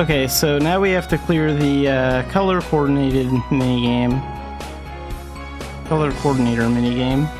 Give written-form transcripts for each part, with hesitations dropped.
Okay, so now we have to clear the color coordinated minigame. Color coordinator minigame.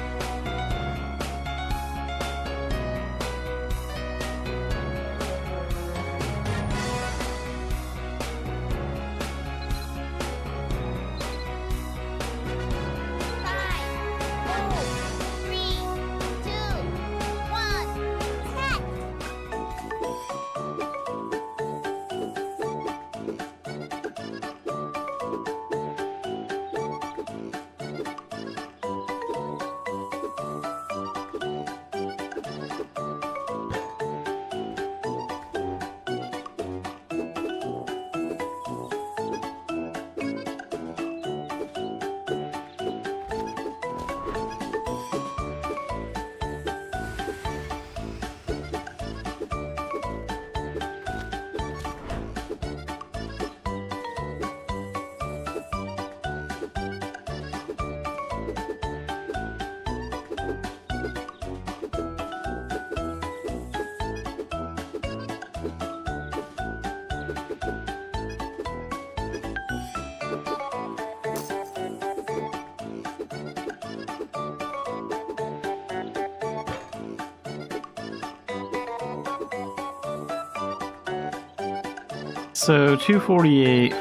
So 248.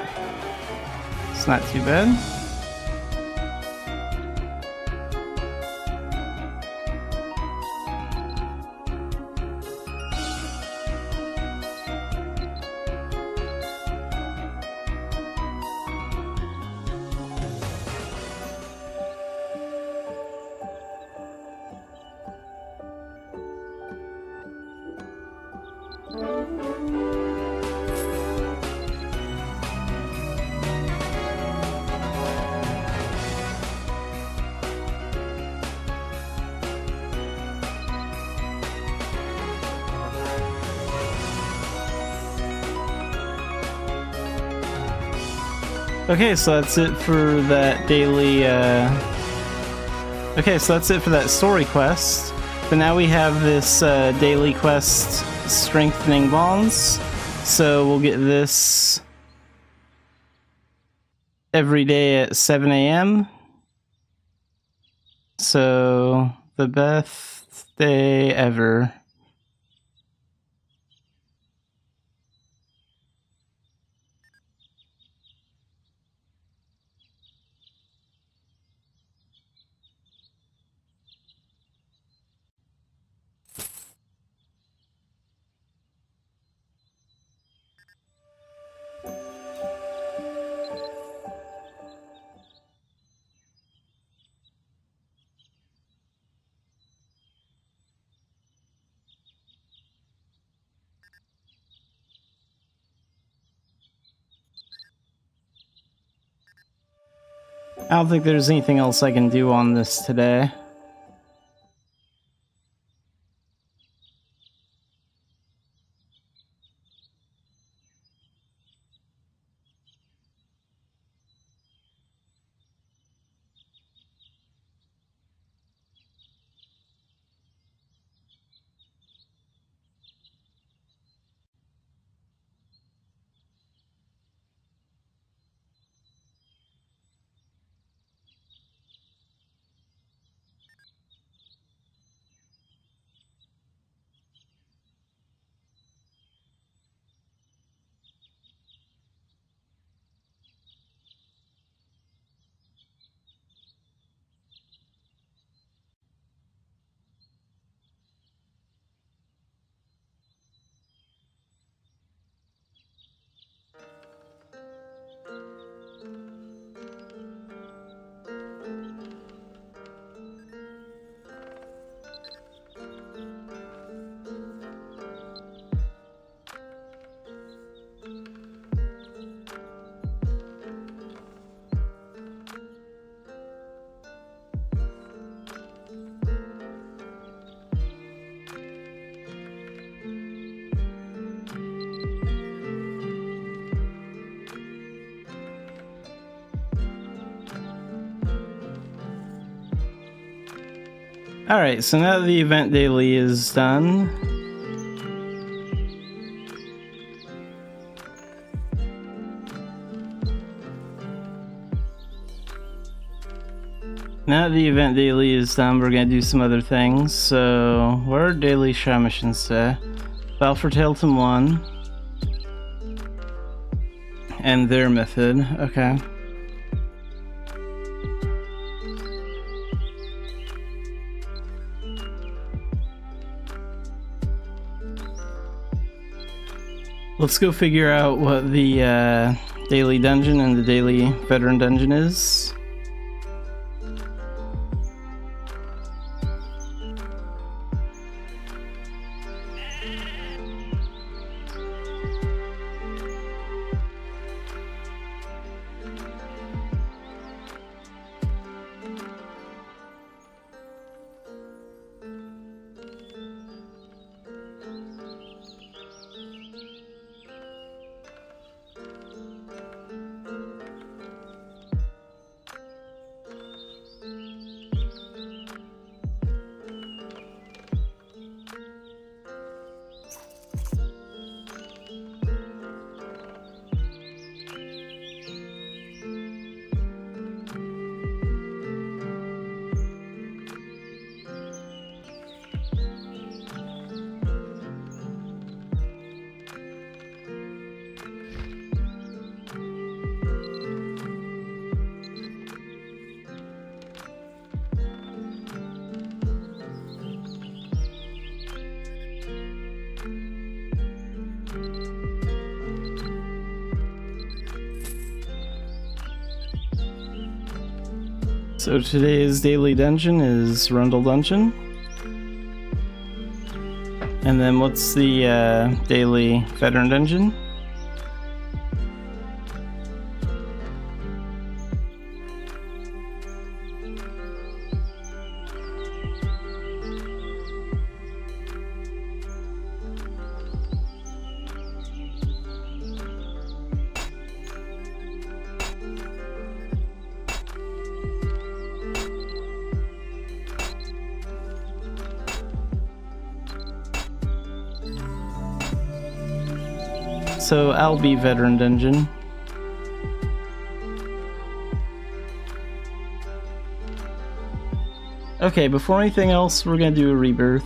It's not too bad. Okay, so that's it for that daily, okay, so that's it for that story quest. But now we have this daily quest, Strengthening Bonds. So we'll get this every day at 7 a.m. So, the best day ever. I don't think there's anything else I can do on this today. Alright, so now the event daily is done. Now that the event daily is done, we're gonna do some other things. So, where are daily shy missions today? File for Tailton 1. And their method. Okay. Let's go figure out what the daily dungeon and the daily veteran dungeon is. So today's daily dungeon is Rundle Dungeon. And then what's the daily veteran dungeon? So I'll be veteran dungeon. Okay, before anything else, we're gonna do a rebirth.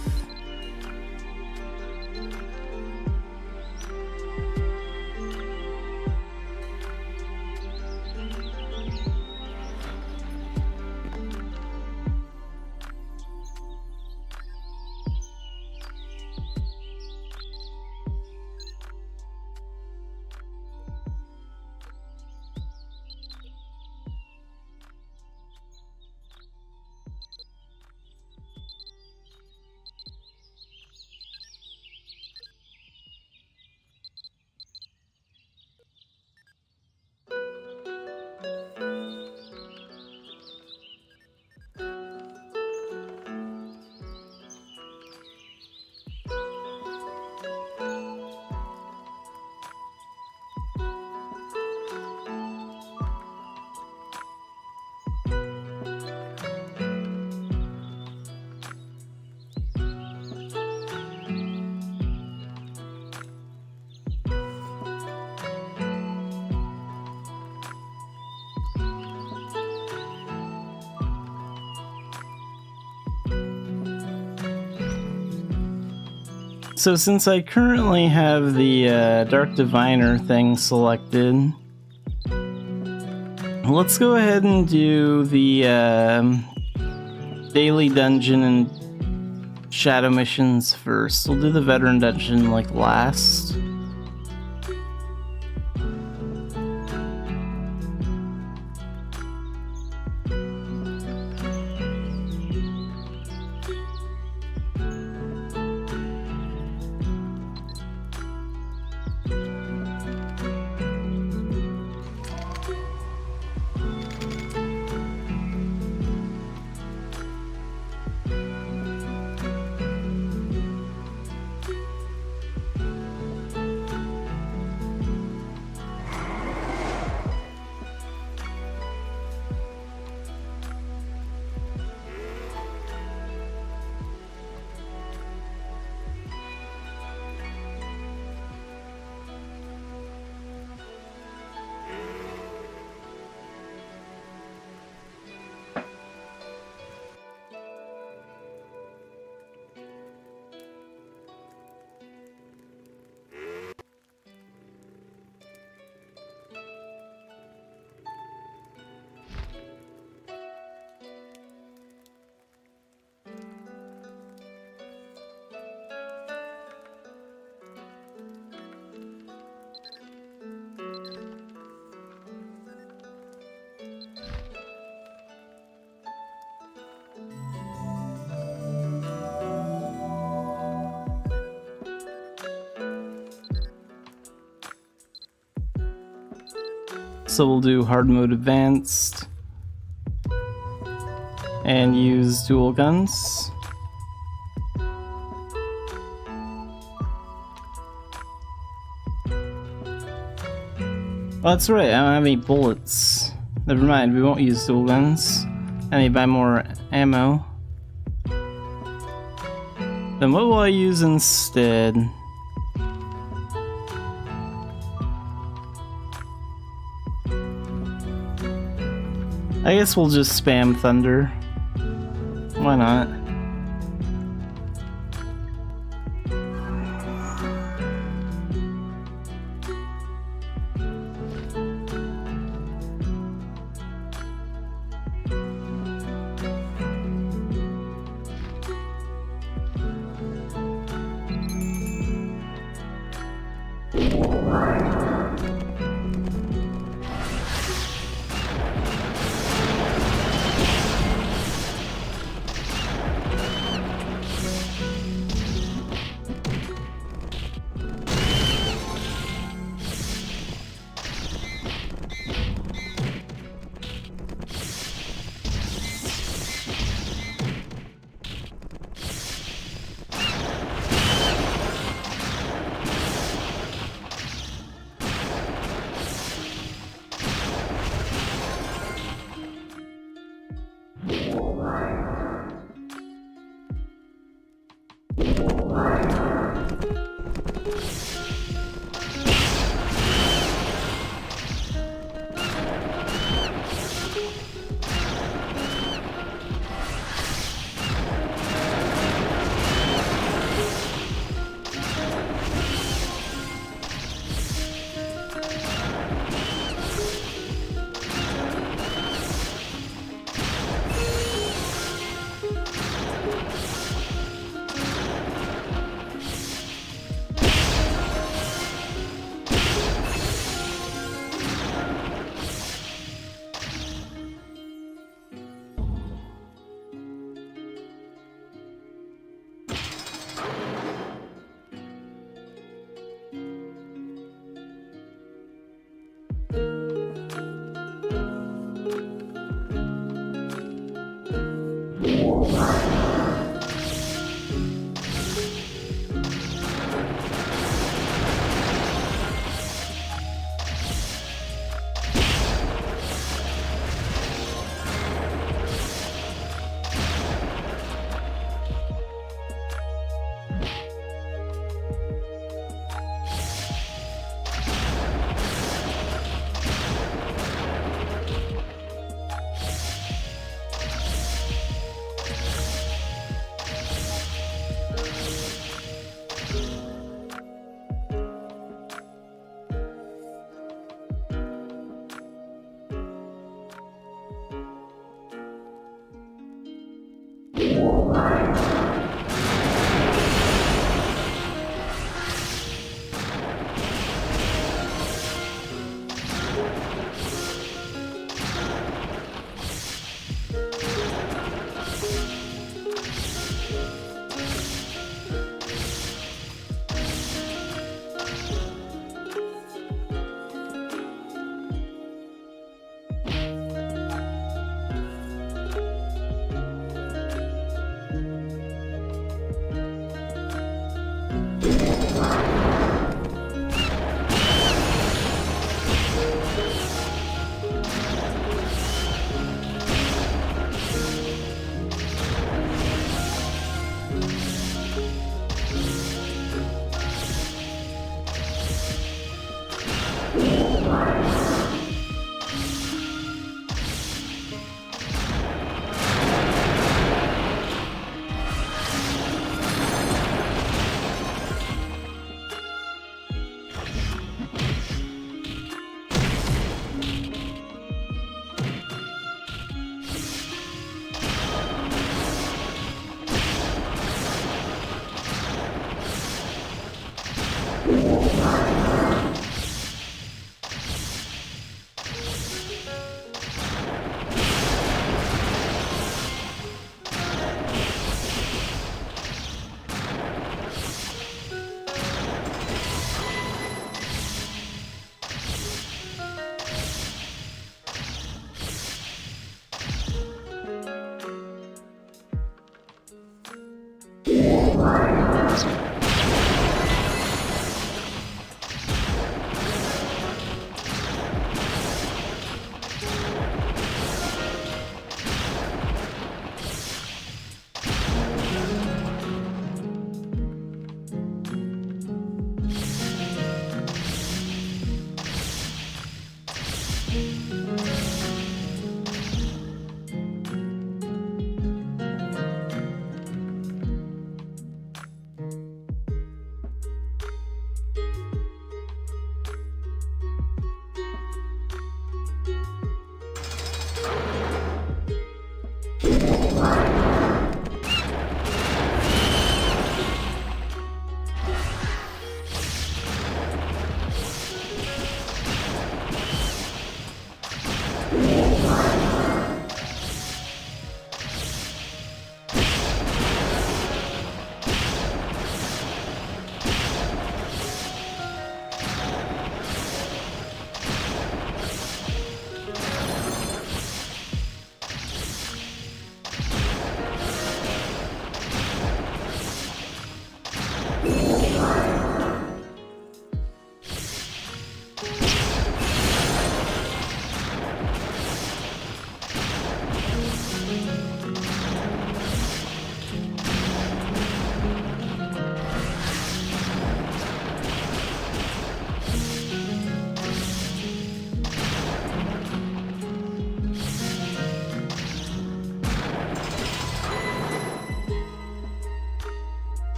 So since I currently have the Dark Diviner thing selected, let's go ahead and do the daily dungeon and shadow missions first. We'll do the veteran dungeon like last. So we'll do hard mode advanced and use dual guns. Oh, that's right, I don't have any bullets. Never mind, we won't use dual guns. I need to buy more ammo. Then what will I use instead? I guess we'll just spam thunder. Why not?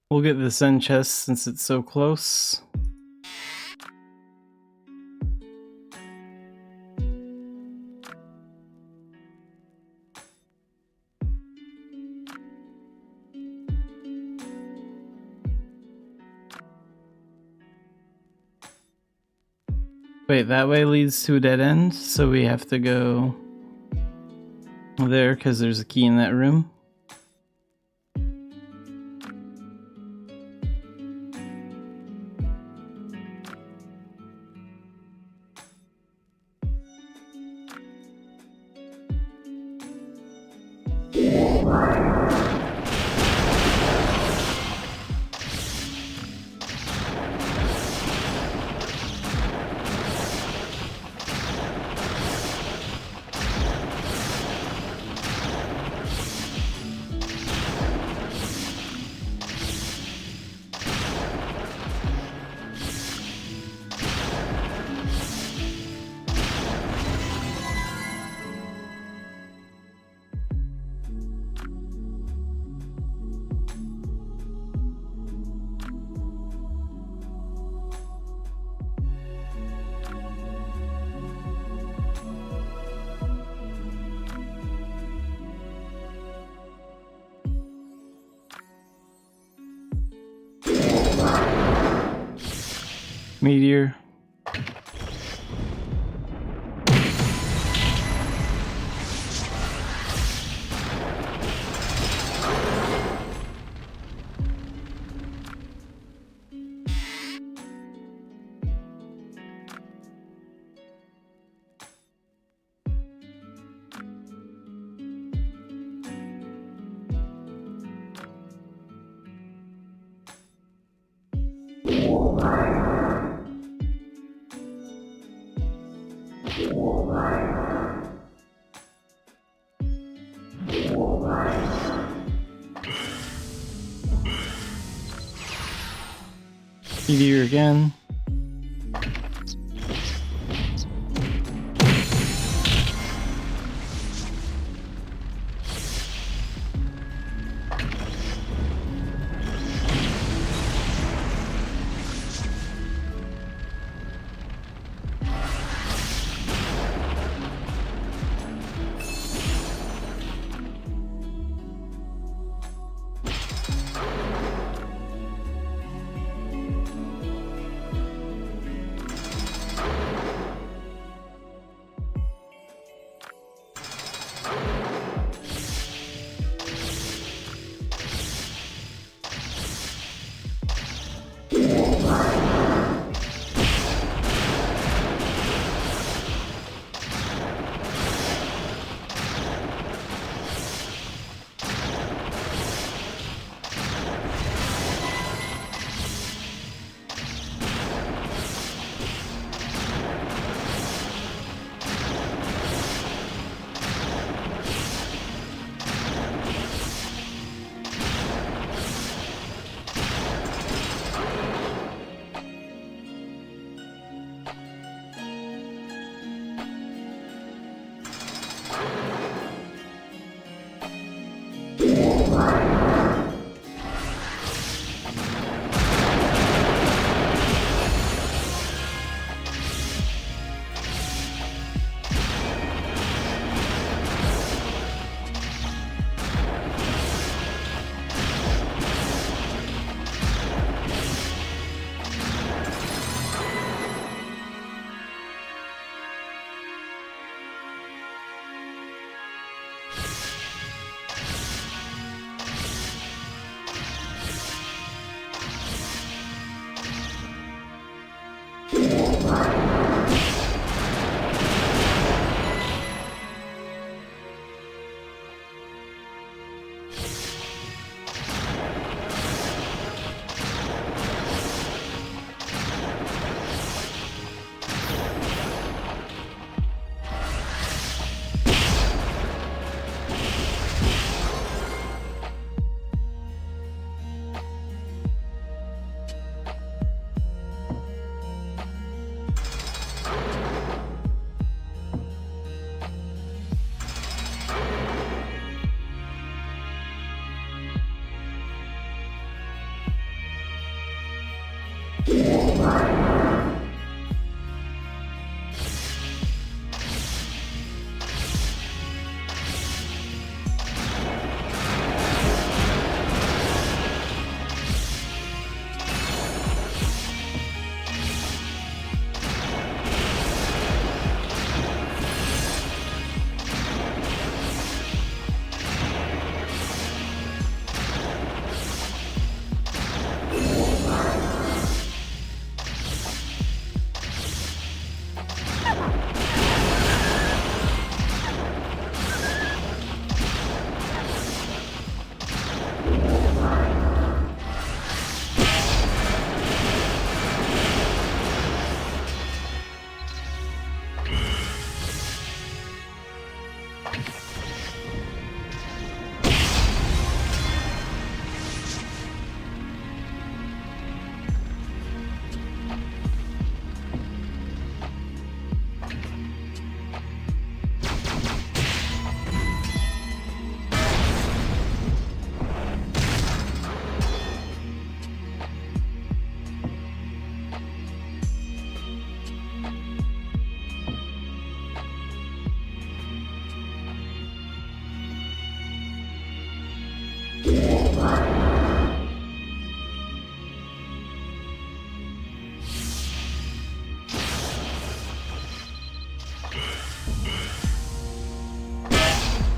We'll get the Zen chest since it's so close. Wait, that way leads to a dead end, so we have to go there because there's a key in that room. Meteor. Meteor again.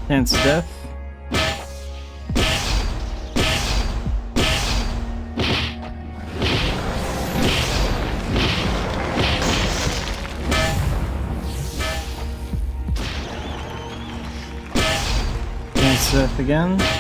Chance of death. Chance of death again.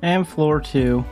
And floor 2.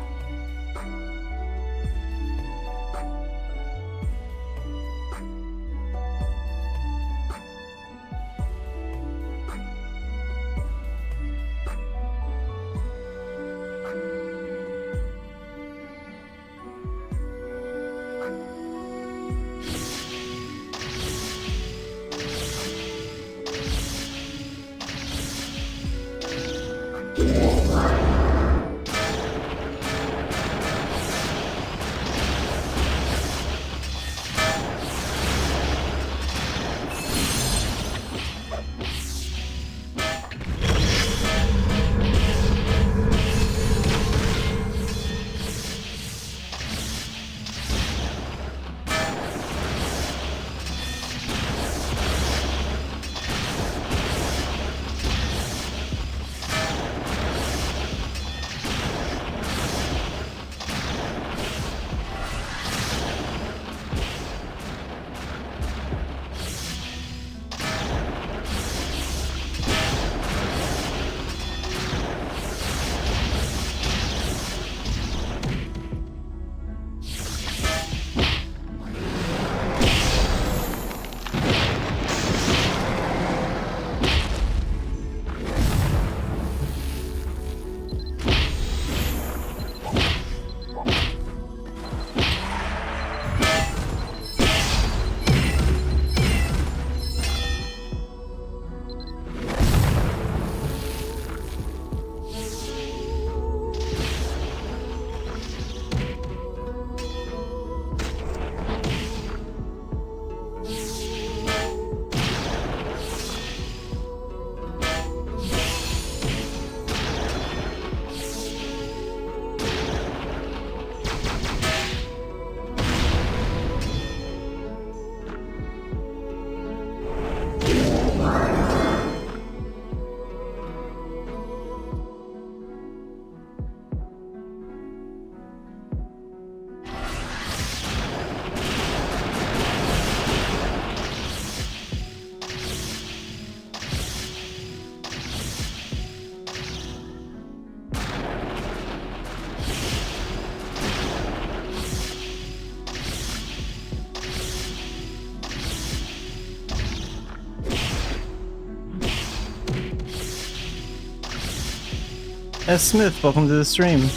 S. Smith, welcome to the stream.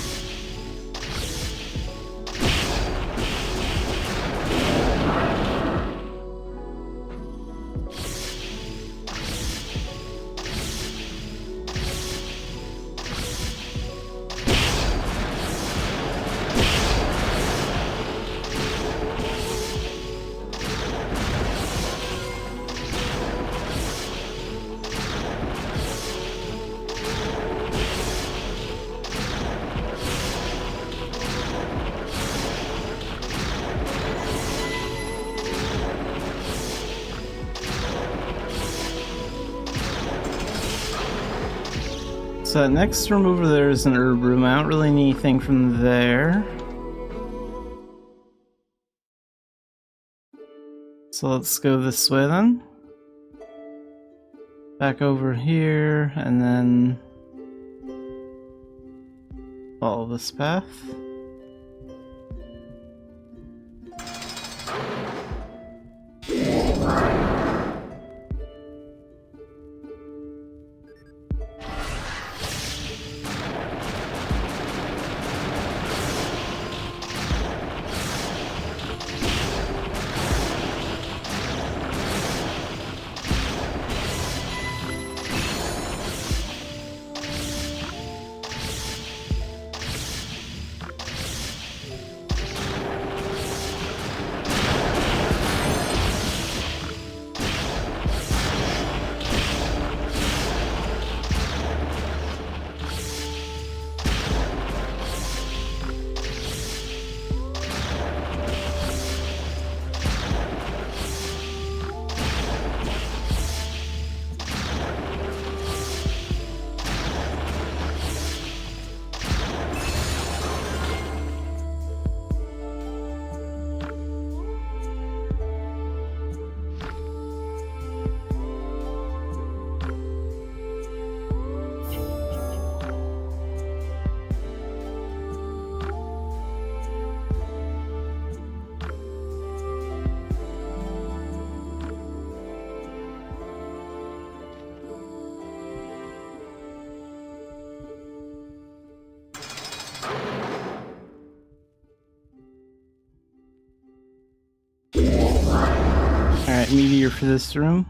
So that next room over there is an herb room. I don't really need anything from there. So let's go this way then. Back over here, and then follow this path. Alright, meteor for this room.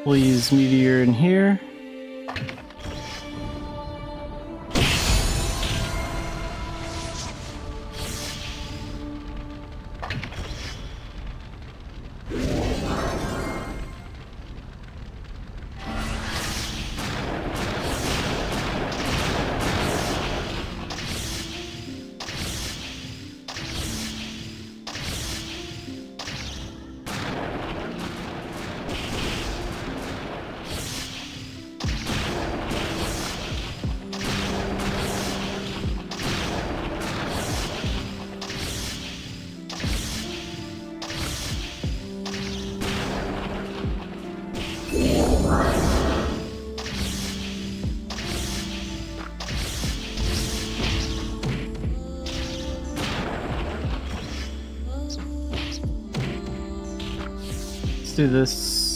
We'll use Meteor in here. Let's do this.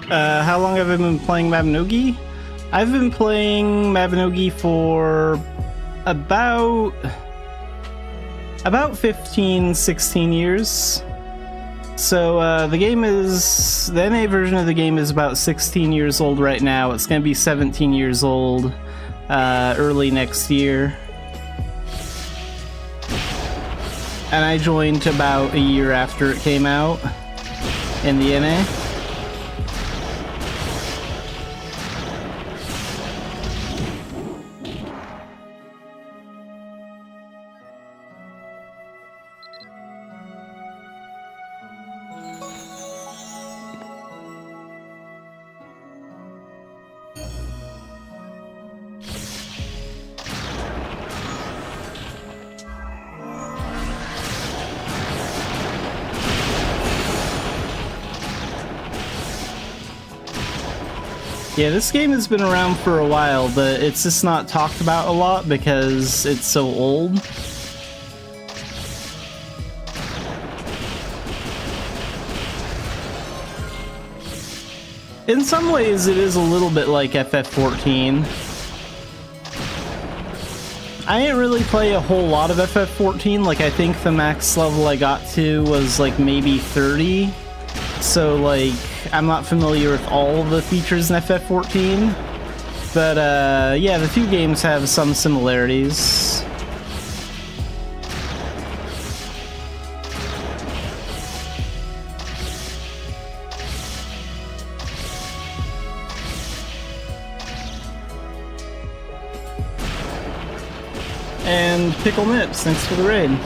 How long have I been playing Mabinogi? I've been playing Mabinogi for about 15, 16 years. So the NA version of the game is about 16 years old right now. It's going to be 17 years old early next year. And I joined about a year after it came out in the NA. Yeah, this game has been around for a while, but it's just not talked about a lot because it's so old. In some ways, it is a little bit like FF14. I didn't really play a whole lot of FF14, like I think the max level I got to was like maybe 30. So like, I'm not familiar with all of the features in FF14, but yeah, the two games have some similarities. And Pickle Nips, thanks for the raid.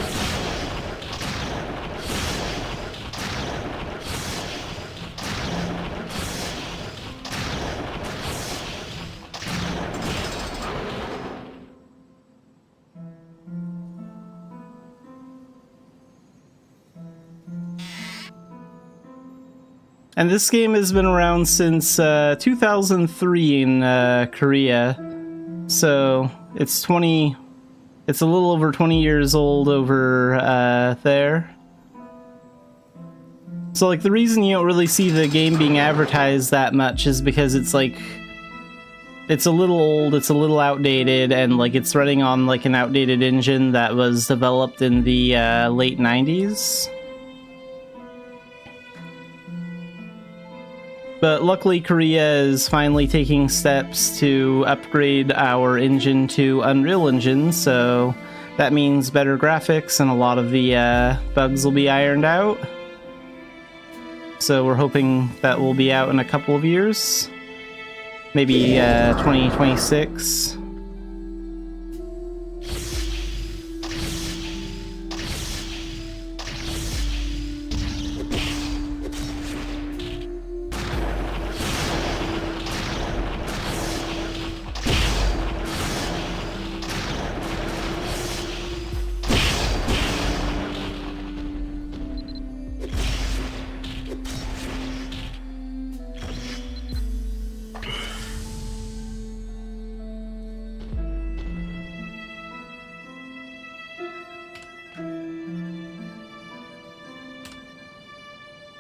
And this game has been around since 2003 in Korea, so it's a little over 20 years old over there. So like the reason you don't really see the game being advertised that much is because it's like, it's a little old, it's a little outdated, and like it's running on like an outdated engine that was developed in the late 90s. But luckily, Korea is finally taking steps to upgrade our engine to Unreal Engine, so that means better graphics and a lot of the bugs will be ironed out. So we're hoping that will be out in a couple of years, maybe 2026.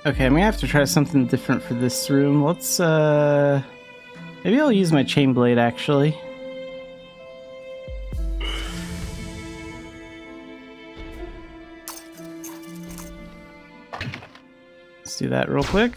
Okay, I'm gonna have to try something different for this room. Let's, maybe I'll use my chain blade, actually. Let's do that real quick.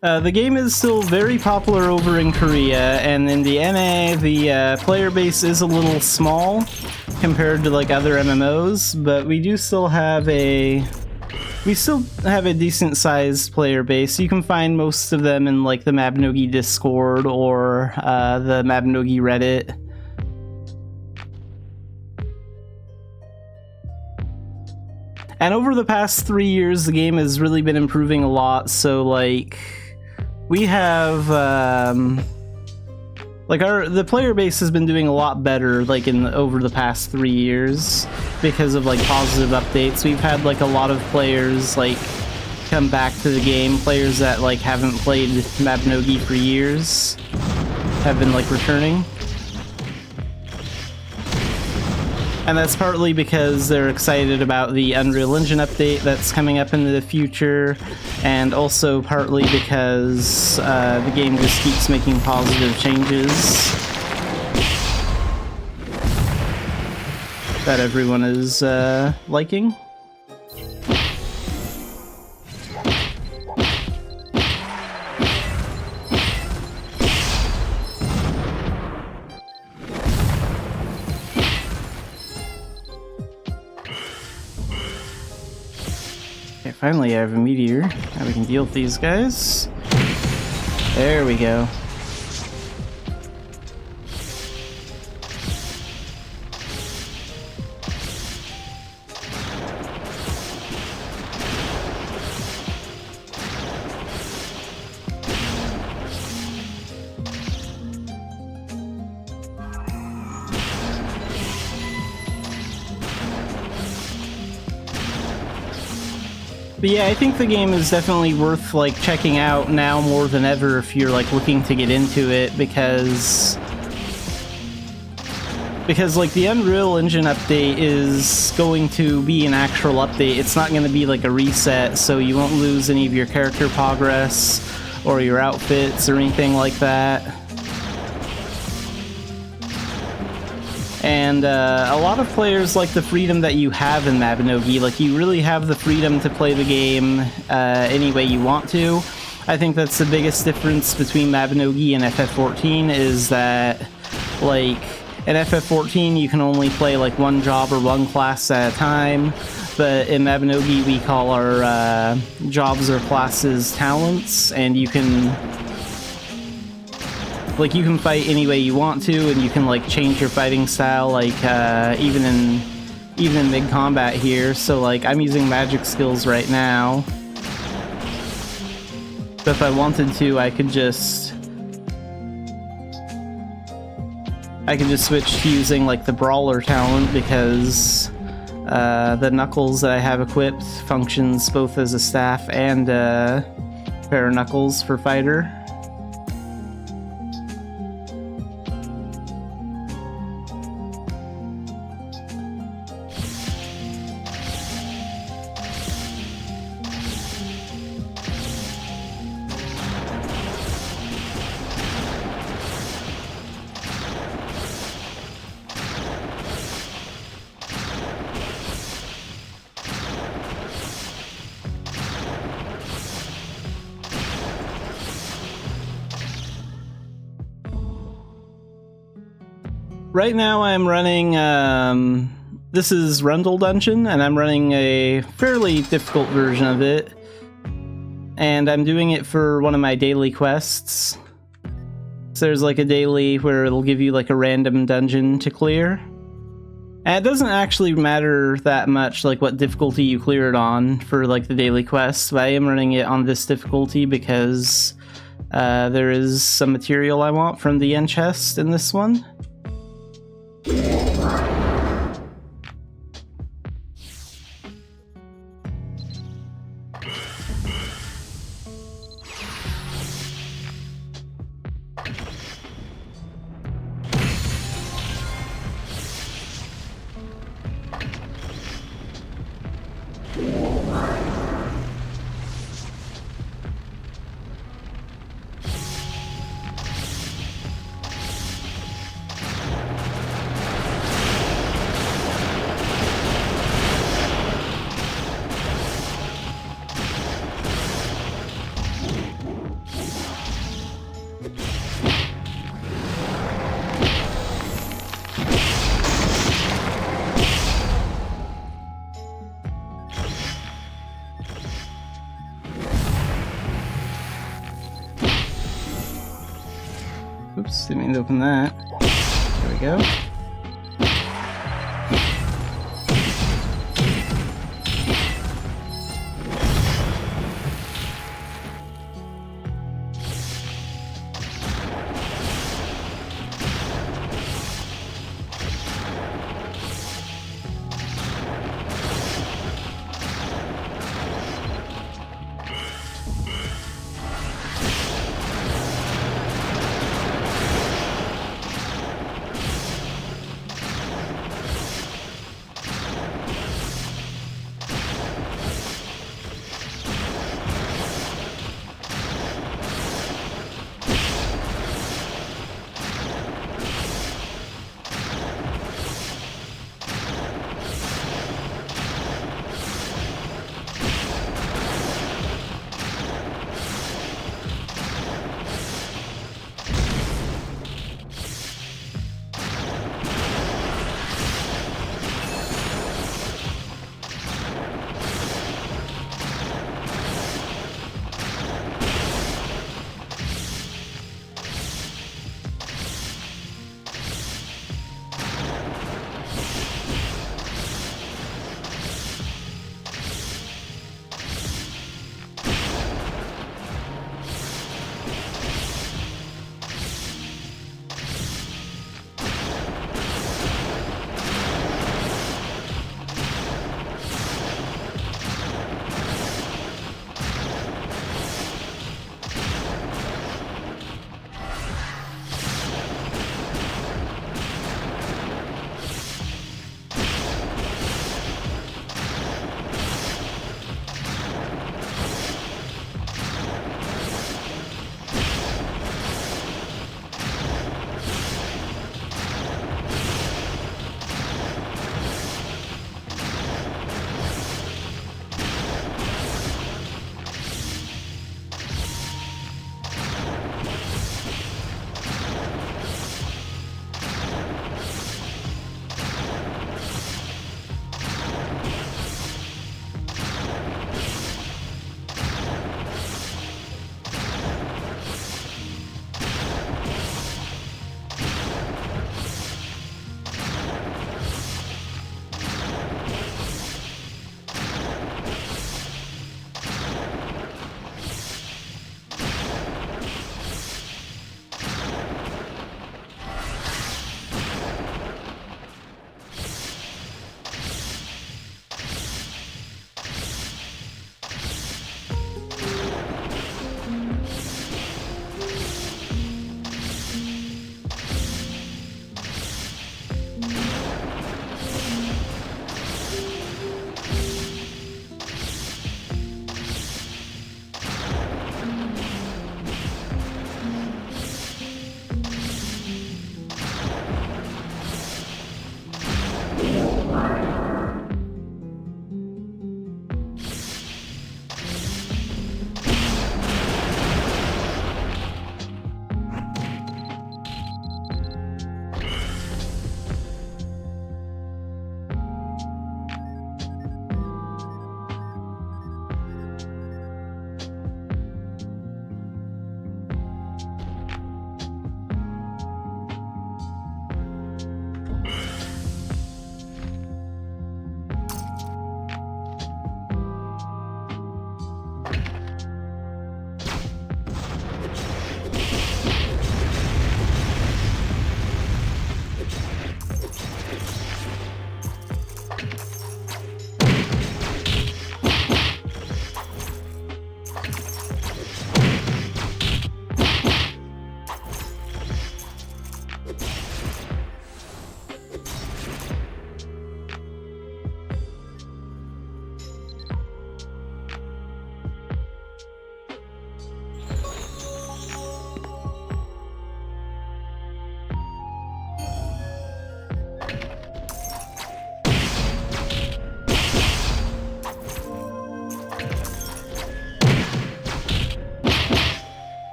The game is still very popular over in Korea, and in the NA, the player base is a little small compared to like other MMOs, but we still have a decent sized player base. You can find most of them in like the Mabinogi Discord or the Mabinogi Reddit. And over the past 3 years, the game has really been improving a lot. So like, we have like the player base has been doing a lot better like over the past 3 years because of like positive updates. We've had like a lot of players like come back to the game. Players that like haven't played Mabinogi for years have been like returning. And that's partly because they're excited about the Unreal Engine update that's coming up in the future, and also partly because the game just keeps making positive changes that everyone is liking. Finally, I have a meteor. Now we can deal with these guys. There we go. But yeah, I think the game is definitely worth like checking out now more than ever if you're like looking to get into it, because like the Unreal Engine update is going to be an actual update. It's not going to be like a reset, so you won't lose any of your character progress or your outfits or anything like that. And a lot of players like the freedom that you have in Mabinogi. Like, you really have the freedom to play the game any way you want to. I think that's the biggest difference between Mabinogi and FF14 is that, like, in FF14 you can only play like one job or one class at a time, but in Mabinogi we call our jobs or classes talents, and you can fight any way you want to, and you can like change your fighting style, like even in mid-combat here. So like, I'm using magic skills right now, but if I wanted to, I could just switch to using like the brawler talent, because the knuckles that I have equipped functions both as a staff and a pair of knuckles for fighter. Right now I'm running, this is Rundle Dungeon, and I'm running a fairly difficult version of it. And I'm doing it for one of my daily quests. So there's like a daily where it'll give you like a random dungeon to clear. And it doesn't actually matter that much like what difficulty you clear it on for like the daily quest, but I am running it on this difficulty because there is some material I want from the end chest in this one. Oops, didn't mean to open that. There we go.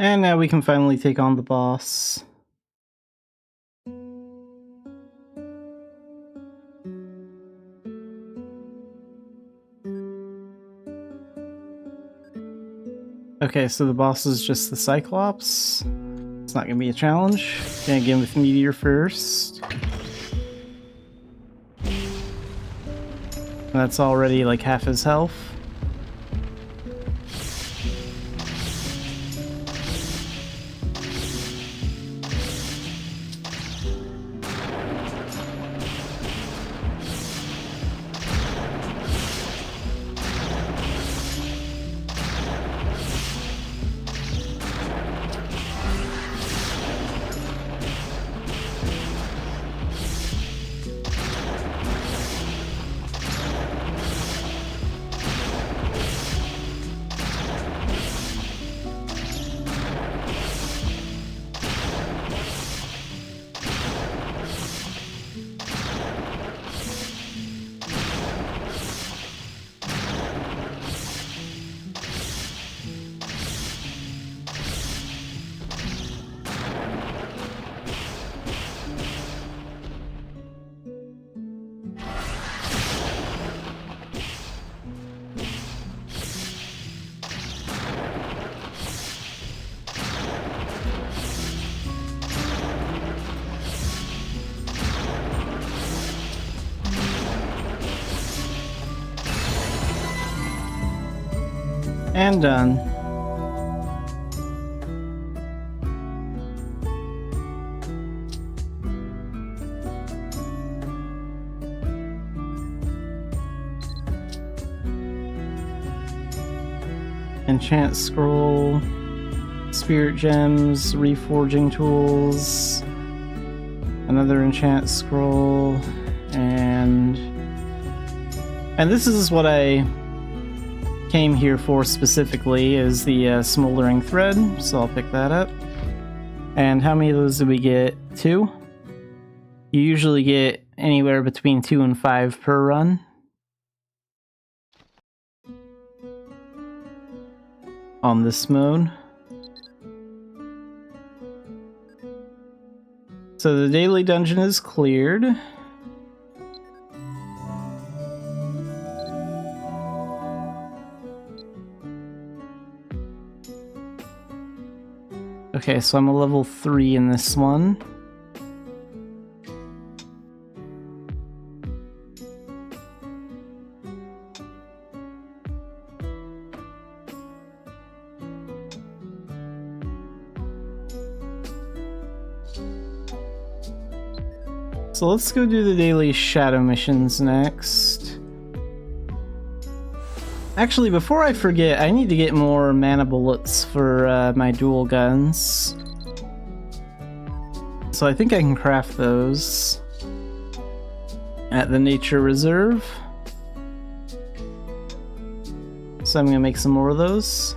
And now we can finally take on the boss. Okay, so the boss is just the Cyclops. It's not gonna be a challenge. Gonna get him with Meteor first. That's already like half his health. And done. Enchant scroll, spirit gems, reforging tools, another enchant scroll, and this is what I came here for specifically, is the smoldering thread, so I'll pick that up. And how many of those do we get? 2? You usually get anywhere between 2 and 5 per run. On this mode. So the daily dungeon is cleared. Okay, so I'm a level 3 in this one. So let's go do the daily shadow missions next. Actually, before I forget, I need to get more mana bullets for my dual guns. So I think I can craft those at the nature reserve. So I'm gonna make some more of those.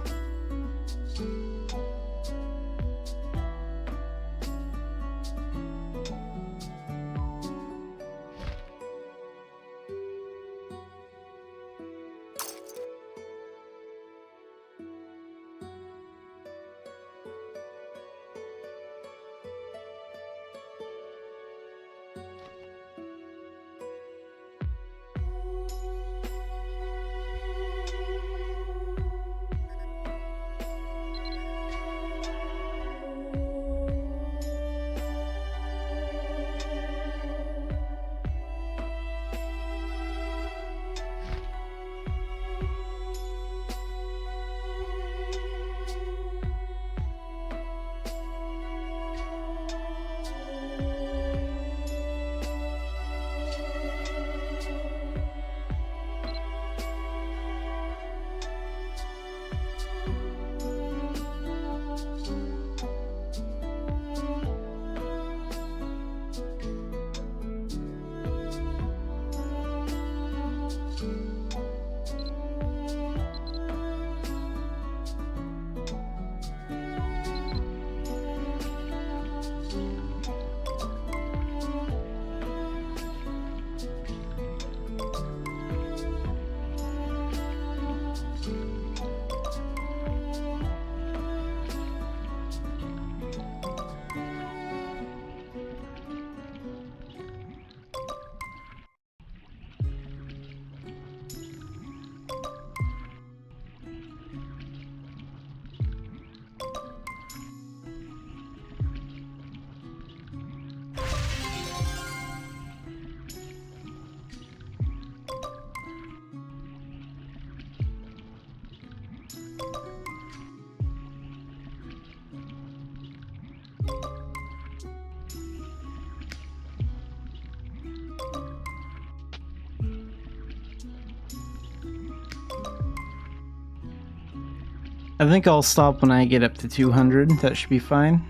I think I'll stop when I get up to 200. That should be fine.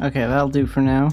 Okay, that'll do for now.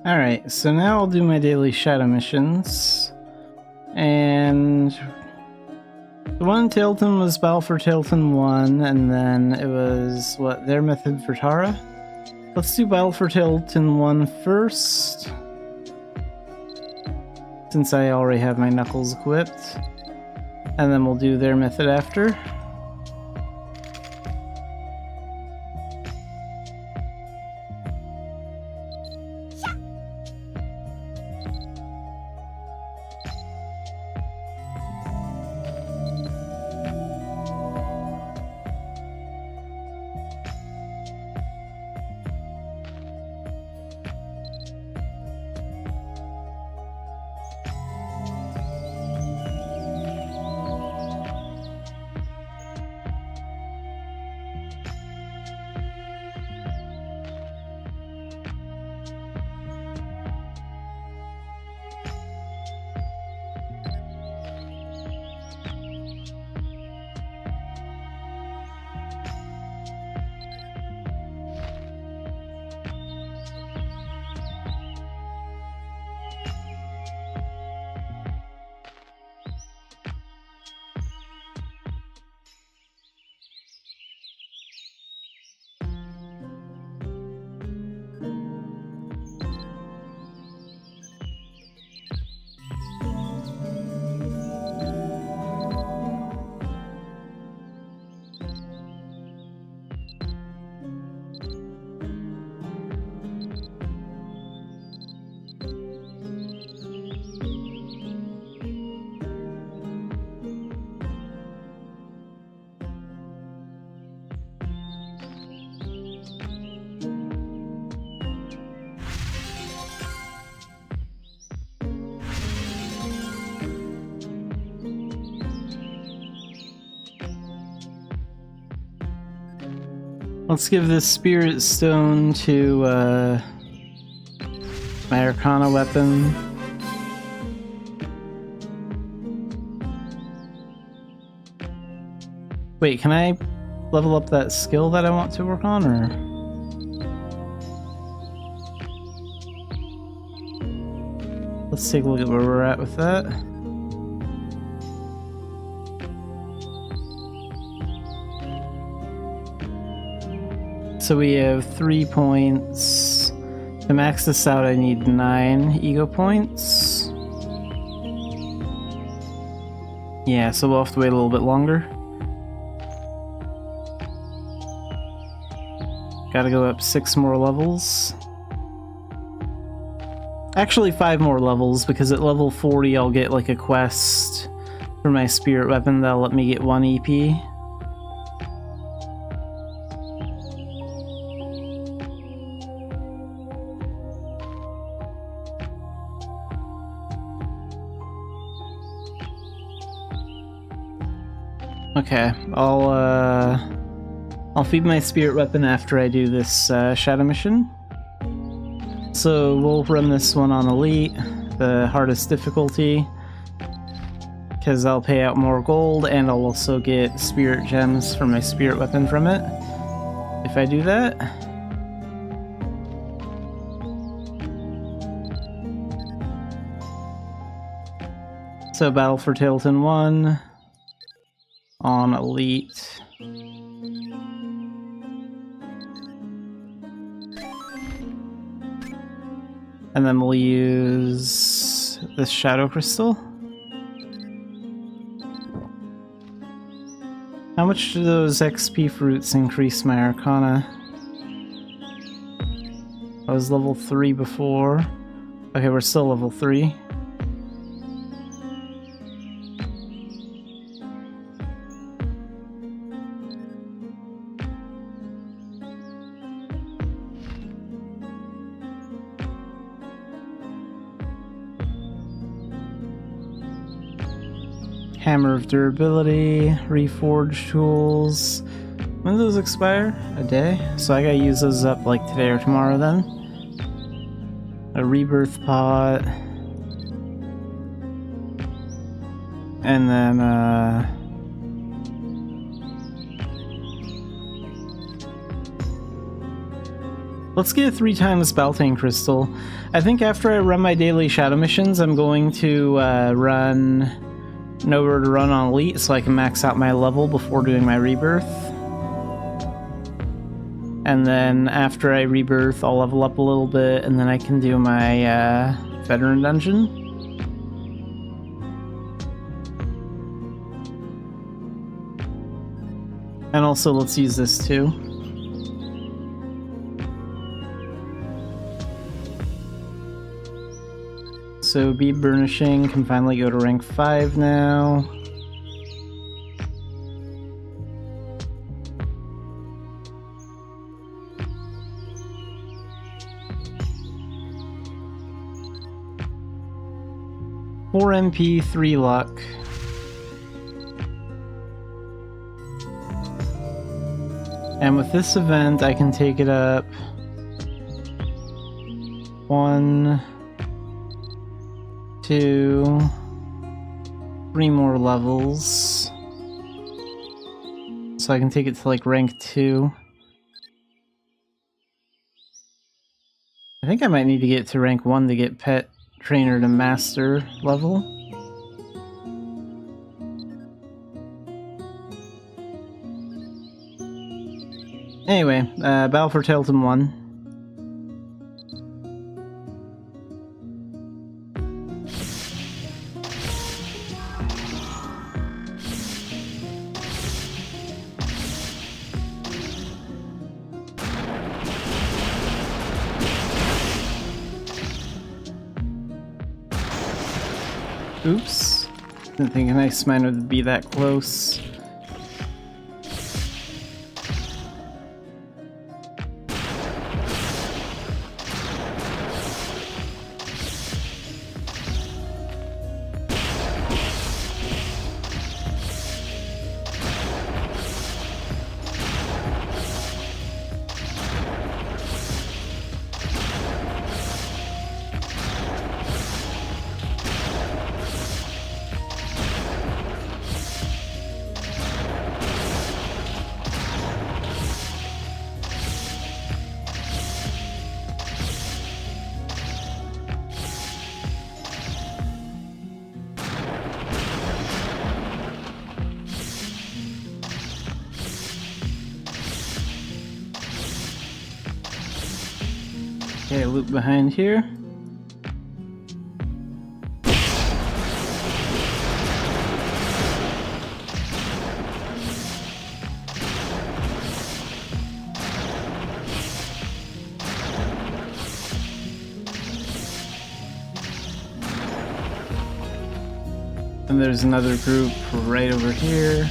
Alright, so now I'll do my daily shadow missions. And the one in Tailton was Battle for Tailton 1, and then it was, what, their method for Tara? Let's do Battle for Tailton 1 first, since I already have my Knuckles equipped. And then we'll do their method after. Let's give this Spirit Stone to my Arcana weapon. Wait, can I level up that skill that I want to work on, or? Let's take a look at where we're at with that. So we have 3 points. To max this out, I need 9 ego points. Yeah, so we'll have to wait a little bit longer. Gotta go up 6 more levels. Actually 5 more levels, because at level 40 I'll get like a quest for my spirit weapon that'll let me get 1 EP. Okay, I'll feed my spirit weapon after I do this shadow mission. So we'll run this one on Elite, the hardest difficulty, because I'll pay out more gold and I'll also get spirit gems for my spirit weapon from it, if I do that. So Battle for Tailton 1 on Elite. And then we'll use this Shadow Crystal. How much do those XP fruits increase my Arcana? I was level 3 before. Okay, we're still level 3. Hammer of Durability, Reforge Tools. When do those expire? A day? So I gotta use those up like today or tomorrow then. A Rebirth Pot. And then, let's get a 3 times Beltane Crystal. I think after I run my daily shadow missions, I'm going to know where to run on Elite so I can max out my level before doing my rebirth. And then after I rebirth, I'll level up a little bit, and then I can do my veteran dungeon. And also, let's use this too. So Bead Burnishing can finally go to rank 5 now. Four MP, 3 luck. And with this event, I can take it up 1, 2, 3 more levels. So I can take it to like rank 2. I think I might need to get to rank 1 to get Pet Trainer to Master level. Anyway, Battle for Tailton 1. Oops. Didn't think an ice mine would be that close. Okay, loop behind here. And there's another group right over here.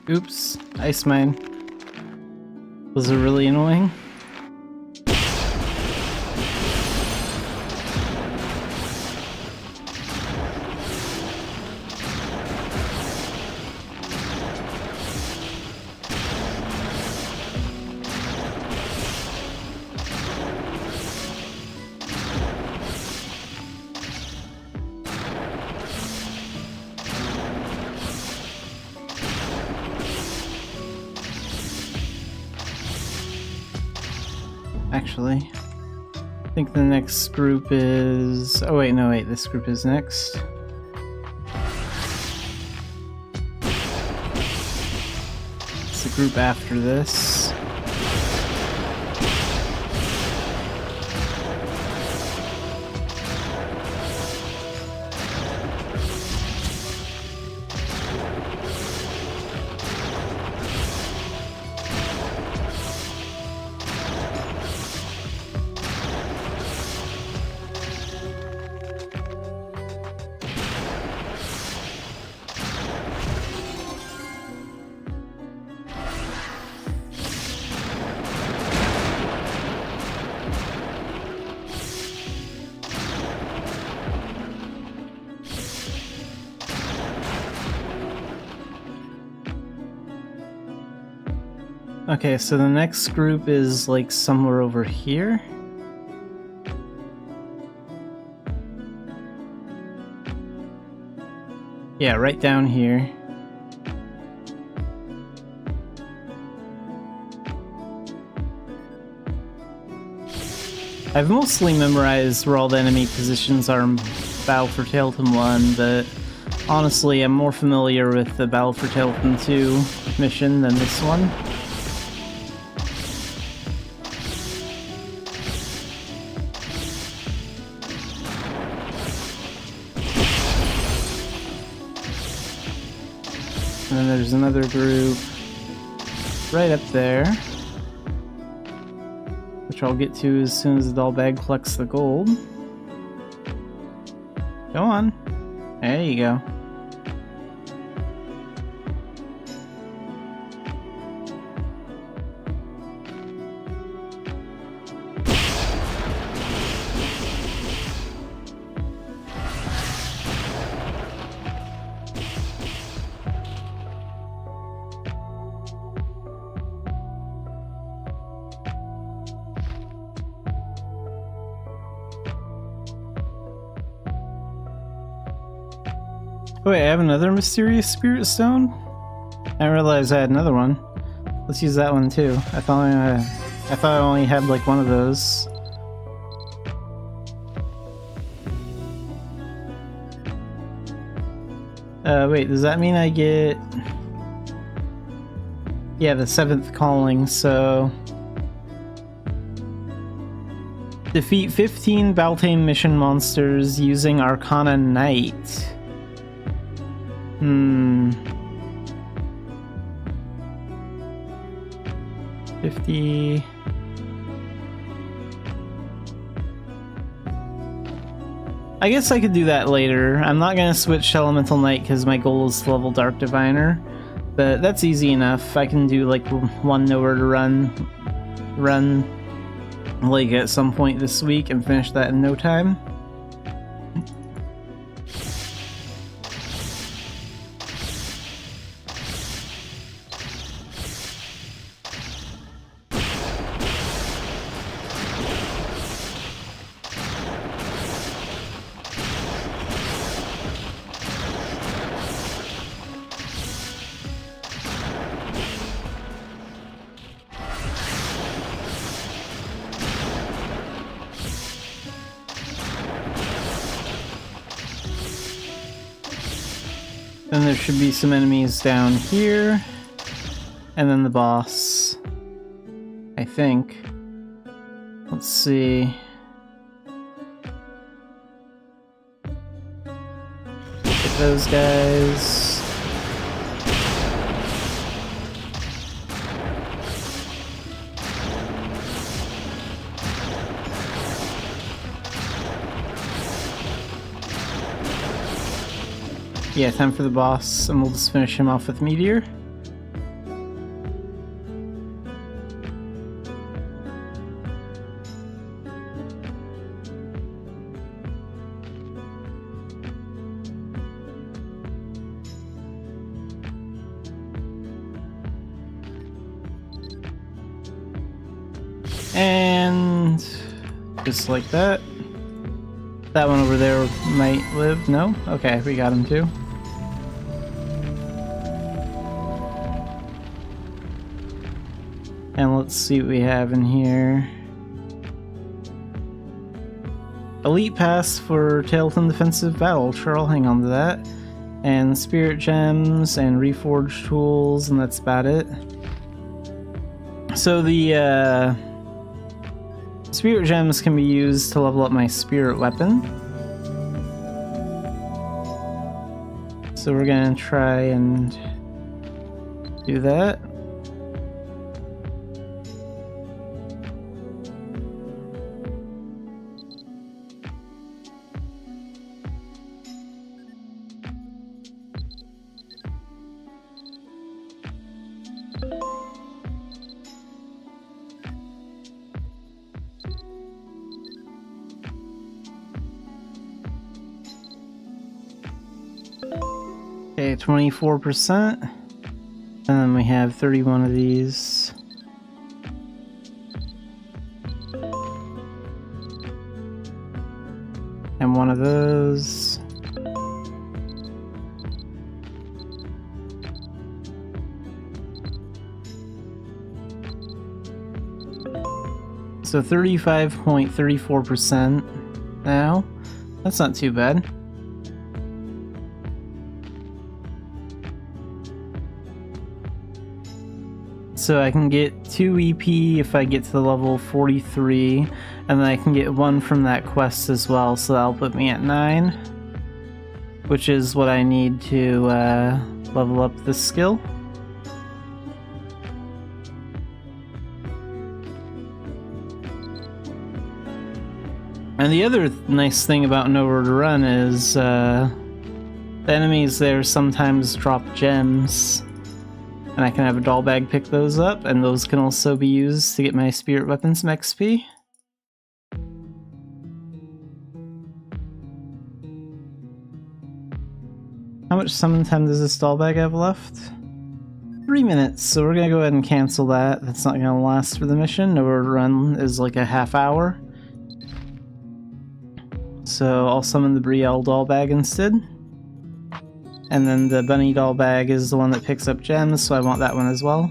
Oops, ice mine. Was it really annoying? Actually, I think the next group is... Oh wait, no wait, this group is next. It's the group after this. Okay, so the next group is like somewhere over here. Yeah, right down here. I've mostly memorized where all the enemy positions are in Battle for Tailton 1, but honestly I'm more familiar with the Battle for Tailton 2 mission than this one. And then there's another group right up there, which I'll get to as soon as the doll bag collects the gold. Go on. There you go. Oh wait, I have another mysterious spirit stone? I realized I had another one. Let's use that one too. I thought I only had like one of those. Wait, does that mean I get... Yeah, the 7th calling, so... Defeat 15 Baltane mission monsters using Arcana Knight. 50... I guess I could do that later. I'm not gonna switch to Elemental Knight because my goal is to level Dark Diviner, but that's easy enough. I can do like one Nowhere to Run like at some point this week and finish that in no time. Then there should be some enemies down here, and then the boss, I think. Let's see. Get those guys. Yeah, time for the boss, and we'll just finish him off with Meteor. And just like that. That one over there might live. No? Okay, we got him too. And let's see what we have in here. Elite Pass for Tailton Defensive Battle. Sure, I'll hang on to that. And Spirit Gems and Reforged Tools, and that's about it. So the Spirit Gems can be used to level up my Spirit Weapon. So we're gonna try and do that. Okay, 24%. And then we have 31 of these. And one of those. So 35.34% now. That's not too bad. So I can get 2 EP if I get to the level 43, and then I can get 1 from that quest as well, so that'll put me at 9, which is what I need to level up this skill. And the other nice thing about Nowhere to Run is the enemies there sometimes drop gems. And I can have a doll bag pick those up, and those can also be used to get my Spirit Weapon some XP. How much summon time does this doll bag have left? 3 minutes, so we're gonna go ahead and cancel that. That's not gonna last for the mission. Nowhere to Run is like a half hour. So I'll summon the Brielle doll bag instead. And then the bunny doll bag is the one that picks up gems, so I want that one as well.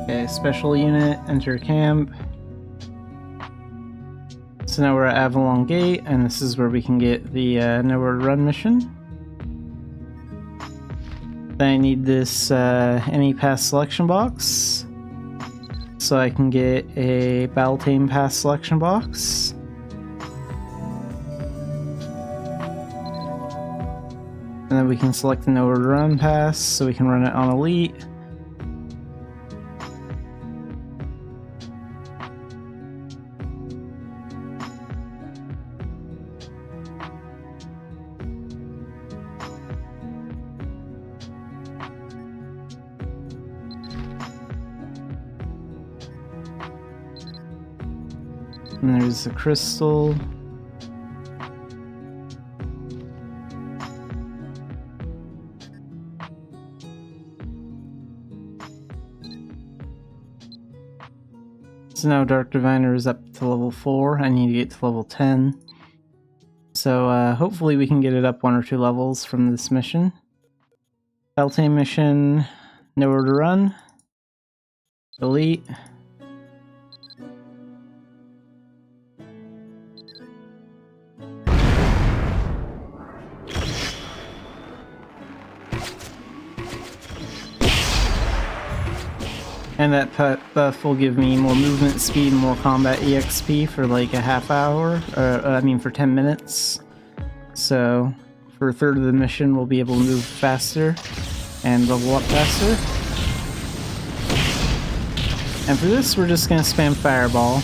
Okay, special unit, enter camp. So now we're at Avalon Gate, and this is where we can get the Nowhere to Run mission. I need this ME Pass selection box, so I can get a Battle Tame Pass selection box. And then we can select the nowhere to run pass, so we can run it on Elite. And there's the crystal. So now Dark Diviner is up to level 4. I need to get to level 10. So hopefully we can get it up 1 or 2 levels from this mission. Beltane mission, nowhere to run. Elite. And that buff will give me more movement speed and more combat EXP for like a half hour, for 10 minutes. So for a third of the mission we'll be able to move faster and level up faster. And for this we're just going to spam Fireball.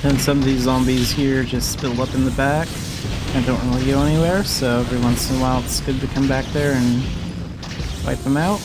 And some of these zombies here just build up in the back and don't really go anywhere, so every once in a while it's good to come back there and wipe them out.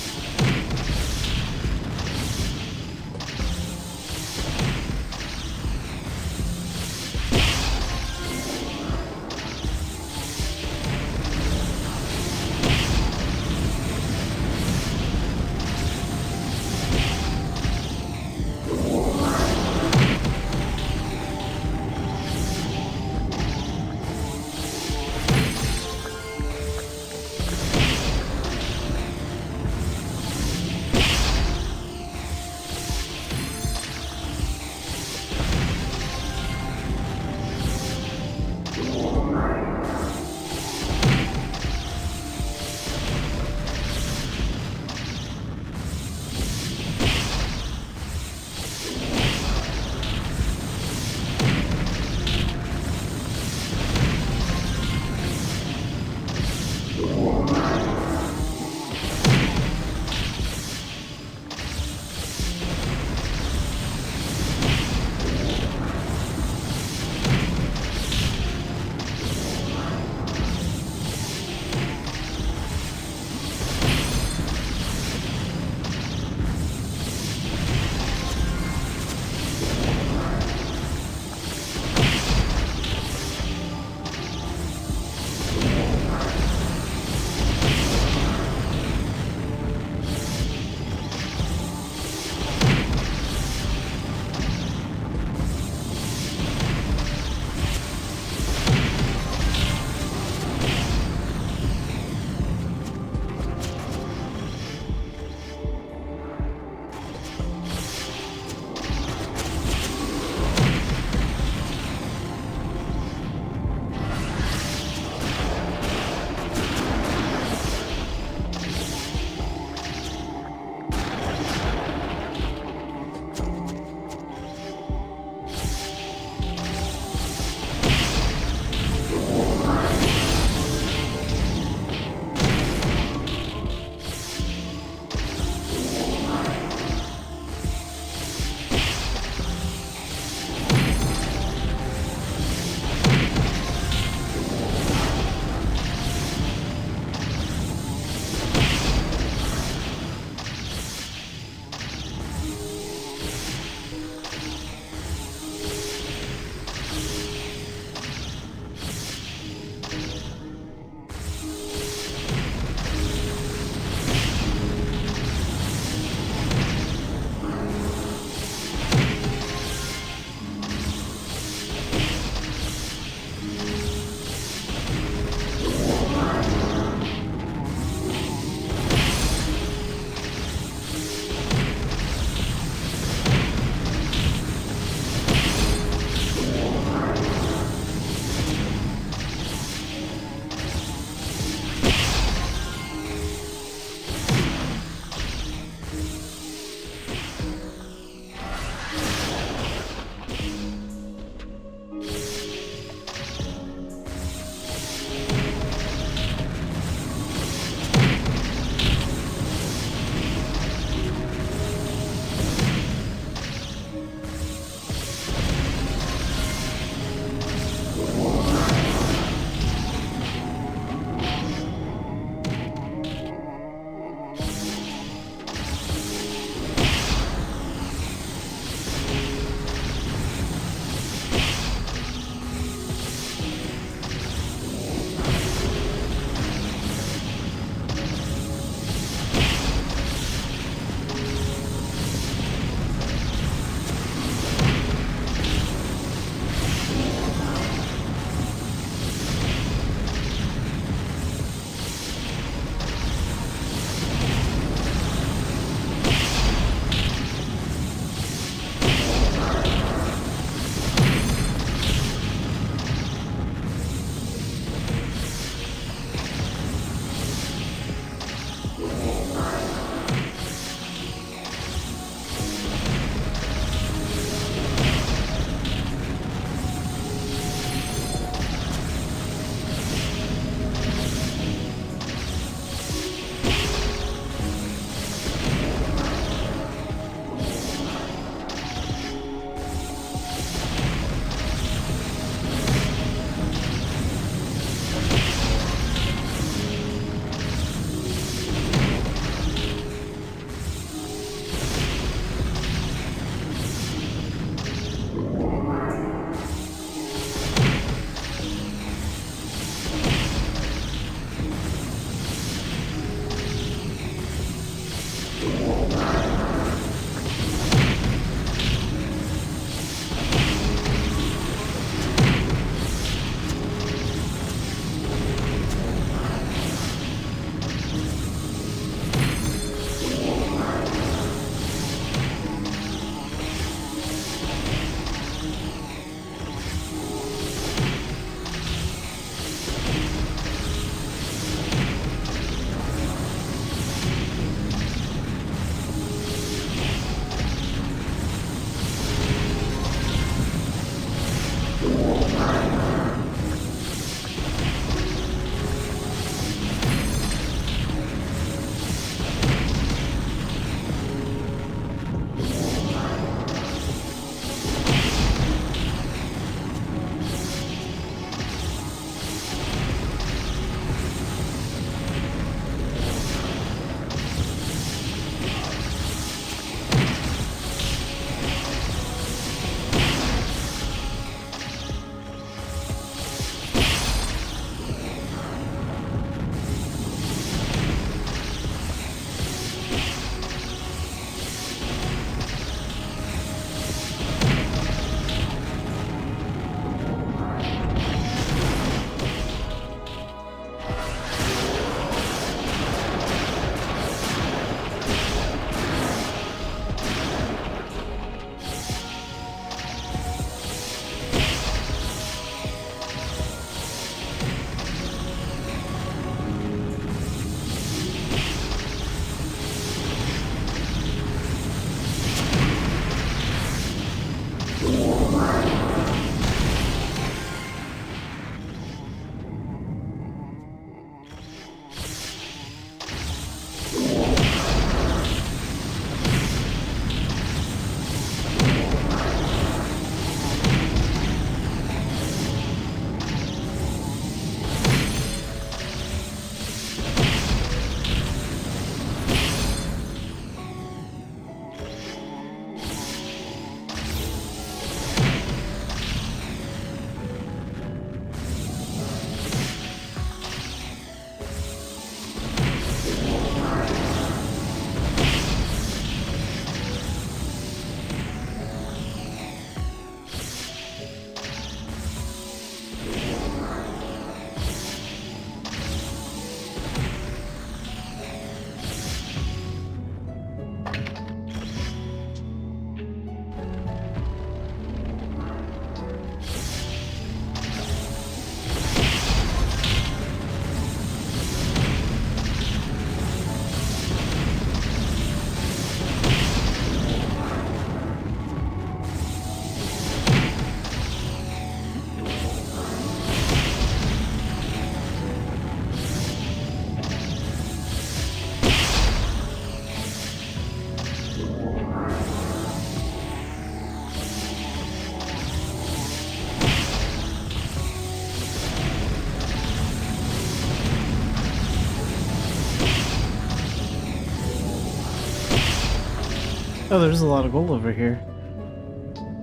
Oh, there's a lot of gold over here.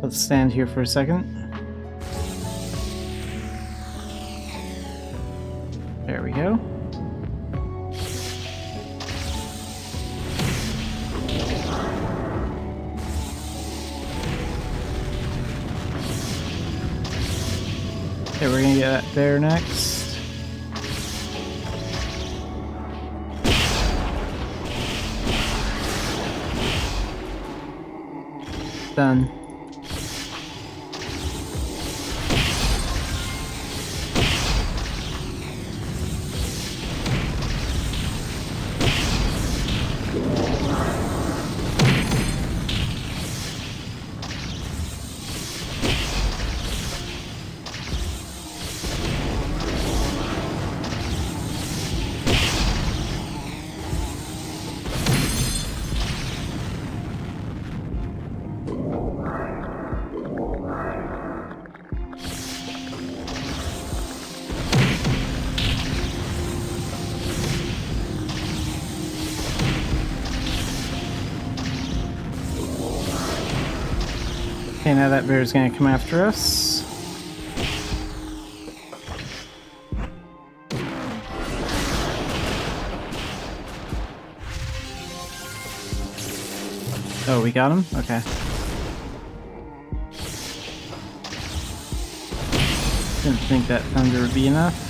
Let's stand here for a second. There we go. Okay, we're gonna get that bear next. Done. Okay, now that bear's gonna come after us. Oh, we got him? Okay. Didn't think that thunder would be enough.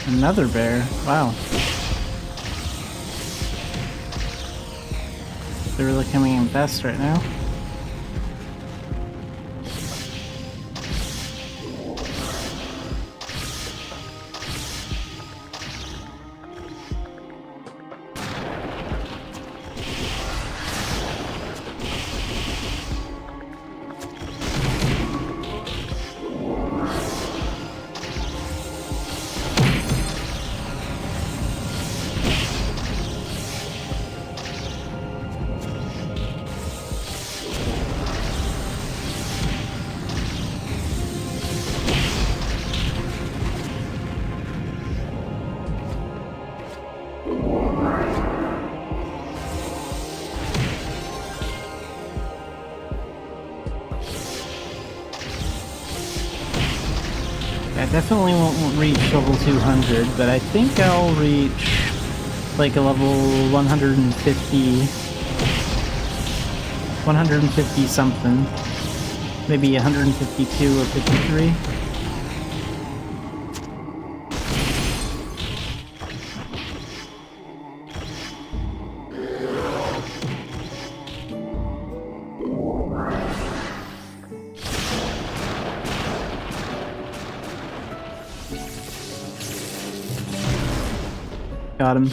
Another bear. Wow. They're really coming in fast right now. I definitely won't reach level 200, but I think I'll reach like a level 150 something. Maybe 152 or 53. Got him.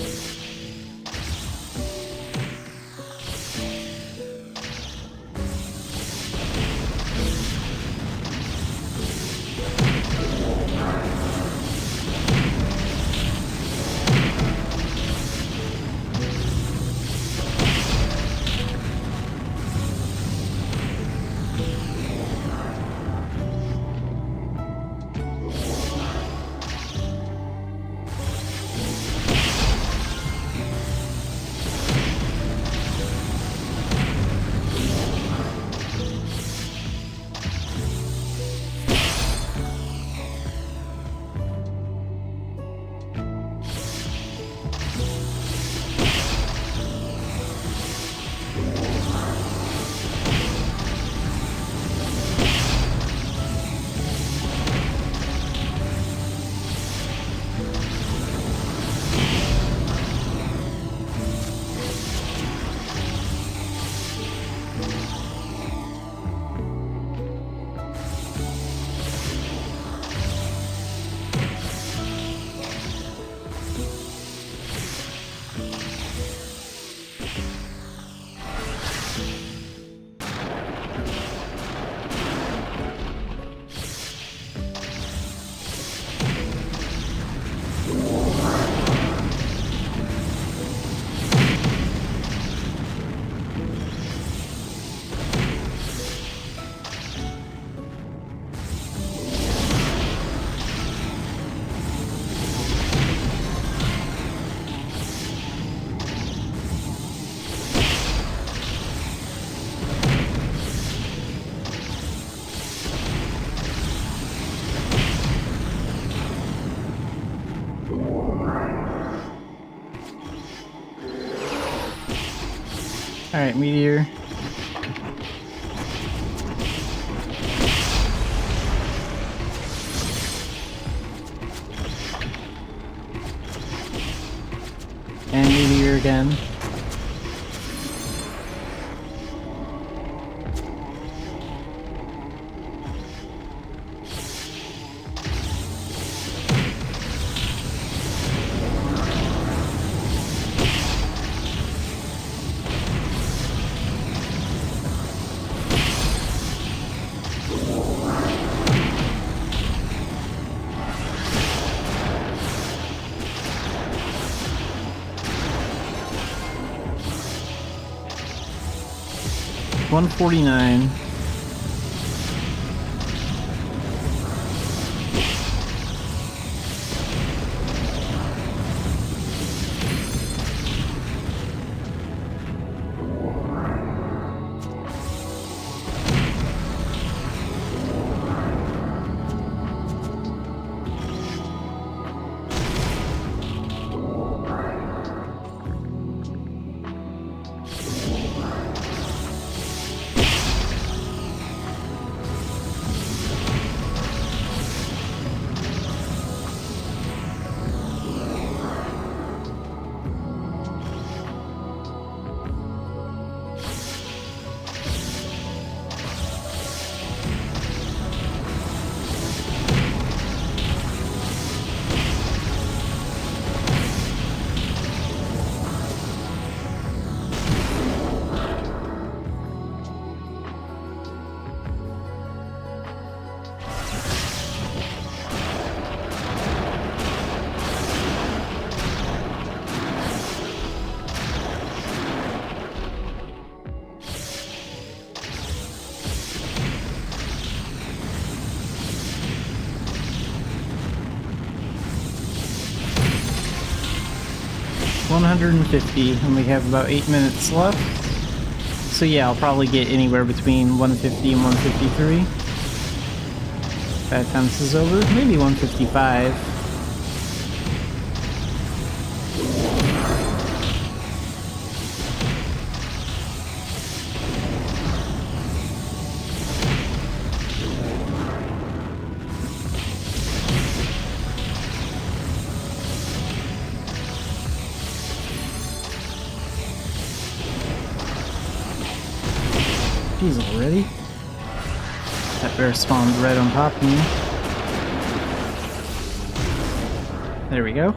Alright, Meteor. And Meteor again. $149. $150, and we have about 8 minutes left. So yeah, I'll probably get anywhere between 150 and 153. 5 times is over, maybe 155. Jeez, already? That bear spawned right on top of me. There we go.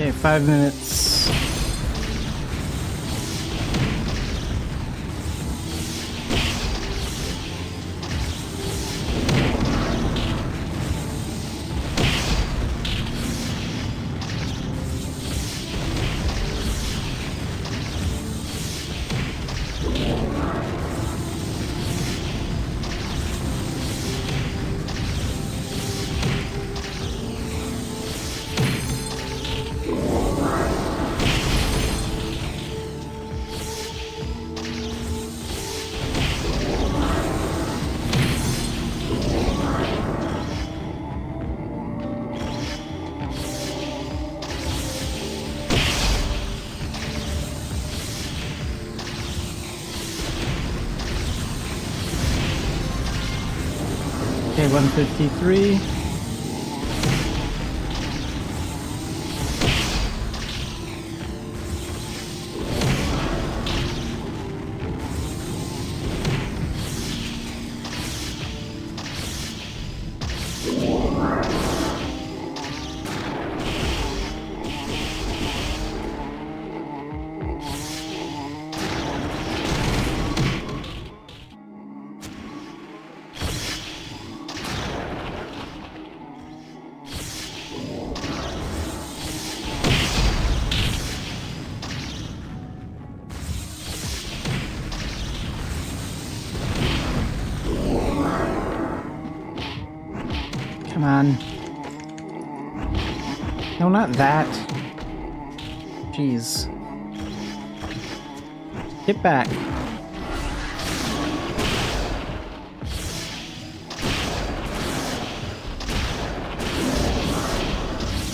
Okay, 5 minutes. Okay, 153. Come on. No, not that. Jeez. Get back.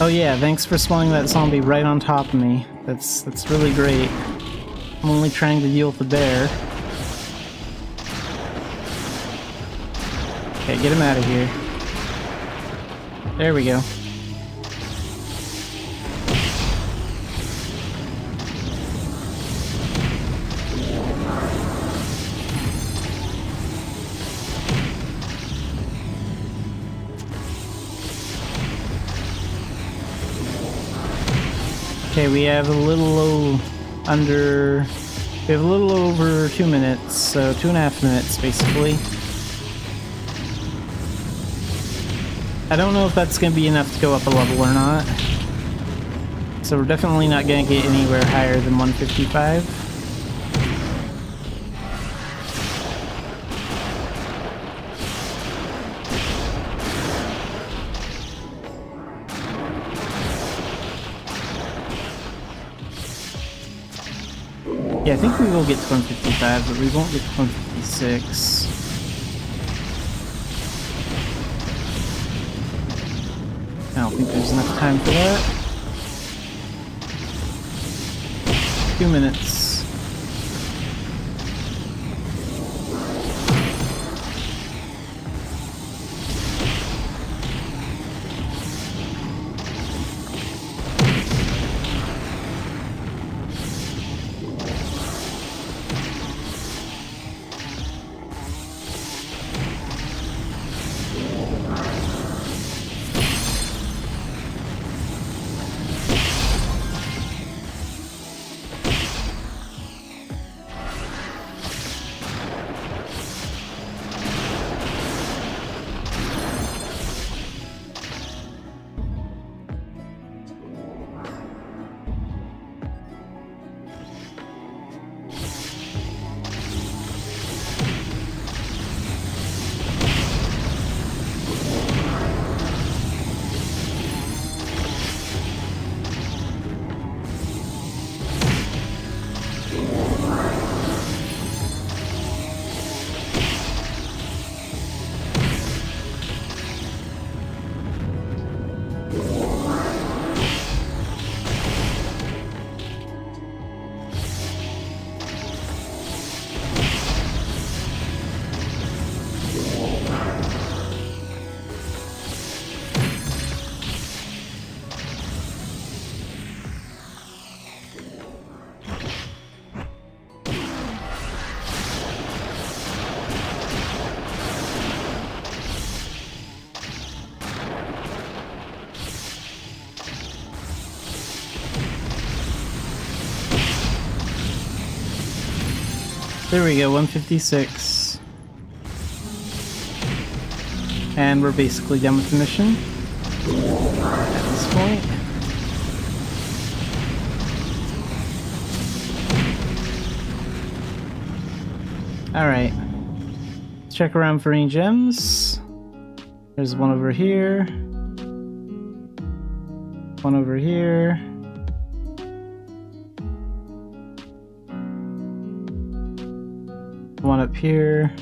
Oh yeah, thanks for spawning that zombie right on top of me. That's really great. I'm only trying to deal with the bear. Okay, get him out of here. There we go. Okay, we have a little under... We have a little over 2 minutes, so 2.5 minutes, basically. I don't know if that's going to be enough to go up a level or not. So we're definitely not going to get anywhere higher than 155. Yeah, I think we will get to 155, but we won't get to 156. I don't think there's enough time for that. 2 minutes. There we go, 156. And we're basically done with the mission at this point. Alright. Let's check around for any gems. There's one over here. One over here. one up here.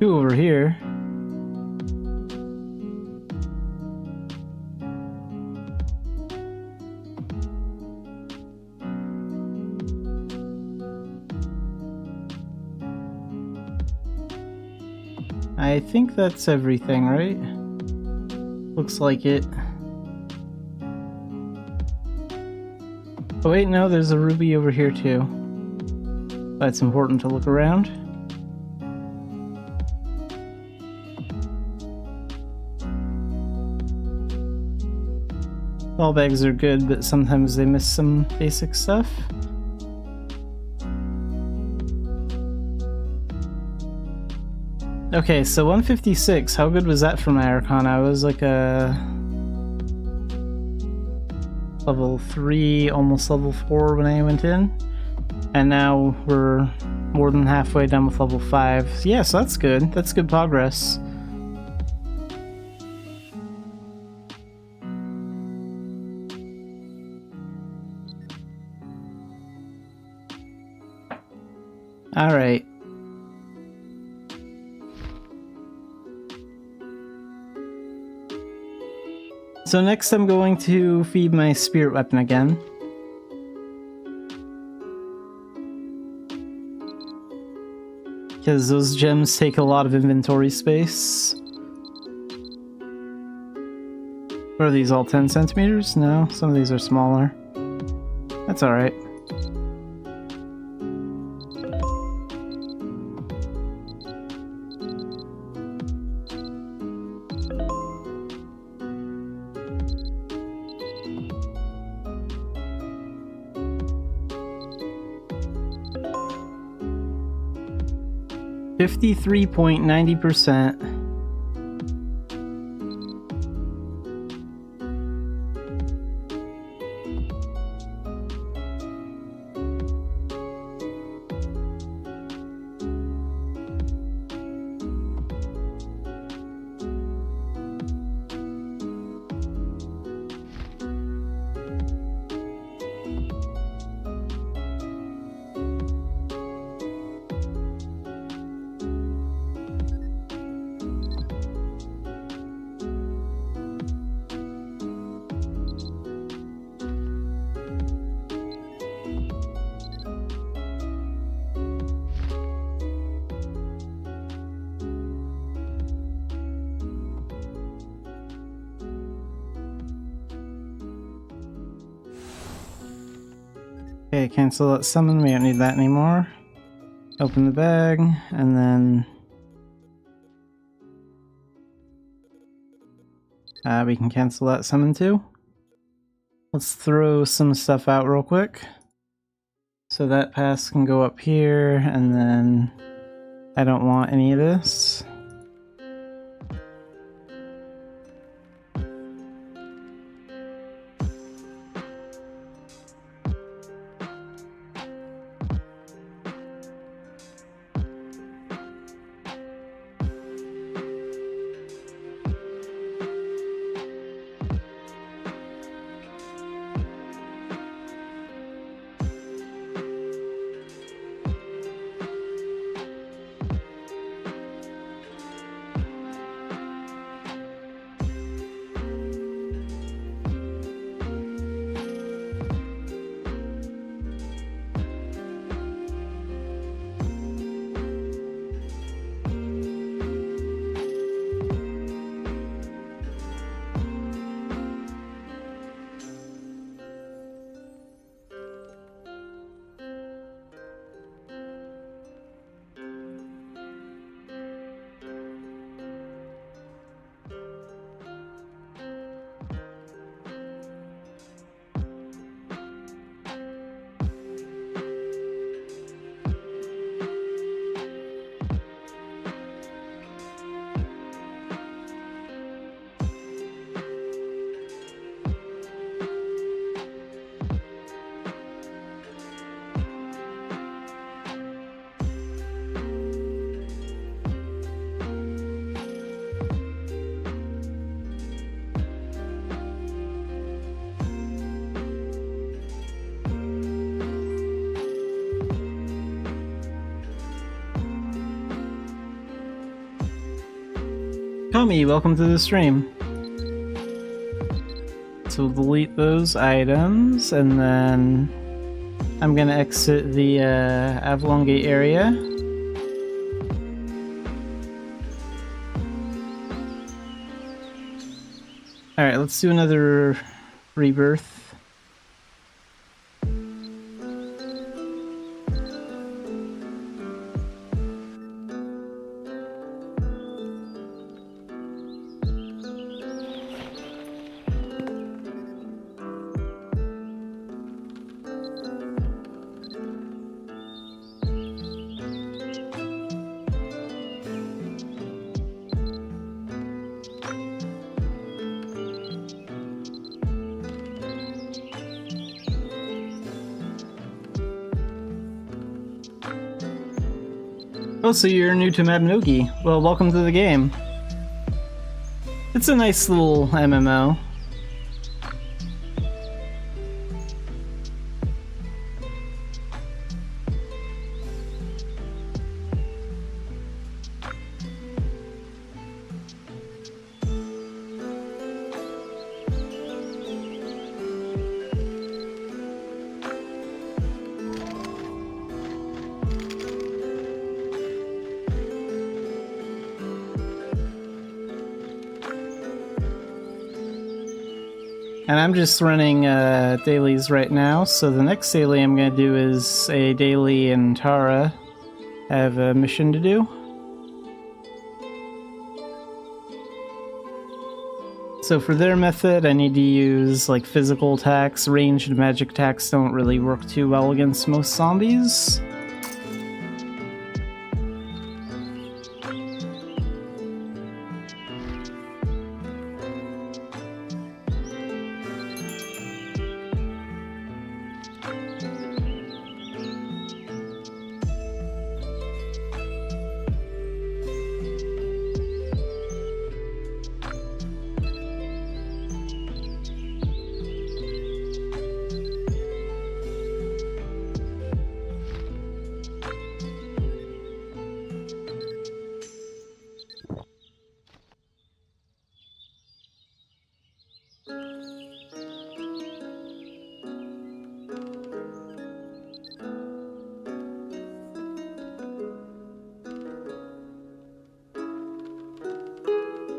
2 over here. I think that's everything, right? Looks like it. Oh wait, no, there's a ruby over here too. That's important to look around. Ball bags are good, but sometimes they miss some basic stuff. Okay, so 156, how good was that for my Arcana? I was like a level 3, almost level 4 when I went in. And now we're more than halfway done with level 5. Yeah, so that's good. That's good progress. Alright. So next I'm going to feed my spirit weapon again. Because those gems take a lot of inventory space. What are these, all 10 centimeters? No, some of these are smaller. That's alright. $53.90%. Okay, cancel that summon, we don't need that anymore. Open the bag, and then we can cancel that summon too. Let's throw some stuff out real quick. So that pass can go up here, and then I don't want any of this. Tommy, welcome to the stream. So delete those items, and then I'm gonna exit the Avalon Gate area. Alright, let's do another rebirth. Oh, so you're new to Mabinogi. Well, welcome to the game. It's a nice little MMO. And I'm just running dailies right now, so the next daily I'm going to do is a daily in Tara. I have a mission to do. So for their method, I need to use like physical attacks. Ranged magic attacks don't really work too well against most zombies.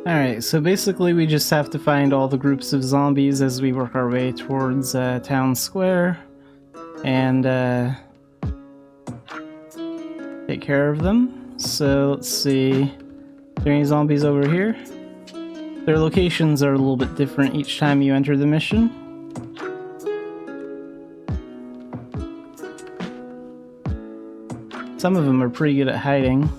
Alright, so basically we just have to find all the groups of zombies as we work our way towards Town Square, and take care of them. So let's see, are there any zombies over here? Their locations are a little bit different each time you enter the mission. Some of them are pretty good at hiding.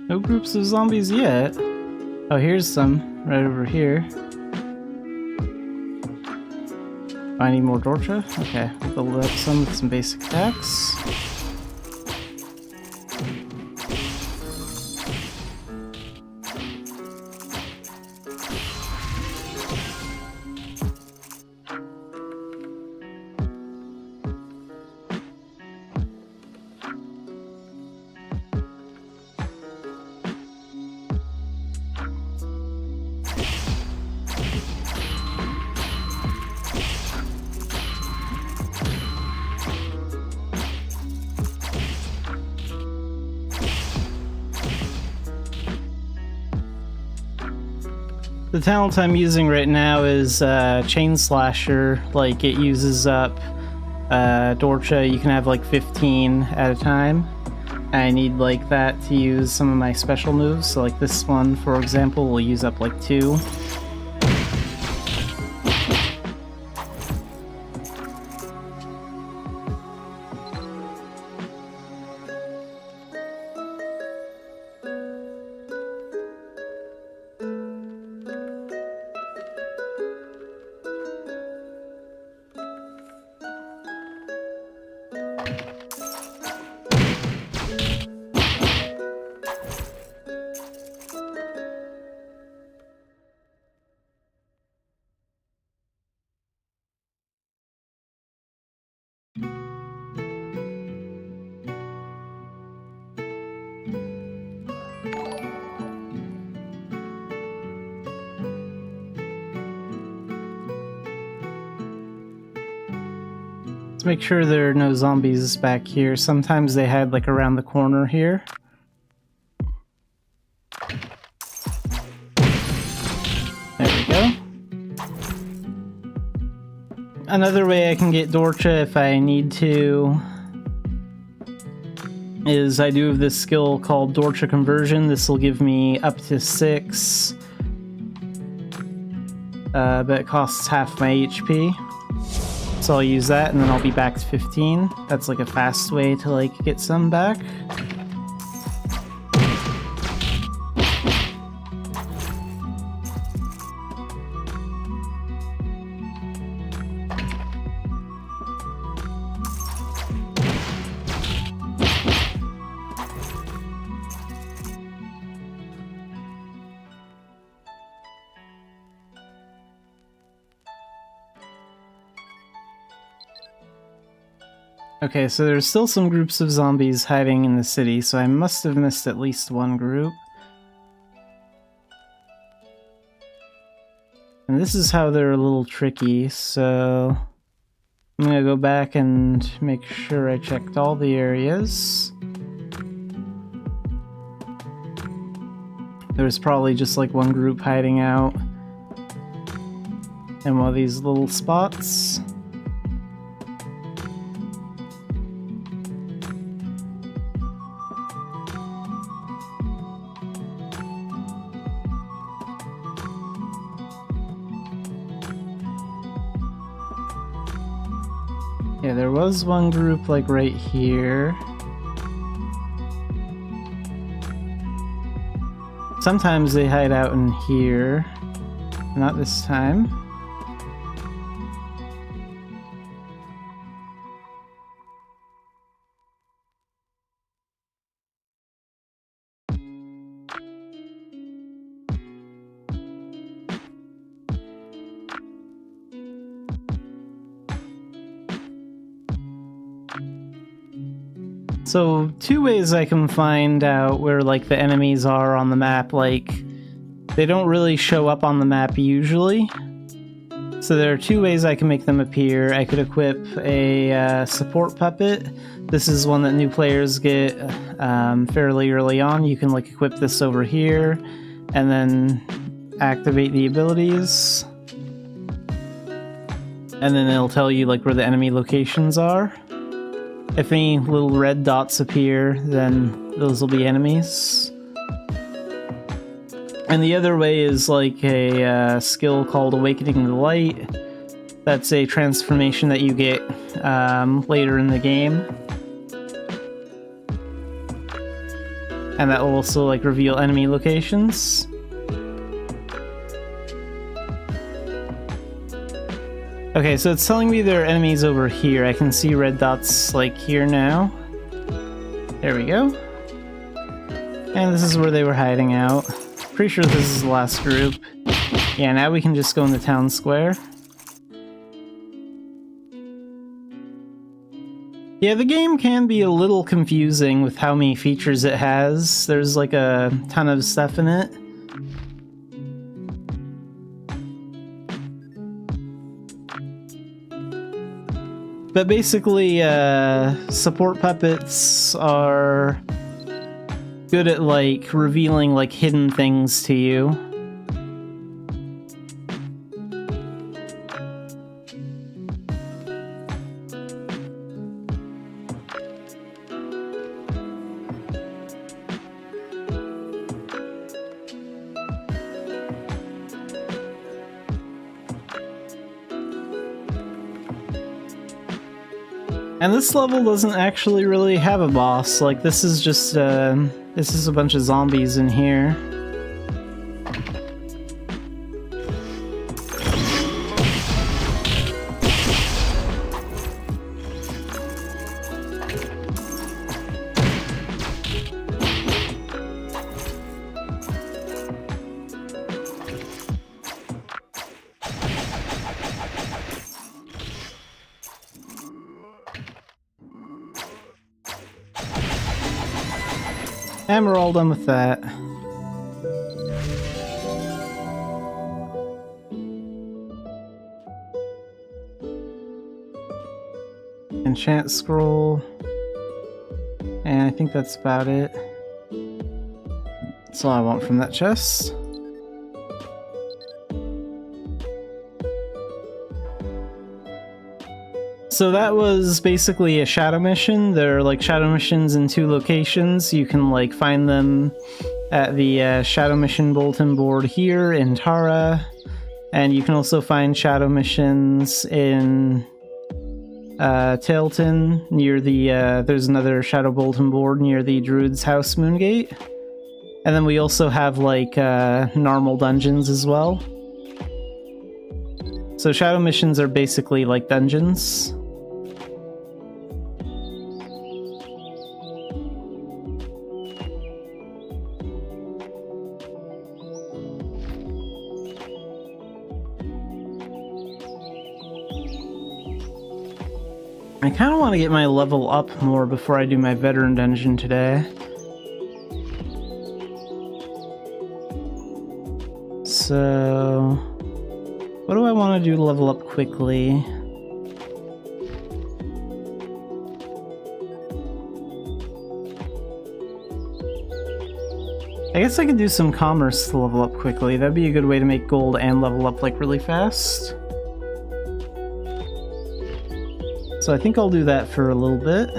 No groups of zombies yet. Oh, here's some right over here. I need more Dorcha? Okay, we'll build up some with some basic attacks. The talent I'm using right now is Chain Slasher. Like, it uses up Dorcha. You can have like 15 at a time. I need like that to use some of my special moves. So like this one, for example, will use up like 2. Let's make sure there are no zombies back here. Sometimes they hide like around the corner here. There we go. Another way I can get Dorcha if I need to is I do have this skill called Dorcha Conversion. This will give me up to 6, but it costs half my HP. So I'll use that and then I'll be back to 15. That's like a fast way to like get some back. Okay, so there's still some groups of zombies hiding in the city, so I must have missed at least one group. And this is how they're a little tricky, so I'm gonna go back and make sure I checked all the areas. There's probably just like one group hiding out in one of these little spots. Yeah, there was one group like right here. Sometimes they hide out in here. Not this time. So, two ways I can find out where, like, the enemies are on the map. Like, they don't really show up on the map usually. So there are two ways I can make them appear. I could equip a support puppet. This is one that new players get fairly early on. You can, like, equip this over here, and then activate the abilities. And then it'll tell you, like, where the enemy locations are. If any little red dots appear, then those will be enemies. And the other way is like a skill called Awakening the Light. That's a transformation that you get later in the game. And that will also like reveal enemy locations. Okay, so it's telling me there are enemies over here. I can see red dots, like, here now. There we go. And this is where they were hiding out. Pretty sure this is the last group. Yeah, now we can just go in the town square. Yeah, the game can be a little confusing with how many features it has. There's, like, a ton of stuff in it. But basically, support puppets are good at, like, revealing, like, hidden things to you. And this level doesn't actually really have a boss. Like, this is just, this is a bunch of zombies in here. And we're all done with that. enchant scroll. And I think that's about it. That's all I want from that chest. So that was basically a shadow mission. There are like shadow missions in 2 locations. You can like find them at the shadow mission bulletin board here in Tara. And you can also find shadow missions in Tailton near the, there's another shadow bulletin board near the Druid's House Moongate. And then we also have like normal dungeons as well. So shadow missions are basically like dungeons. I kind of want to get my level up more before I do my veteran dungeon today. So, what do I want to do to level up quickly? I guess I could do some commerce to level up quickly. That'd be a good way to make gold and level up like really fast. So I think I'll do that for a little bit.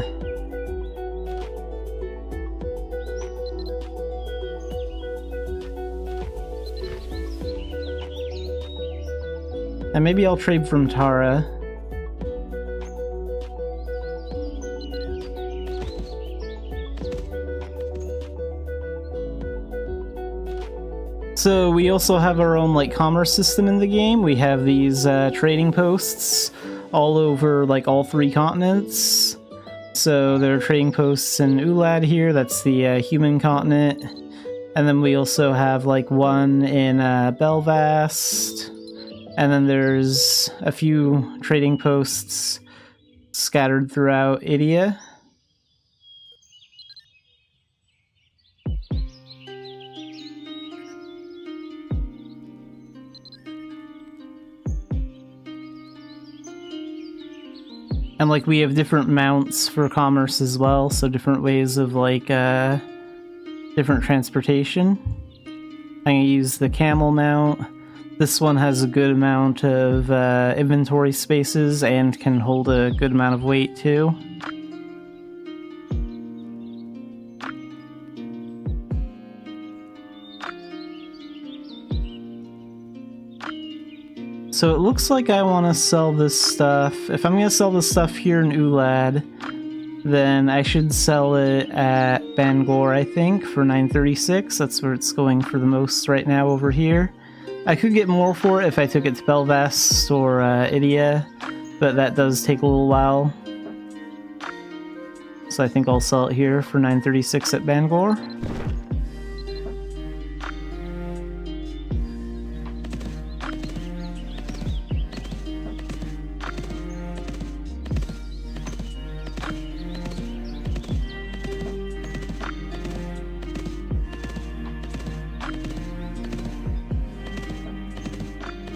And maybe I'll trade from Tara. So we also have our own like commerce system in the game. We have these trading posts all over like all 3 continents. So there are trading posts in Ulad here, that's the human continent. And then we also have like one in Belvast. And then there's a few trading posts scattered throughout Idia. And like we have different mounts for commerce as well, so different ways of like different transportation. I'm gonna use the camel mount. This one has a good amount of inventory spaces and can hold a good amount of weight too. So it looks like I want to sell this stuff. If I'm going to sell this stuff here in Ulad, then I should sell it at Bangor, I think, for 936. That's where it's going for the most right now over here. I could get more for it if I took it to Belvast or Idia, but that does take a little while. So I think I'll sell it here for 936 at Bangor.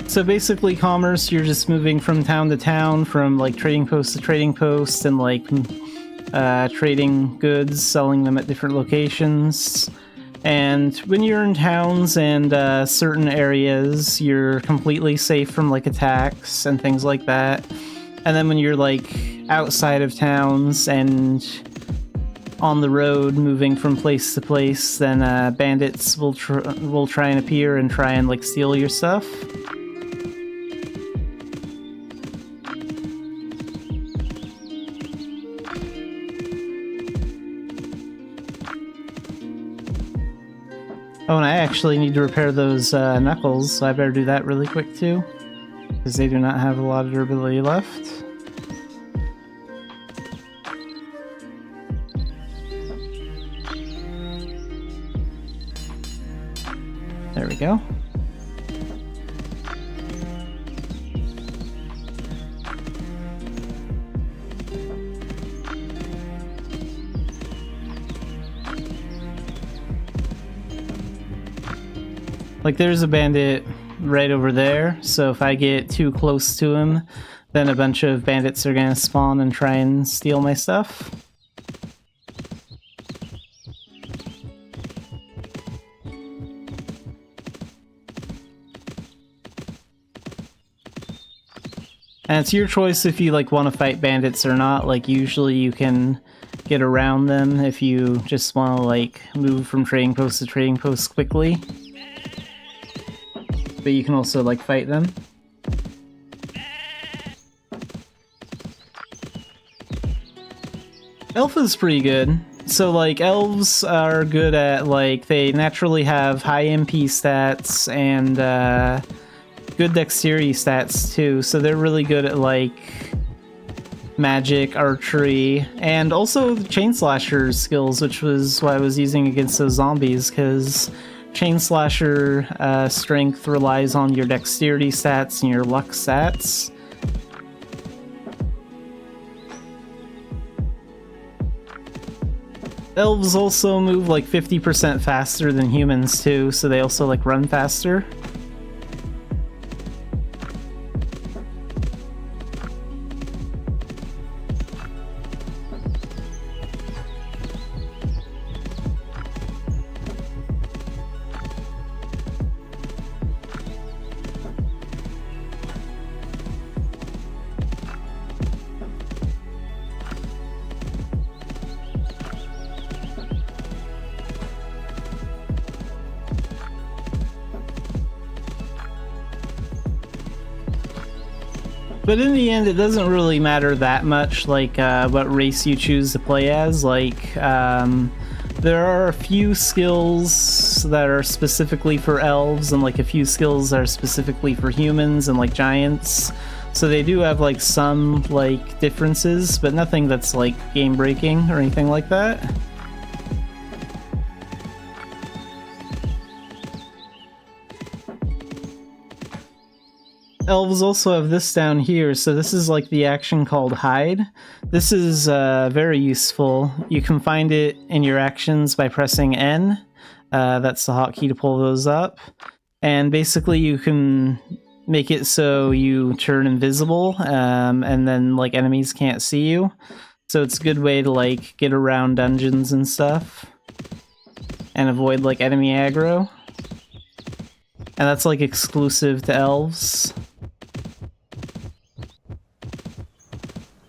So basically commerce, you're just moving from town to town, from like trading post to trading post, and like trading goods, selling them at different locations. And when you're in towns and certain areas, you're completely safe from like attacks and things like that. And then when you're like outside of towns and on the road moving from place to place, then bandits will try and appear and try and like steal your stuff. Oh, and I actually need to repair those knuckles, so I better do that really quick too, because they do not have a lot of durability left. There we go. Like, there's a bandit right over there, so if I get too close to him, then a bunch of bandits are gonna spawn and try and steal my stuff. And it's your choice if you like want to fight bandits or not. Like usually you can get around them if you just want to like move from trading post to trading post quickly. But you can also like fight them. Alpha's pretty good. So like elves are good at like they naturally have high MP stats and good dexterity stats too, so they're really good at like magic, archery, and also the chain slasher skills, which was what I was using against those zombies, because chain slasher strength relies on your dexterity stats and your luck stats. Elves also move like 50% faster than humans too, so they also like run faster. But in the end, it doesn't really matter that much, like, what race you choose to play as. Like, there are a few skills that are specifically for elves, and, like, a few skills that are specifically for humans and, like, giants. So they do have, like, some, like, differences, but nothing that's, like, game-breaking or anything like that. Elves also have this down here, so this is like the action called hide. This is very useful. You can find it in your actions by pressing N. That's the hotkey to pull those up. And basically you can make it so you turn invisible, and then like enemies can't see you. So it's a good way to like get around dungeons and stuff and avoid like enemy aggro. And that's like exclusive to elves.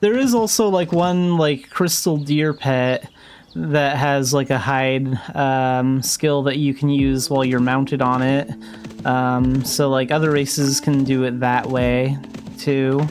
There is also like one like crystal deer pet that has like a hide skill that you can use while you're mounted on it. So like other races can do it that way too.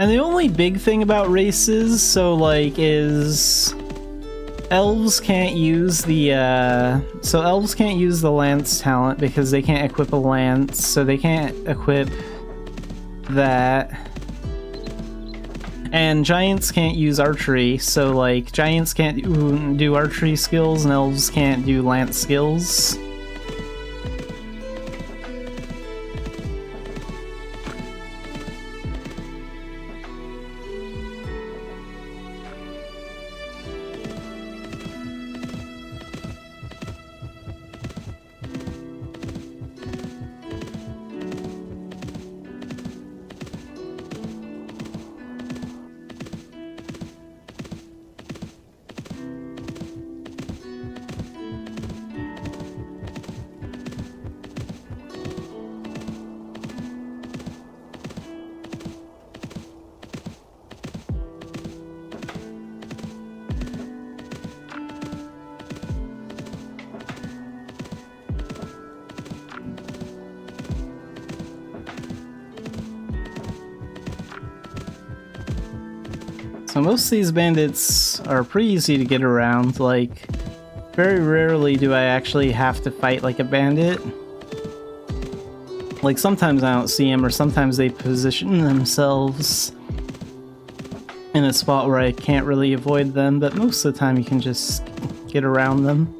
And the only big thing about races, so like, is elves can't use the elves can't use the lance talent because they can't equip a lance, so they can't equip that. And giants can't use archery, so like giants can't do archery skills and elves can't do lance skills. So most of these bandits are pretty easy to get around, like, very rarely do I actually have to fight like a bandit. Like, sometimes I don't see them, or sometimes they position themselves in a spot where I can't really avoid them, but most of the time you can just get around them.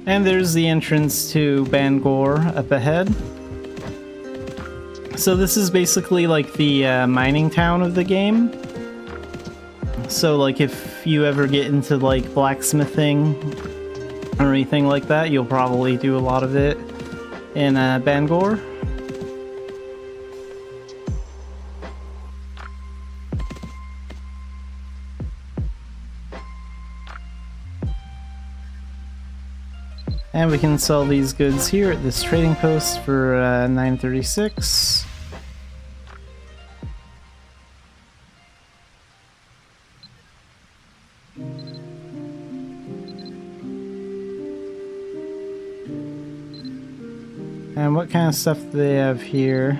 And there's the entrance to Bangor up ahead. So this is basically like the mining town of the game. So like if you ever get into like blacksmithing or anything like that, you'll probably do a lot of it in Bangor. And we can sell these goods here at this trading post for 936. And what kind of stuff do they have here?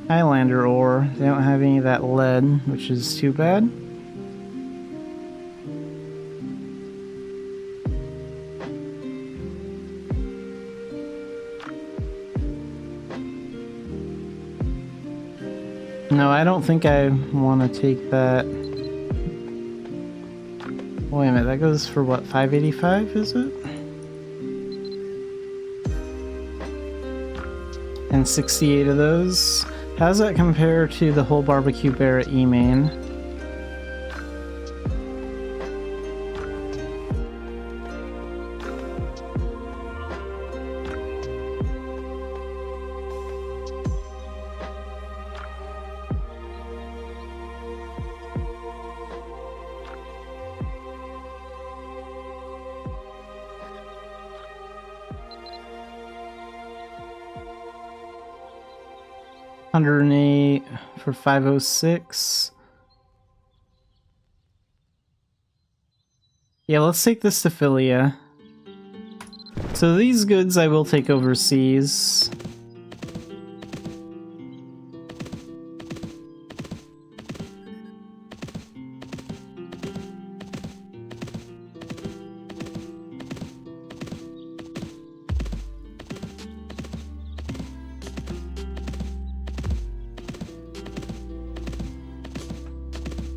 Highlander ore. They don't have any of that lead, which is too bad. No, I don't think I want to take that. Wait a minute, that goes for what, 585, is it? And 68 of those. How does that compare to the whole barbecue bear at E-Main? $108 for 506. Yeah, let's take this to Philia. So these goods I will take overseas.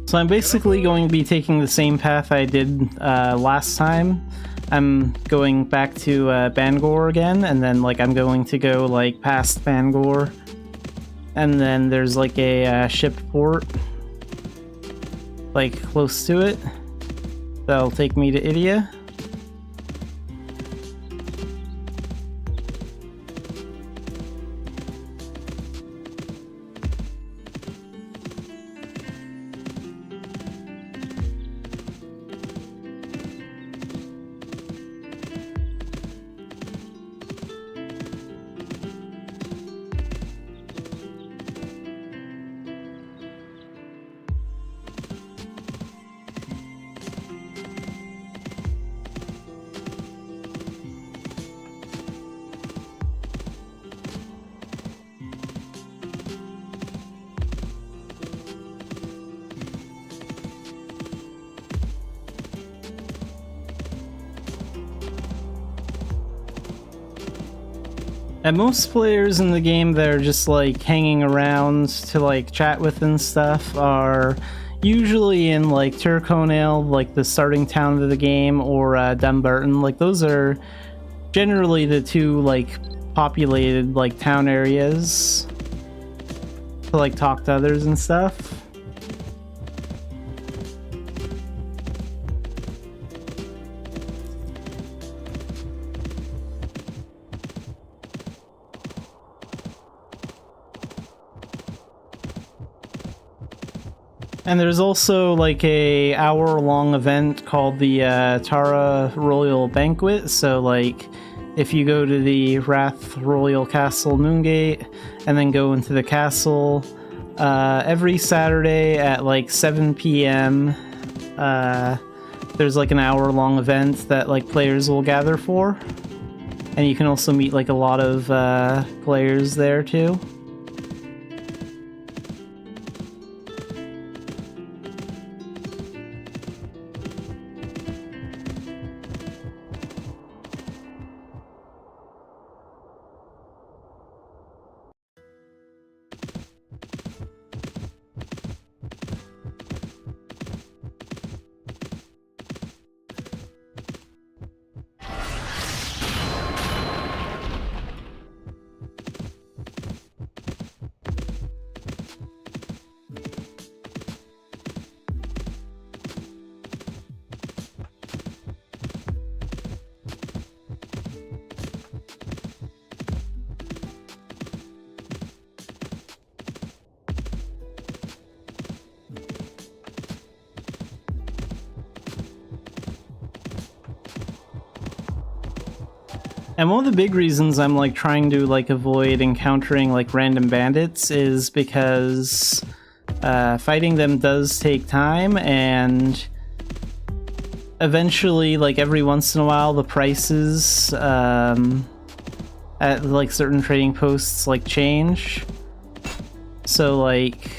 So I'm basically going to be taking the same path I did last time. I'm going back to Bangor again, and then like I'm going to go like past Bangor, and then there's like a ship port like close to it that'll take me to Idia. And most players in the game that are just like hanging around to like chat with and stuff are usually in like Tyrconale, like the starting town of the game, or Dumbarton. Like those are generally the two like populated like town areas to like talk to others and stuff. And there's also like a hour-long event called the Tara Royal Banquet. So like, if you go to the Wrath Royal Castle Moongate and then go into the castle every Saturday at like 7 p.m. There's like an hour-long event that like players will gather for, and you can also meet like a lot of players there too. And one of the big reasons I'm like trying to like avoid encountering like random bandits is because fighting them does take time, and eventually, like every once in a while, the prices at like certain trading posts like change. So like,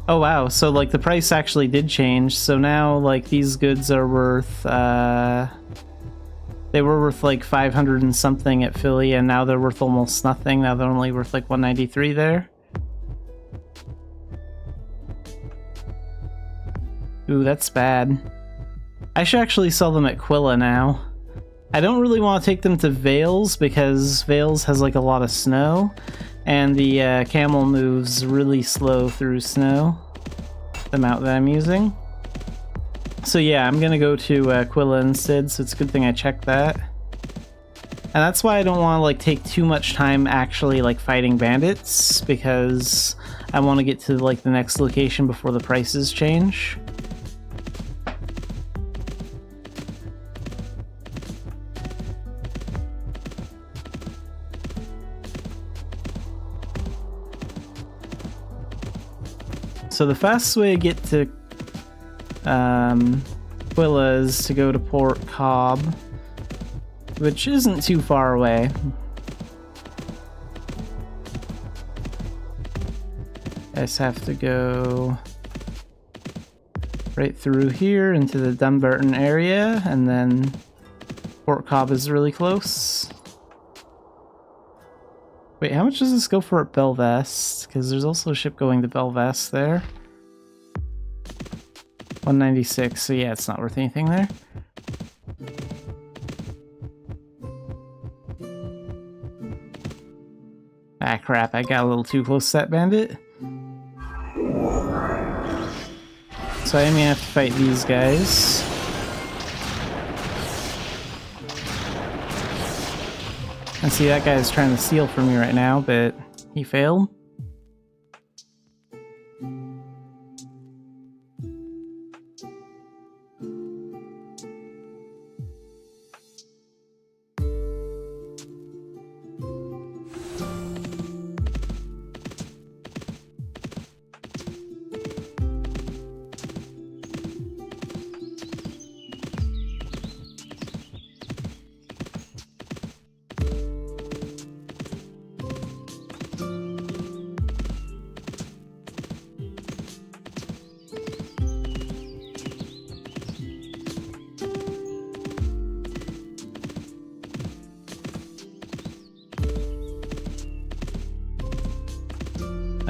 oh wow, so like the price actually did change. So now like these goods are worth they were worth like 500 and something at Philly, and now they're worth almost nothing. Now they're only worth like 193 there. Ooh, that's bad. I should actually sell them at Quilla now. I don't really want to take them to Vales because Vales has like a lot of snow, and the camel moves really slow through snow, the mount that I'm using. So yeah, I'm gonna go to Quilla instead, so it's a good thing I checked that. And that's why I don't want to like take too much time actually like fighting bandits, because I want to get to like the next location before the prices change. So the fastest way to get to Quilla is to go to Port Cobb, which isn't too far away. I just have to go right through here into the Dumbarton area, and then Port Cobb is really close. Wait, how much does this go for at Belvast? Because there's also a ship going to Belvast there. 196, so yeah, it's not worth anything there. Ah crap, I got a little too close to that bandit. So I'm gonna have to fight these guys. And see, that guy's trying to steal from me right now, but he failed.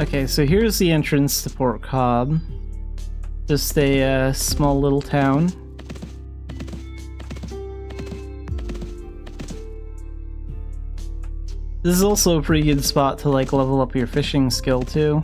Okay, so here's the entrance to Port Cobb. Just a small little town. This is also a pretty good spot to like level up your fishing skill too.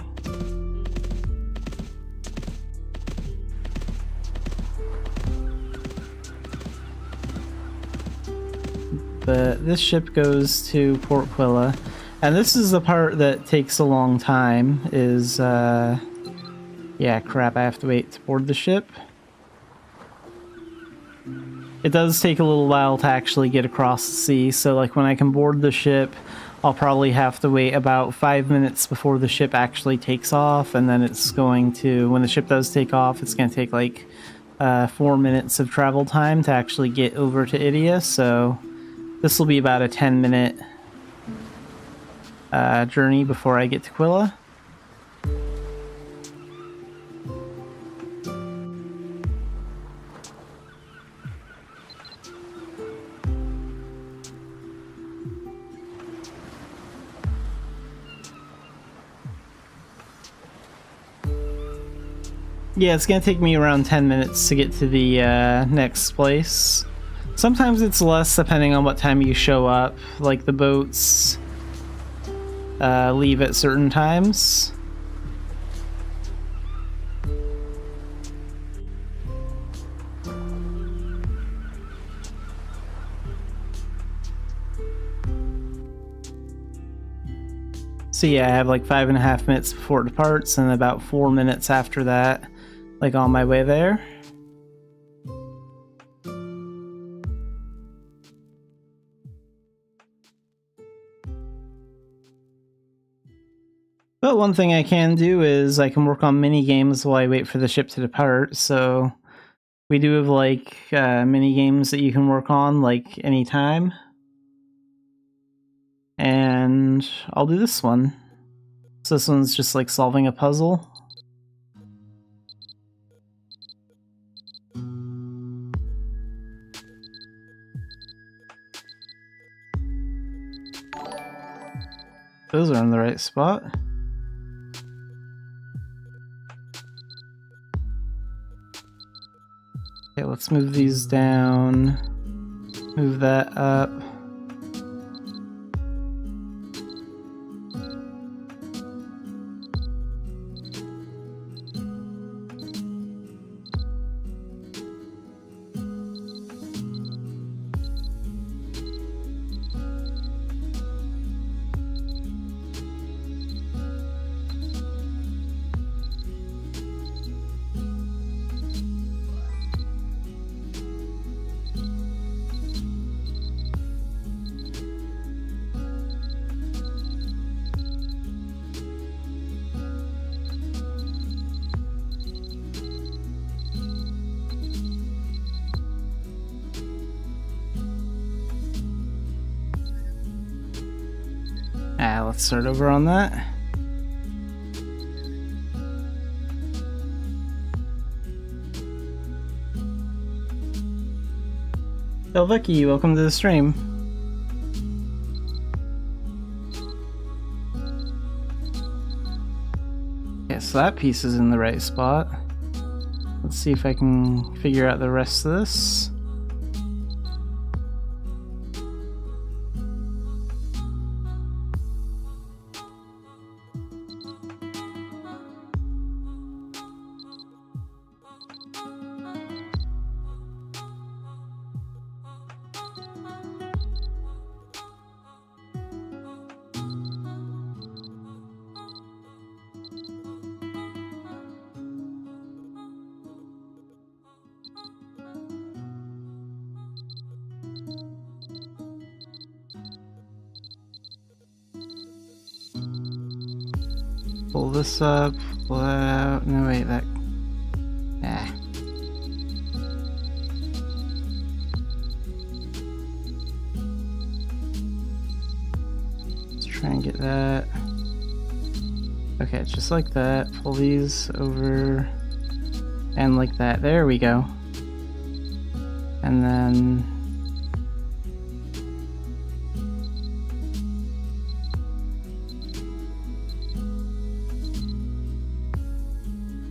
But this ship goes to Port Quilla, and this is the part that takes a long time, is, yeah, crap, I have to wait to board the ship. It does take a little while to actually get across the sea, so like when I can board the ship, I'll probably have to wait about 5 minutes before the ship actually takes off, and then it's going to, when the ship does take off, it's going to take like 4 minutes of travel time to actually get over to Idia, so this will be about a 10-minute journey before I get to Quilla. Yeah, it's gonna take me around 10 minutes to get to the next place. Sometimes it's less depending on what time you show up, like the boats leave at certain times. So yeah, I have like 5.5 minutes before it departs and about 4 minutes after that, like on my way there. But one thing I can do is I can work on mini games while I wait for the ship to depart, so we do have like mini games that you can work on like anytime. And I'll do this one. So this one's just like solving a puzzle. Those are in the right spot. Okay, let's move these down. Move that up. Let's start over on that. Vicky, welcome to the stream. Okay, so that piece is in the right spot. Let's see if I can figure out the rest of this. Pull this up, pull that out. No, wait, that. Ah. Let's try and get that. Okay, just like that. Pull these over. And like that. There we go. And then.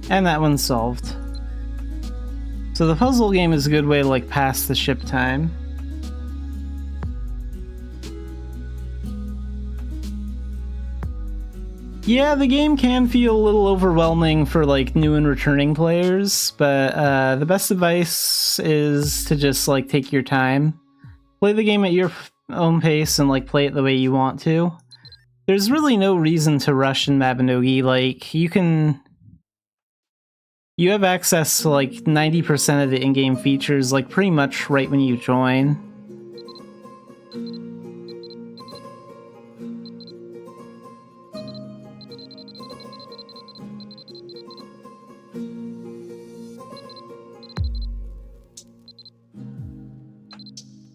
And that one's solved. So the puzzle game is a good way to like pass the ship time. Yeah, the game can feel a little overwhelming for like new and returning players, but the best advice is to just like take your time. Play the game at your own pace and like play it the way you want to. There's really no reason to rush in Mabinogi. Like, you have access to like 90% of the in-game features like pretty much right when you join.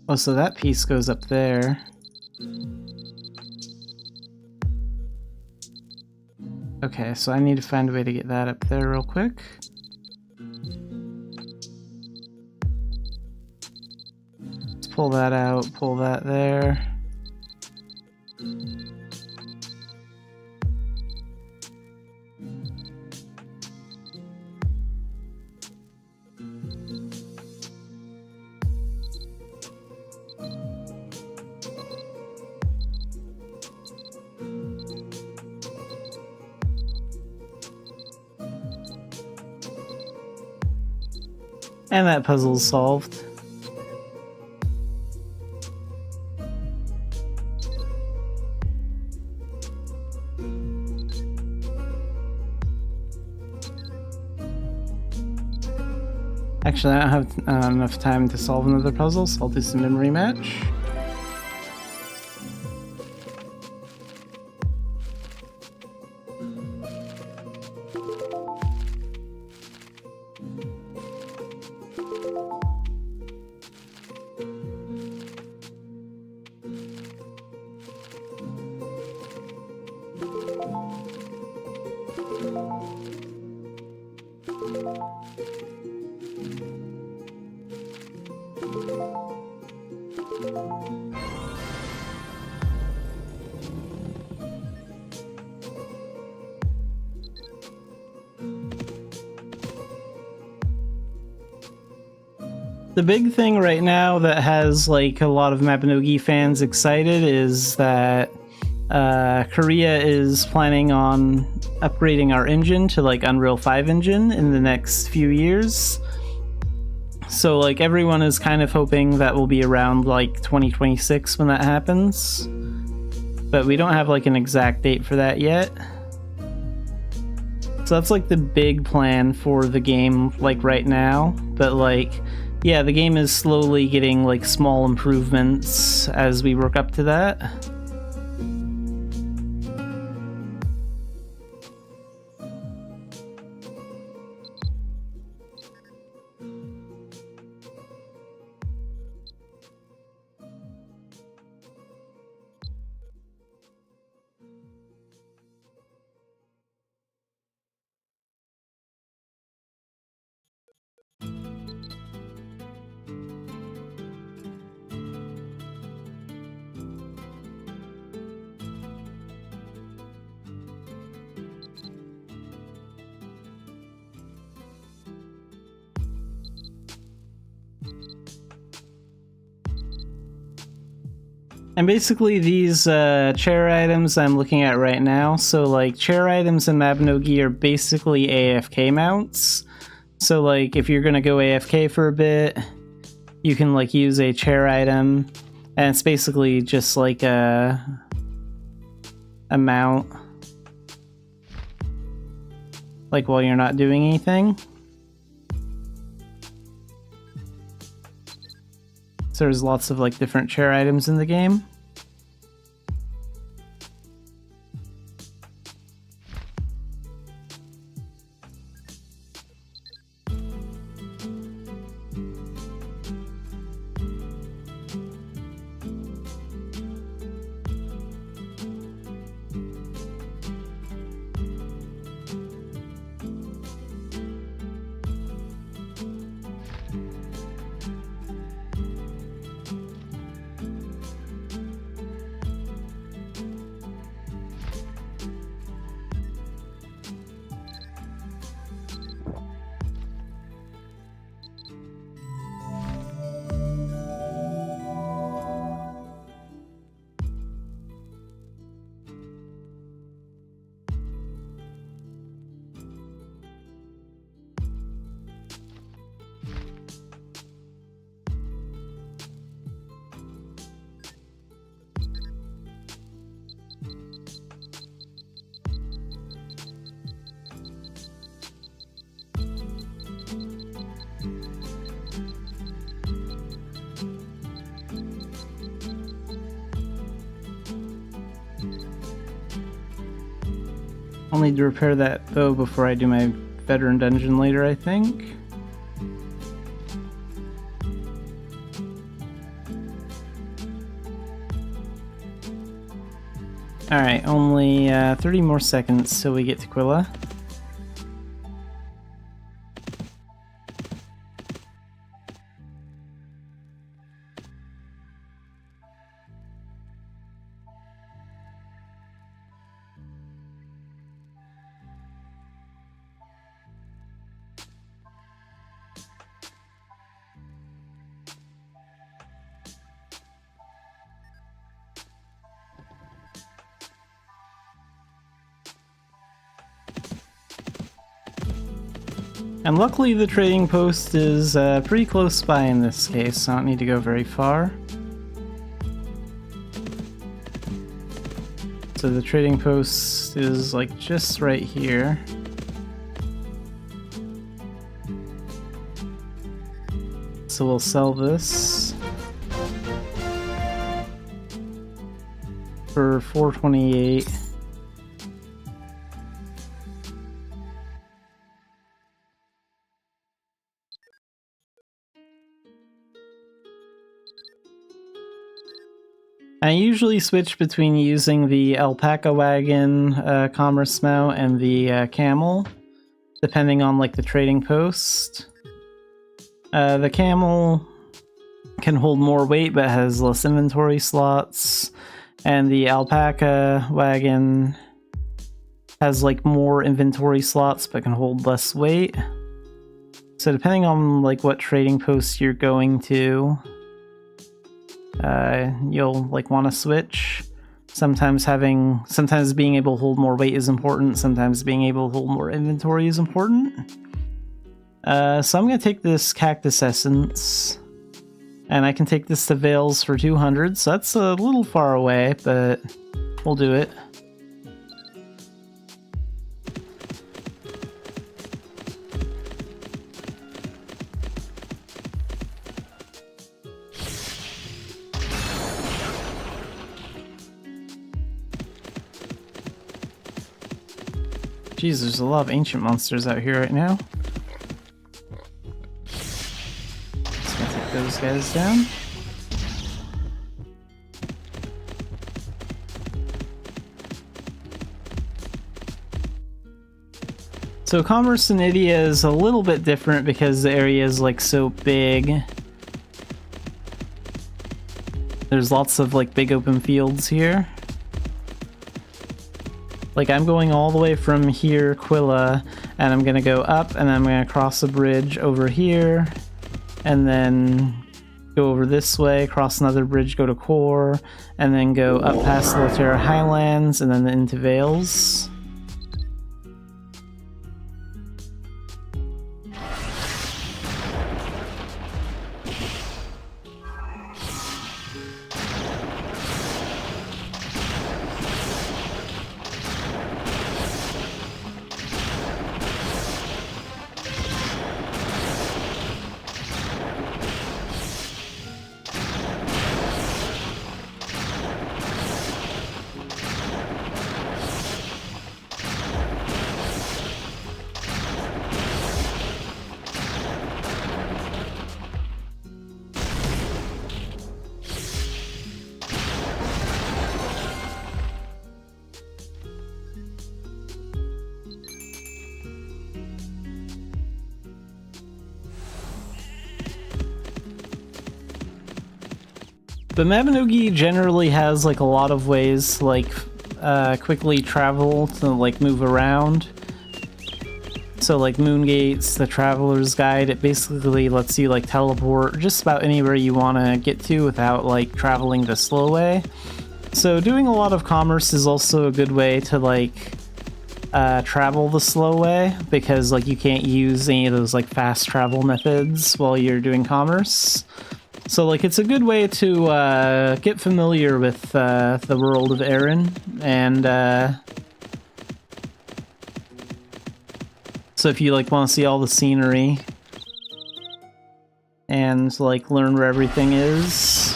Oh, so that piece goes up there. Okay, so I need to find a way to get that up there real quick. Let's pull that out, pull that there. And that puzzle's solved. Actually, I don't have enough time to solve another puzzle, so I'll do some memory match. The big thing right now that has like a lot of Mabinogi fans excited is that Korea is planning on upgrading our engine to like Unreal 5 engine in the next few years. So like everyone is kind of hoping that will be around like 2026 when that happens. But we don't have like an exact date for that yet. So that's like the big plan for the game like right now. But like, yeah, the game is slowly getting like small improvements as we work up to that. And basically these chair items I'm looking at right now, so like chair items in Mabinogi are basically AFK mounts. So like if you're gonna go AFK for a bit, you can like use a chair item, and it's basically just like a mount, like while you're not doing anything. So there's lots of like different chair items in the game. need to repair that bow before I do my veteran dungeon later, I think. Alright, only 30 more seconds till we get to Quilla. And luckily the trading post is pretty close by in this case, so I don't need to go very far. So the trading post is like just right here. So we'll sell this for 428. I usually switch between using the alpaca wagon commerce mount and the camel, depending on like the trading post. The camel can hold more weight but has less inventory slots, and the alpaca wagon has like more inventory slots but can hold less weight. So depending on like what trading post you're going to, you'll like want to switch. Sometimes being able to hold more weight is important, sometimes being able to hold more inventory is important. So I'm gonna take this cactus essence, and I can take this to Vales for 200, so that's a little far away, but we'll do it. Jeez, there's a lot of ancient monsters out here right now. Just gonna take those guys down. So Commerce in Idia is a little bit different because the area is like so big. There's lots of like big open fields here. Like, I'm going all the way from here, Quilla, and I'm gonna go up, and then I'm gonna cross a bridge over here, and then go over this way, cross another bridge, go to Core, and then go up past the Laterra Highlands, and then into Vales. But Mabinogi generally has like a lot of ways to like quickly travel to like move around. So like Moongates, the Traveler's Guide, it basically lets you like teleport just about anywhere you want to get to without like traveling the slow way. So doing a lot of commerce is also a good way to like travel the slow way, because like you can't use any of those like fast travel methods while you're doing commerce. So like it's a good way to get familiar with the world of Erin, and so if you like want to see all the scenery and like learn where everything is,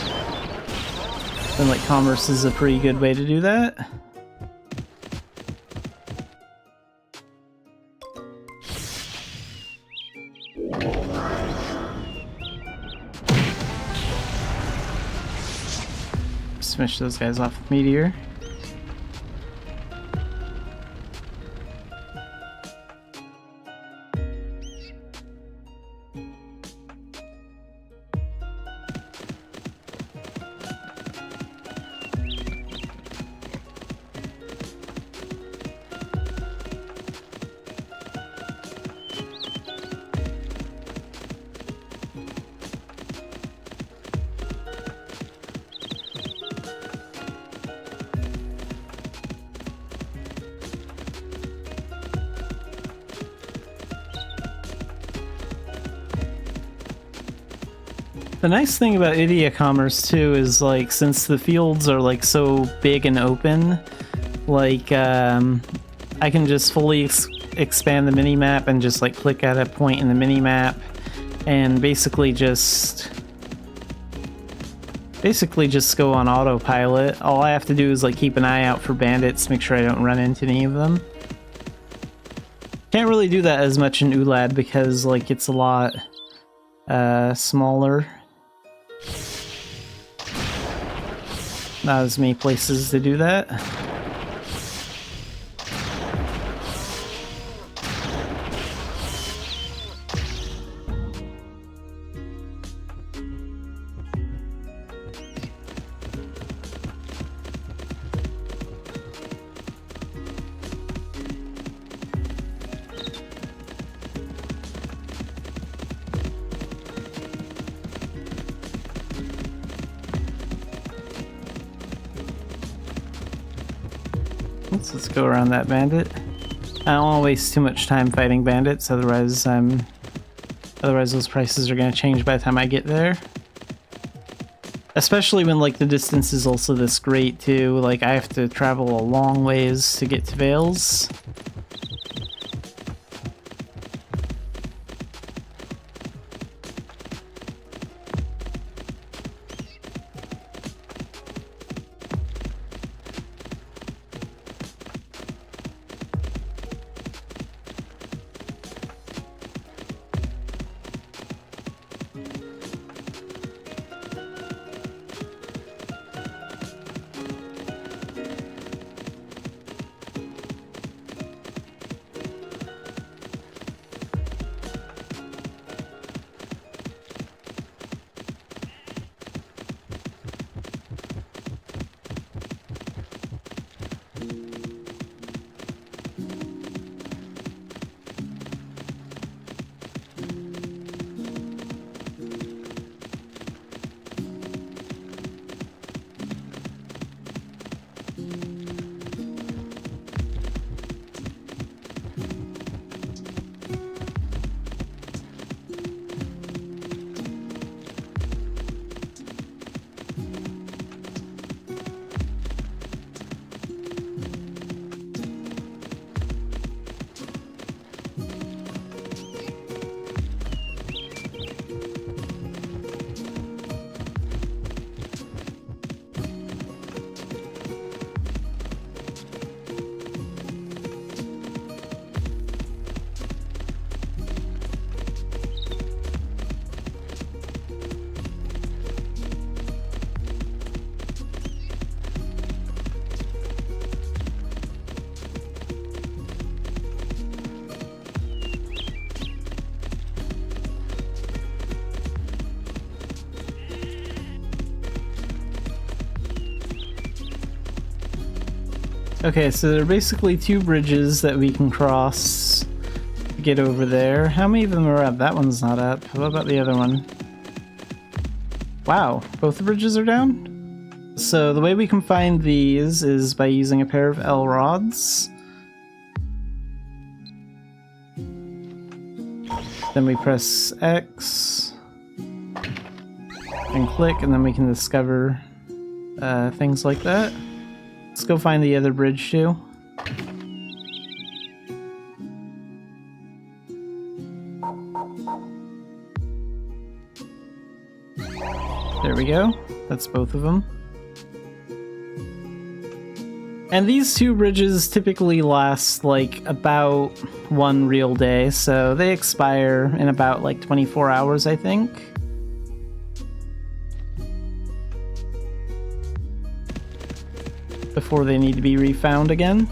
then like commerce is a pretty good way to do that. Finish those guys off with Meteor. The nice thing about Idia Commerce too is, like, since the fields are like so big and open, like I can just fully expand the mini-map and just like click at a point in the mini-map and basically just go on autopilot. All I have to do is like keep an eye out for bandits, make sure I don't run into any of them. Can't really do that as much in Ulad because like it's a lot smaller. Not as many places to do that. Let's go around that bandit. I don't want to waste too much time fighting bandits, otherwise those prices are going to change by the time I get there. Especially when like the distance is also this great too. Like I have to travel a long ways to get to Vales. Okay, so there are basically two bridges that we can cross to get over there. How many of them are up? That one's not up. What about the other one? Wow, both the bridges are down? So the way we can find these is by using a pair of L rods. Then we press X and click, and then we can discover things like that. Let's go find the other bridge too. There we go. That's both of them. And these two bridges typically last like about one real day, so they expire in about like 24 hours, I think. Before they need to be refound again.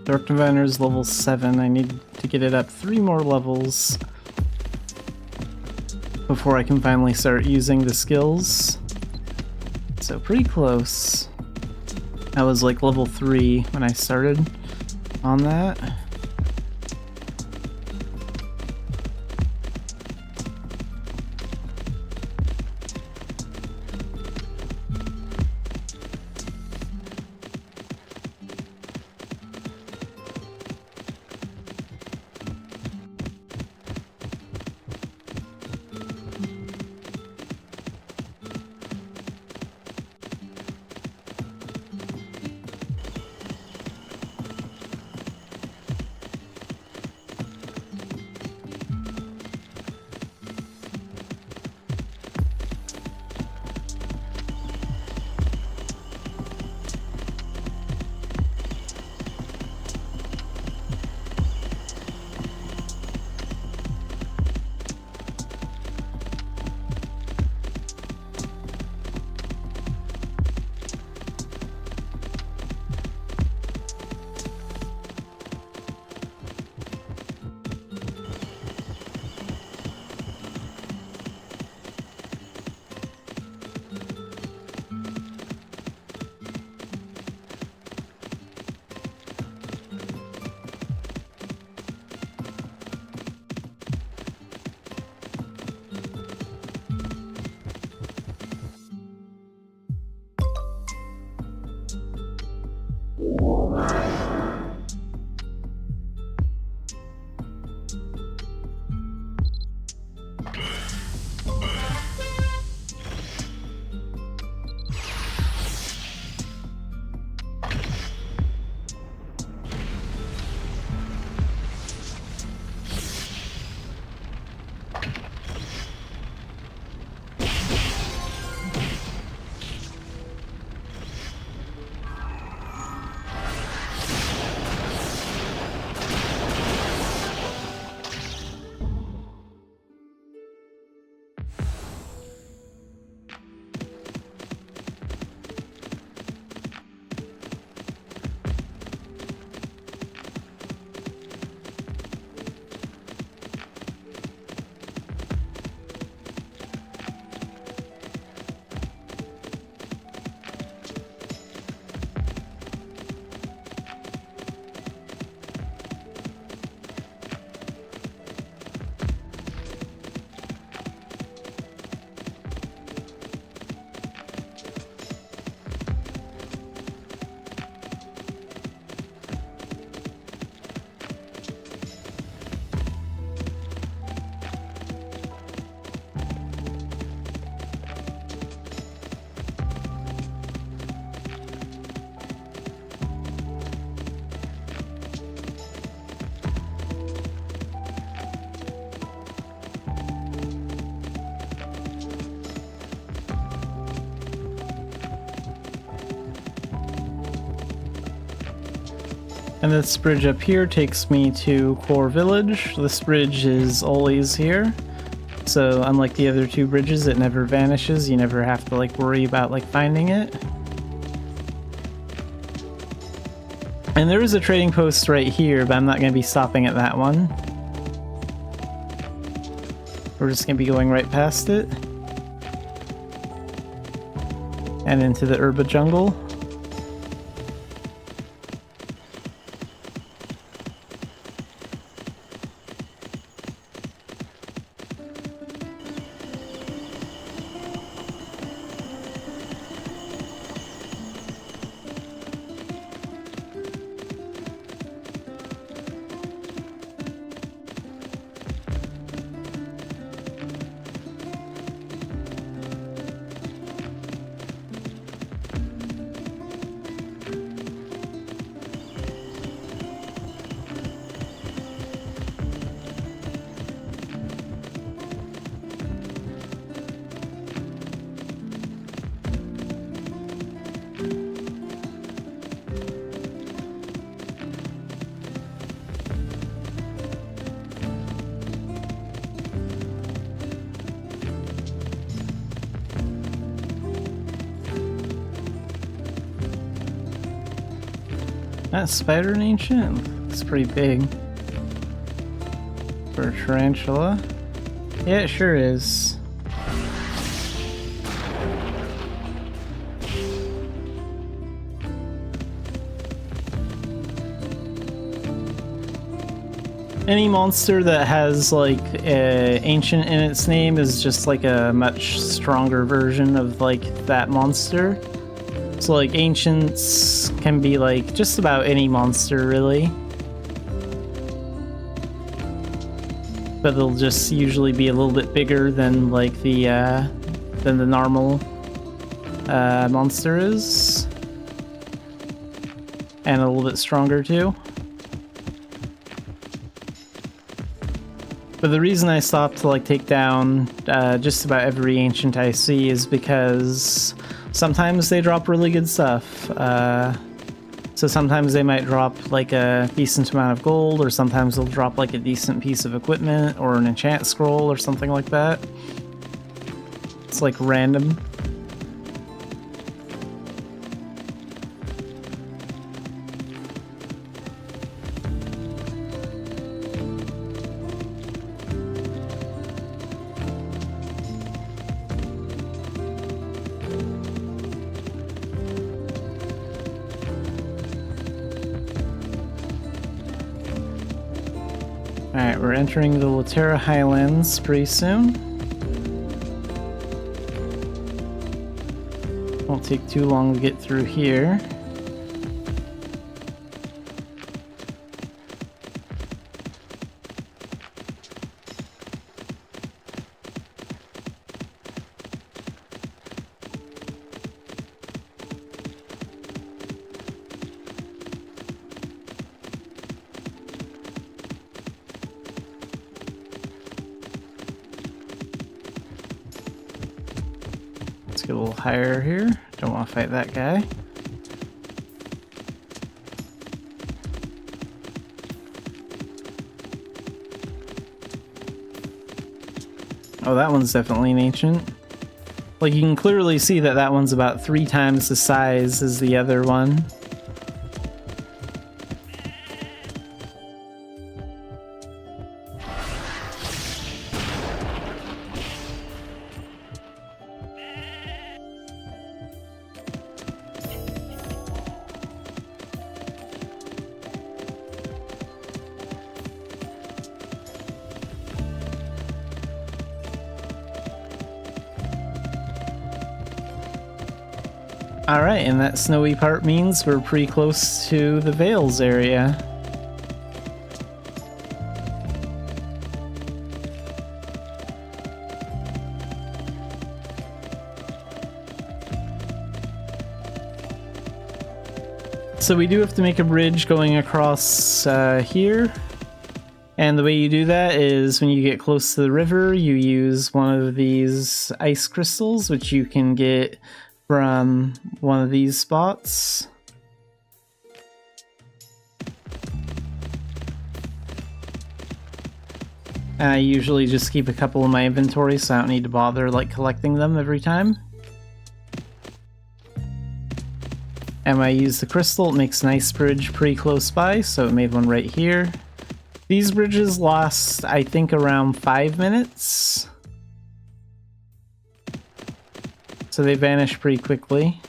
Dark Diviner is level 7. I need to get it up 3 more levels before I can finally start using the skills. So pretty close. I was like level 3 when I started on that. And this bridge up here takes me to Core Village. This bridge is always here. So unlike the other two bridges, it never vanishes. You never have to like worry about like finding it. And there is a trading post right here, but I'm not going to be stopping at that one. We're just going to be going right past it. And into the herba jungle. That spider an ancient? It's pretty big. For a tarantula. Yeah, it sure is. Any monster that has like ancient in its name is just like a much stronger version of like that monster. So like ancients can be like just about any monster really. But they'll just usually be a little bit bigger than like the normal monster is. And a little bit stronger too. But the reason I stopped to like take down just about every ancient I see is because sometimes they drop really good stuff. So sometimes they might drop like a decent amount of gold, or sometimes they'll drop like a decent piece of equipment or an enchant scroll or something like that. It's like random. Alright, we're entering the Laterra Highlands pretty soon. Won't take too long to get through here. Let's get a little higher here. Don't want to fight that guy. Oh, that one's definitely an ancient. Like, you can clearly see that that one's about 3 times the size as the other one. Alright, and that snowy part means we're pretty close to the Vales area. So we do have to make a bridge going across here. And the way you do that is when you get close to the river, you use one of these ice crystals, which you can get from one of these spots. And I usually just keep a couple in my inventory so I don't need to bother like collecting them every time. And when I use the crystal, it makes an ice bridge pretty close by, so it made one right here. These bridges last, I think, around 5 minutes. So they vanish pretty quickly.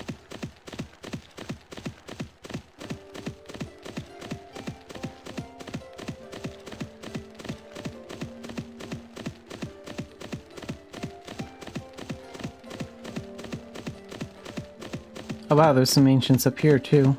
Oh wow, there's some ancients up here too.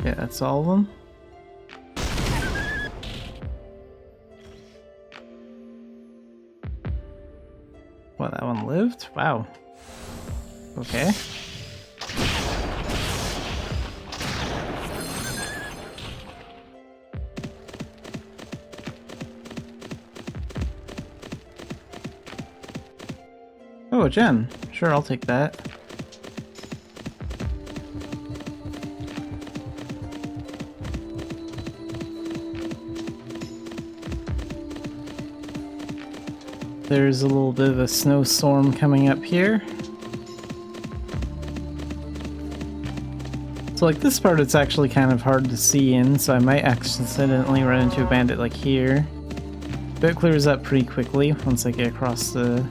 Yeah, that's all of them. Well, that one lived? Wow. Okay. Oh, a gem. Sure, I'll take that. There's a little bit of a snowstorm coming up here. So like this part it's actually kind of hard to see in, so I might accidentally run into a bandit like here. But it clears up pretty quickly once I get across the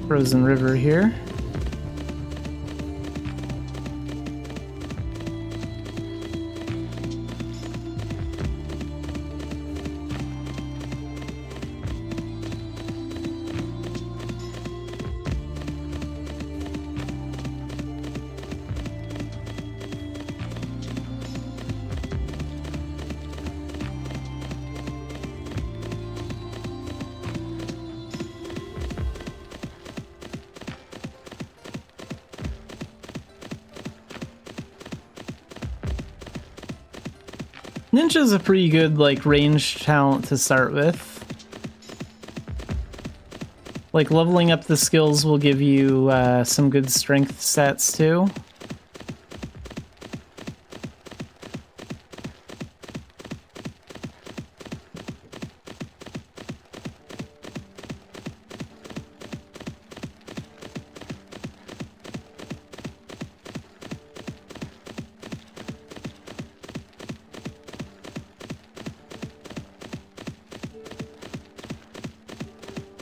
frozen river here. Ninja's a pretty good, like, ranged talent to start with. Like, leveling up the skills will give you some good strength stats, too.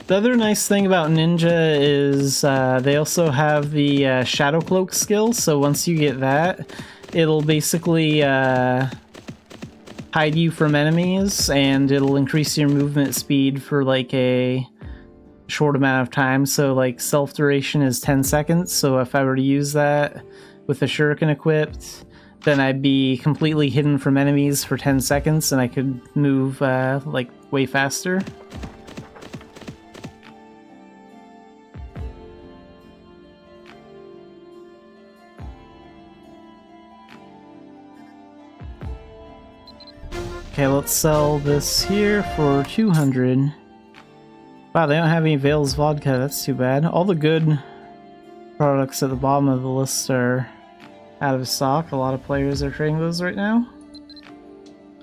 The other nice thing about Ninja is they also have the Shadow Cloak skill, so once you get that, it'll basically hide you from enemies, and it'll increase your movement speed for like a short amount of time. So like self duration is 10 seconds, so if I were to use that with a shuriken equipped, then I'd be completely hidden from enemies for 10 seconds, and I could move like way faster. Okay, let's sell this here for 200. Wow, they don't have any Vale's vodka, that's too bad. All the good products at the bottom of the list are out of stock. A lot of players are trading those right now.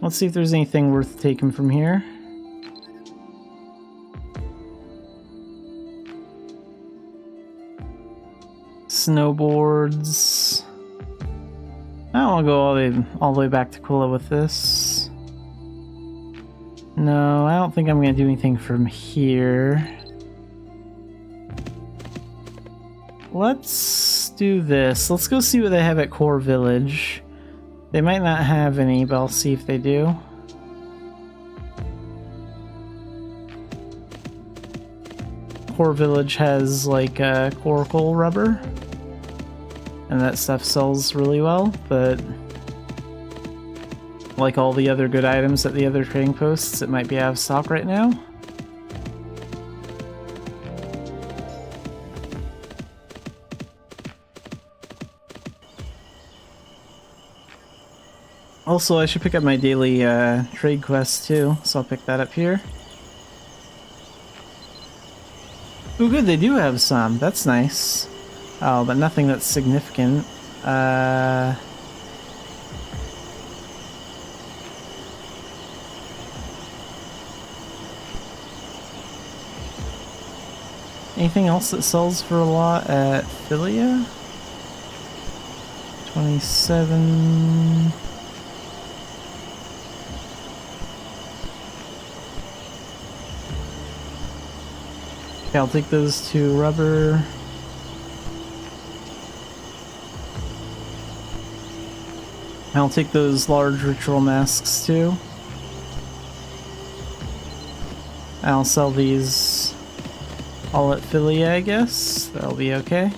Let's see if there's anything worth taking from here. Snowboards. I don't want to go all the way back to Quilla with this. No, I don't think I'm going to do anything from here. let's do this. Let's go see what they have at Core Village. They might not have any, but I'll see if they do. Core Village has like coracle rubber, and that stuff sells really well, but like all the other good items at the other trading posts, it might be out of stock right now. Also, I should pick up my daily trade quest too, so I'll pick that up here. Oh good, they do have some. That's nice. Oh, but nothing that's significant. Anything else that sells for a lot at Philia? 27... Okay, I'll take those two rubber. I'll take those large ritual masks too. I'll sell these all at Philia, I guess. That'll be okay.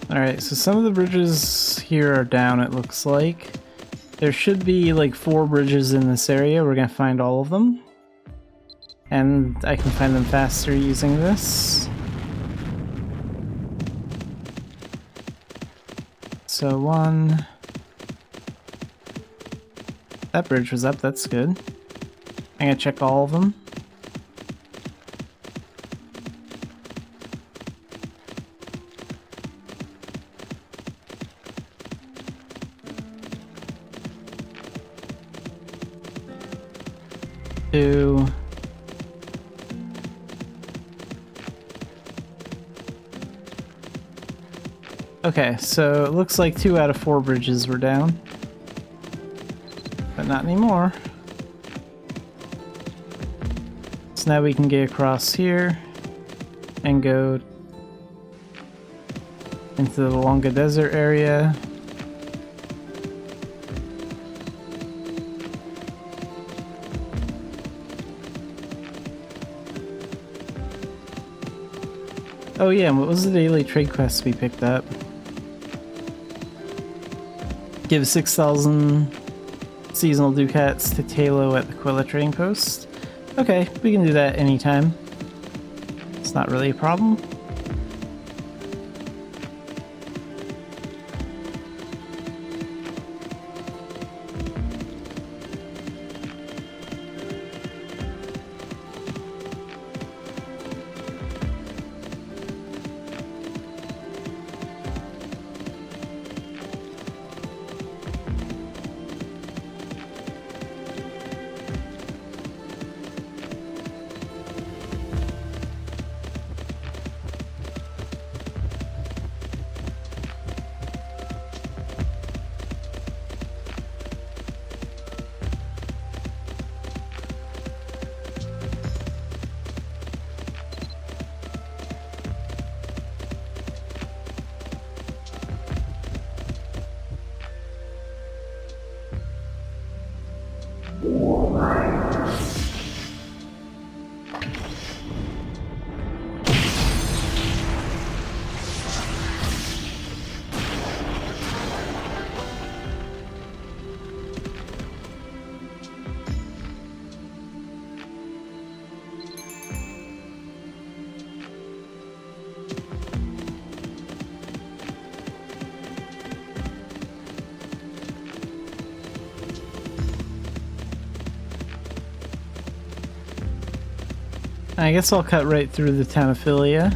Alright, so some of the bridges here are down, it looks like. There should be like 4 bridges in this area. We're gonna find all of them. And I can find them faster using this. So 1... That bridge was up, that's good. I'm gonna check all of them. Okay, so it looks like 2 out of 4 bridges were down. But not anymore. So now we can get across here and go into the Longa Desert area. Oh yeah, and what was the daily trade quest we picked up? Give 6,000 seasonal ducats to Talo at the Quilla trading post. Okay, we can do that anytime. It's not really a problem. I guess I'll cut right through the Xanaphilia.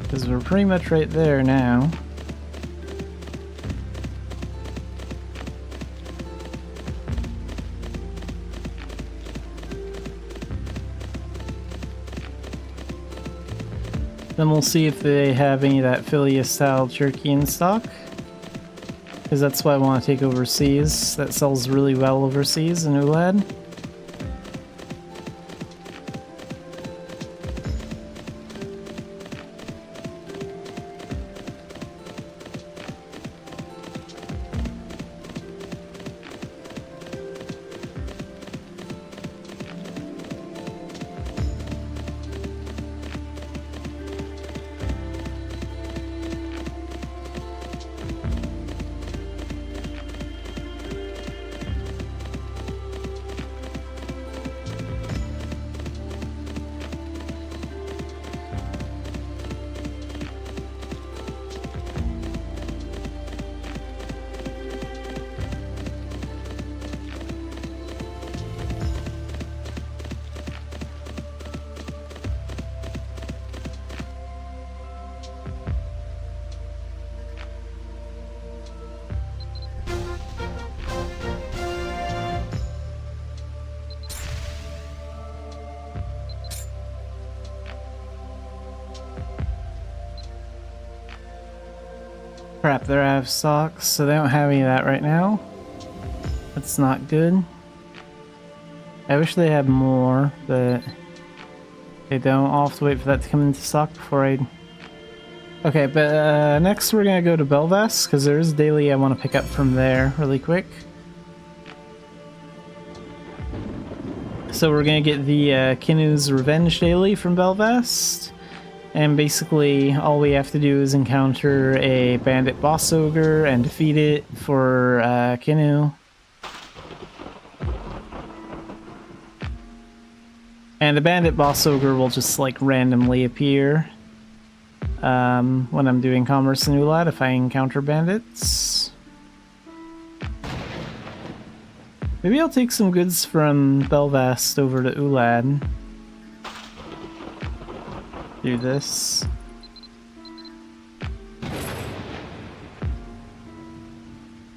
Because we're pretty much right there now. Then we'll see if they have any of that Philia style jerky in stock. Because that's what I want to take overseas. That sells really well overseas in Ulad. Crap, they're out of stock, so they don't have any of that right now. That's not good. I wish they had more, but they don't. I'll have to wait for that to come into stock before I... Okay, but next we're gonna go to Belvast, because there's a daily I want to pick up from there really quick. So we're gonna get the Kinu's Revenge daily from Belvast. And basically, all we have to do is encounter a bandit boss ogre and defeat it for Kinu. And the bandit boss ogre will just like randomly appear when I'm doing commerce in Ulad if I encounter bandits. Maybe I'll take some goods from Belvast over to Ulad. Do this.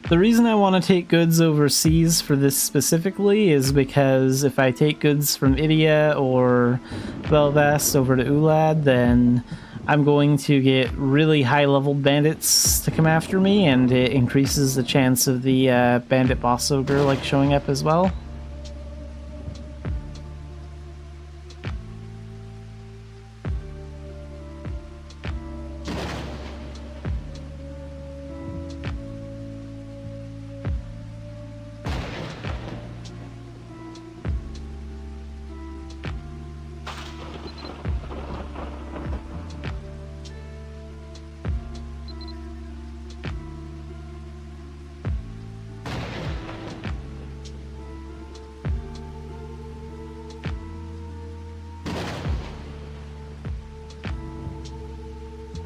The reason I want to take goods overseas for this specifically is because if I take goods from Idia or Belvast over to Ulad, then I'm going to get really high-leveled bandits to come after me, and it increases the chance of the bandit boss ogre like showing up as well.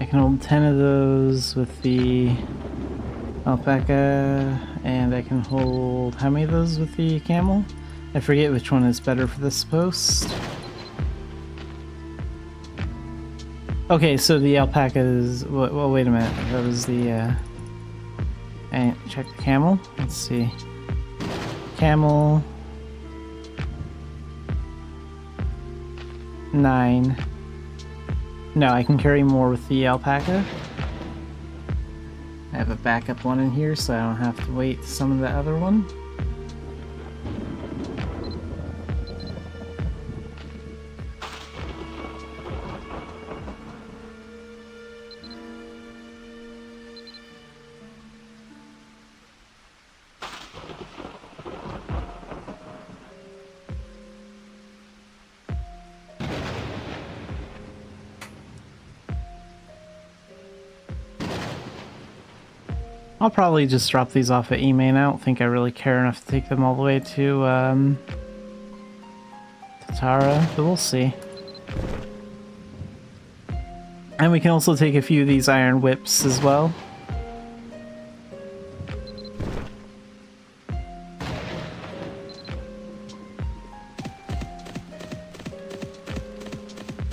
can hold 10 of those with the alpaca, and I can hold how many of those with the camel? I forget which one is better for this post. Okay, so the alpaca is... well, wait a minute. That was the... and check the camel. Let's see. Camel... 9. No, I can carry more with the alpaca. I have a backup one in here, so I don't have to wait to summon the other one. I'll probably just drop these off at E-Main. I don't think I really care enough to take them all the way to Tara, but we'll see. And we can also take a few of these iron whips as well.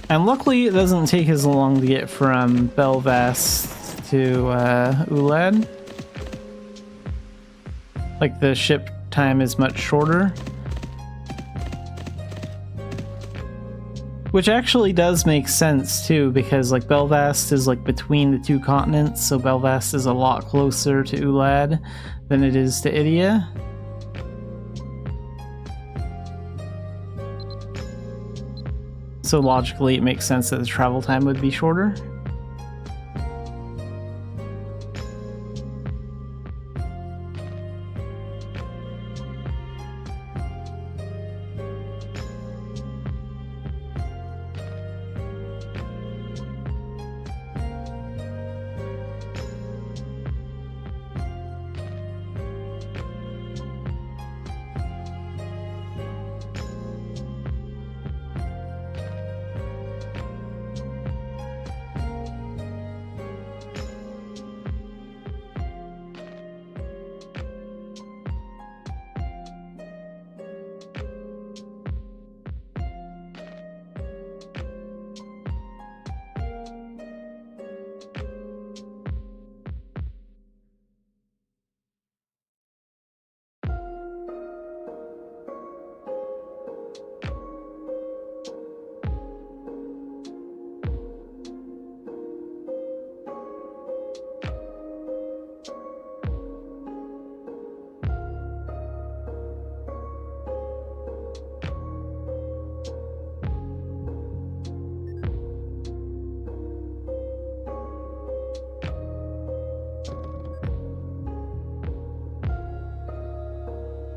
And luckily it doesn't take as long to get from Belvast to Ulad. Like, the ship time is much shorter. Which actually does make sense too, because like Belvast is like between the two continents, so Belvast is a lot closer to Ulad than it is to Idia. So logically it makes sense that the travel time would be shorter.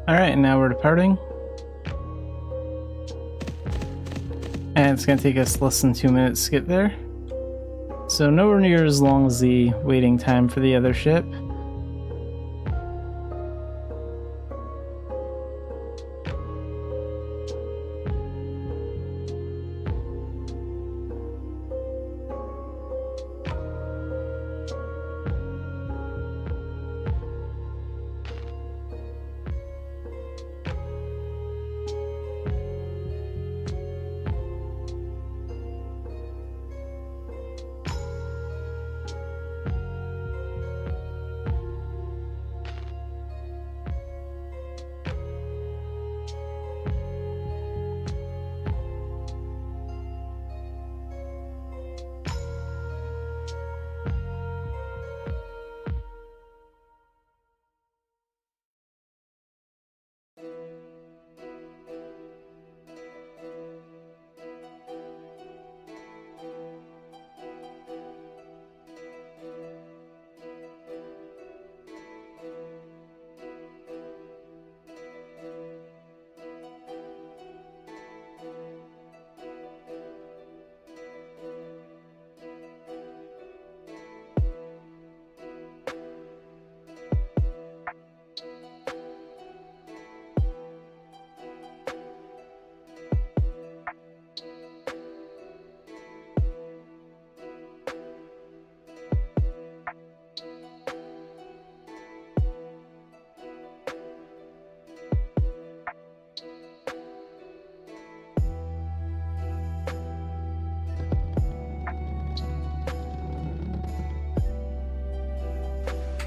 Alright, now we're departing. And it's going to take us less than 2 minutes to get there. So nowhere near as long as the waiting time for the other ship.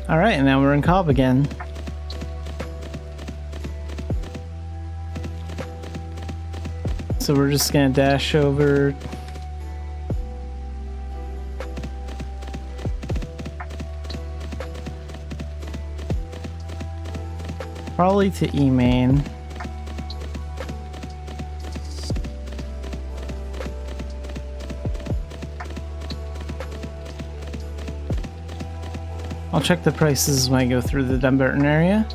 Alright, and now we're in Cobb again. So we're just gonna dash over. Probably to E-main. I'll check the prices when I go through the Dunbarton area.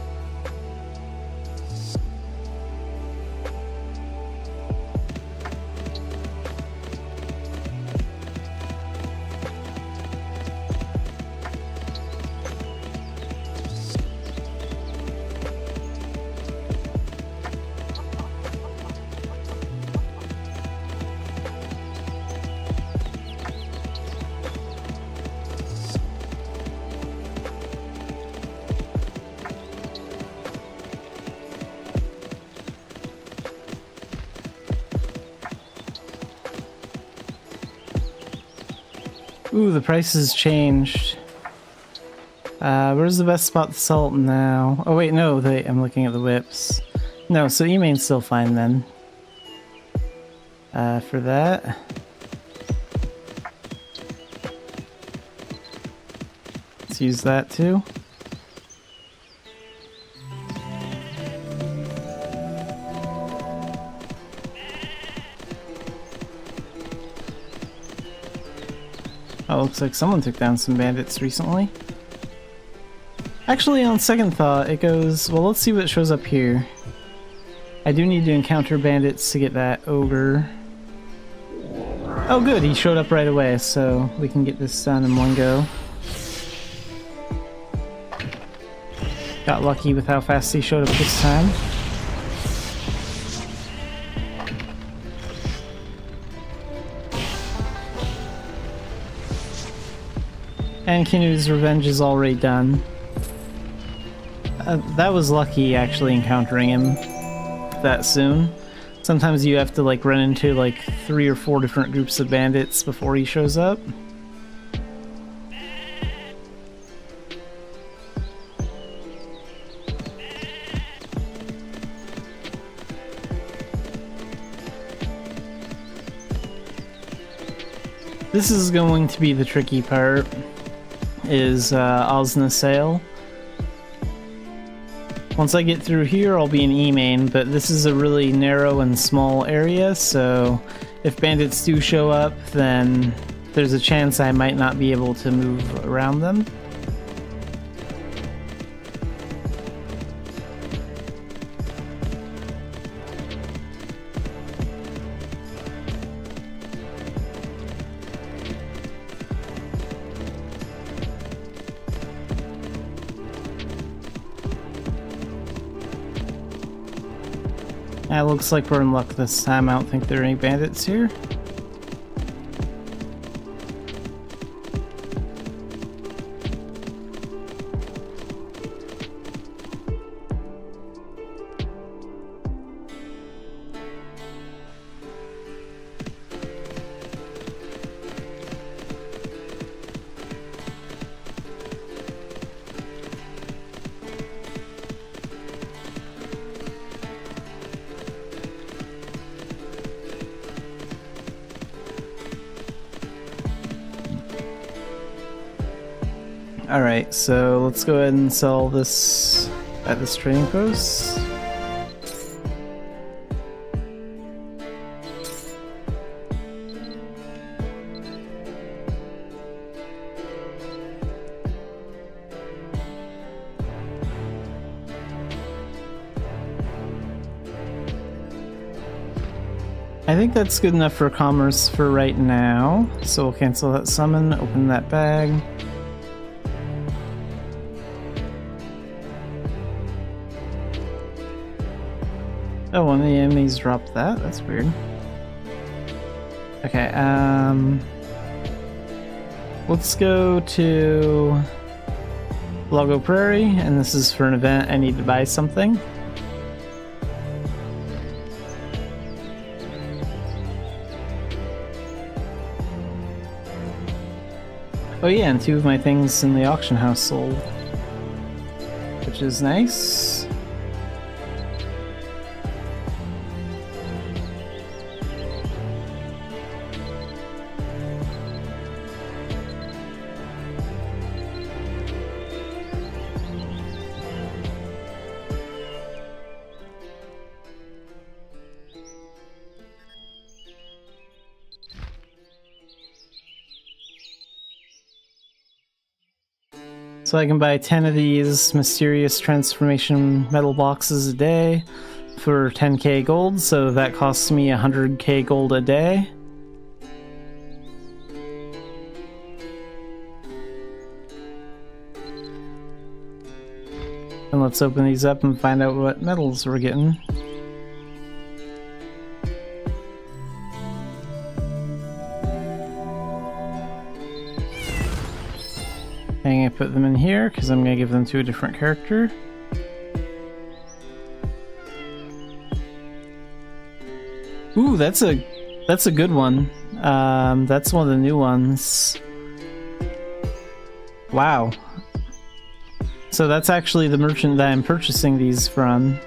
Ooh, the prices changed. Where's the best spot to sell it now? Oh wait, no, I'm looking at the whips. No, so E-main's still fine then. For that. Let's use that too. Oh, looks like someone took down some bandits recently. Actually, on second thought, it goes... Well, let's see what shows up here. I do need to encounter bandits to get that ogre. Oh good, he showed up right away, so we can get this done in one go. Got lucky with how fast he showed up this time. And Kinu's revenge is already done. That was lucky, actually, encountering him that soon. Sometimes you have to like run into like 3 or 4 different groups of bandits before he shows up. This is going to be the tricky part, is Osna Sail. Once I get through here, I'll be in E-main, but this is a really narrow and small area, so if bandits do show up, then there's a chance I might not be able to move around them. Looks like we're in luck this time. I don't think there are any bandits here. Alright, so let's go ahead and sell this at this trading post. I think that's good enough for commerce for right now, so we'll cancel that summon, open that bag. Oh, one of the enemies dropped that? That's weird. Okay, let's go to Lago Prairie, and this is for an event. I need to buy something. Oh yeah, and 2 of my things in the auction house sold. which is nice. So I can buy 10 of these mysterious transformation metal boxes a day for 10k gold, so that costs me 100k gold a day. And let's open these up and find out what metals we're getting. I'm gonna put them in here because I'm gonna give them to a different character. Ooh, that's a good one. That's one of the new ones. Wow. So that's actually the merchant that I'm purchasing these from.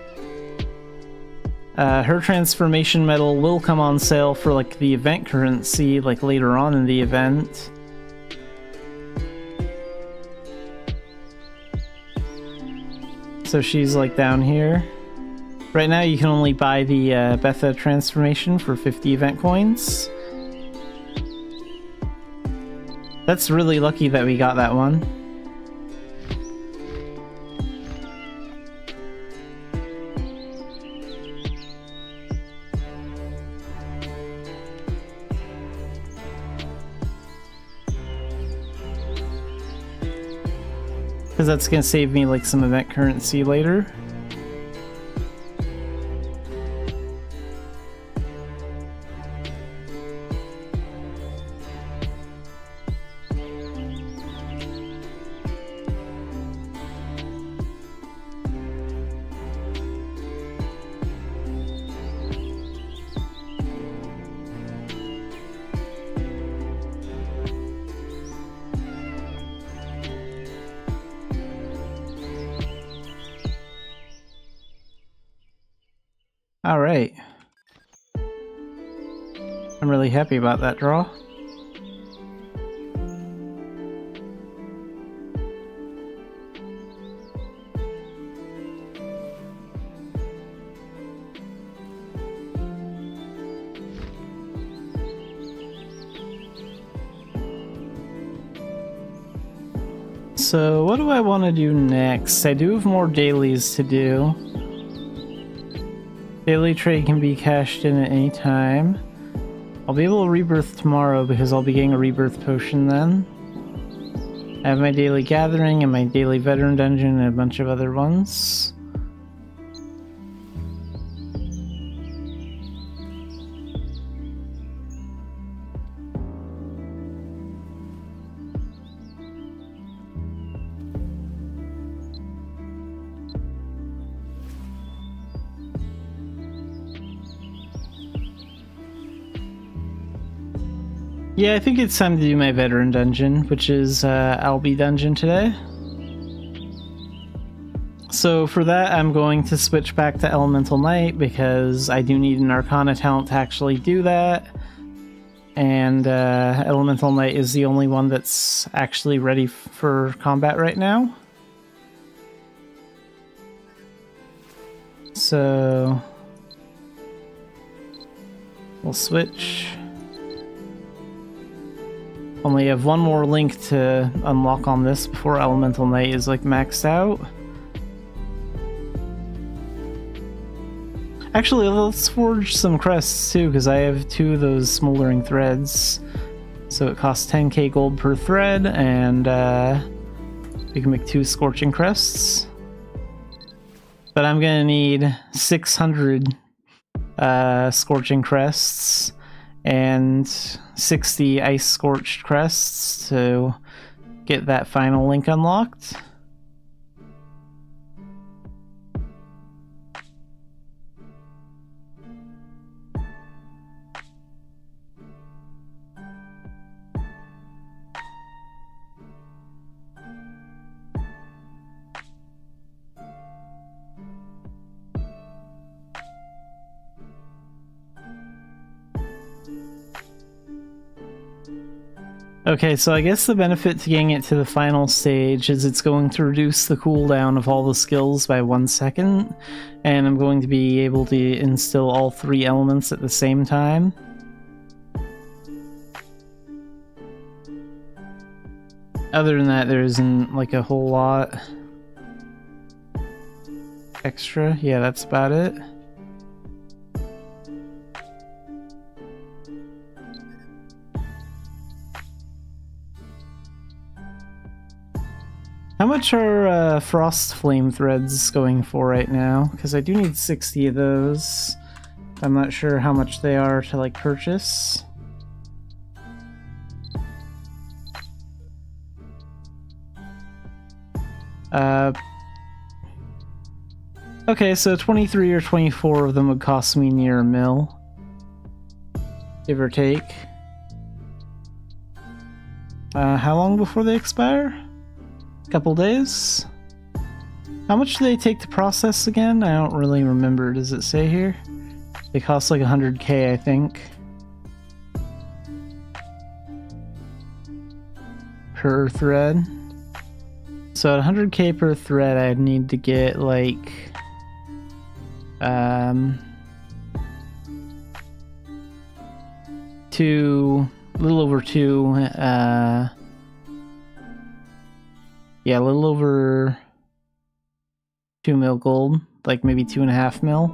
Her transformation medal will come on sale for like the event currency, like later on in the event. So she's like down here. Right now you can only buy the Betha transformation for 50 event coins. That's really lucky that we got that one. Because that's going to save me like some event currency later. Alright. I'm really happy about that draw. So what do I want to do next? I do have more dailies to do. Daily trade can be cashed in at any time. I'll be able to rebirth tomorrow because I'll be getting a rebirth potion then. I have my daily gathering and my daily veteran dungeon and a bunch of other ones. Yeah, I think it's time to do my veteran dungeon, which is Albi dungeon today. So for that, I'm going to switch back to Elemental Knight because I do need an Arcana talent to actually do that. And Elemental Knight is the only one that's actually ready for combat right now. So we'll switch. Only have one more link to unlock on this before Elemental Knight is like maxed out. Actually, let's forge some crests too, because I have 2 of those smoldering threads. So it costs 10k gold per thread, and we can make 2 scorching crests. But I'm gonna need 600 scorching crests and 60 ice scorched crests to get that final link unlocked. Okay, so I guess the benefit to getting it to the final stage is it's going to reduce the cooldown of all the skills by 1 second, and I'm going to be able to instill all 3 elements at the same time. Other than that, there isn't like a whole lot extra. Yeah, that's about it. How much are frost flame threads going for right now? Because I do need 60 of those. I'm not sure how much they are to like purchase. Okay, so 23 or 24 of them would cost me near a mil, give or take. How long before they expire? Couple days? How much do they take to process again? I don't really remember. Does it say here? They cost like 100k, I think. Per thread. So at 100k per thread, I'd need to get like... a little over 2, yeah, a little over 2 mil gold, like maybe 2.5 mil.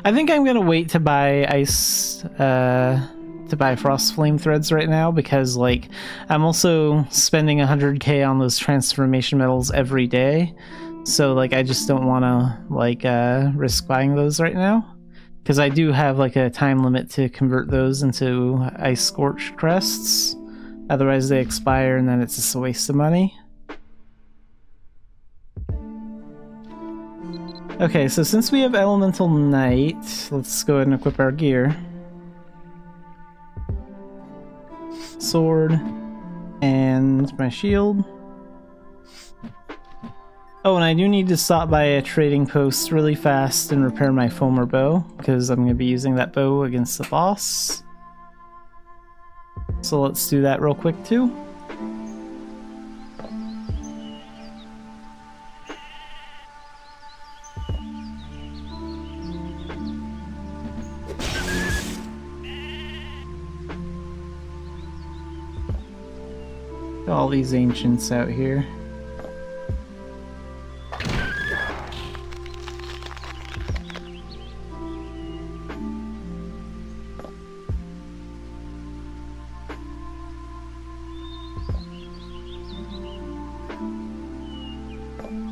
I think I'm gonna wait to buy to buy frost flame threads right now, because like I'm also spending 100k on those transformation metals every day, so like I just don't want to like risk buying those right now. Because I do have like a time limit to convert those into ice scorched crests. Otherwise they expire and then it's just a waste of money. Okay, so since we have Elemental Knight, let's go ahead and equip our gear. Sword and my shield. Oh, and I do need to stop by a trading post really fast and repair my Foamer bow, because I'm going to be using that bow against the boss. So let's do that real quick too. Got all these ancients out here.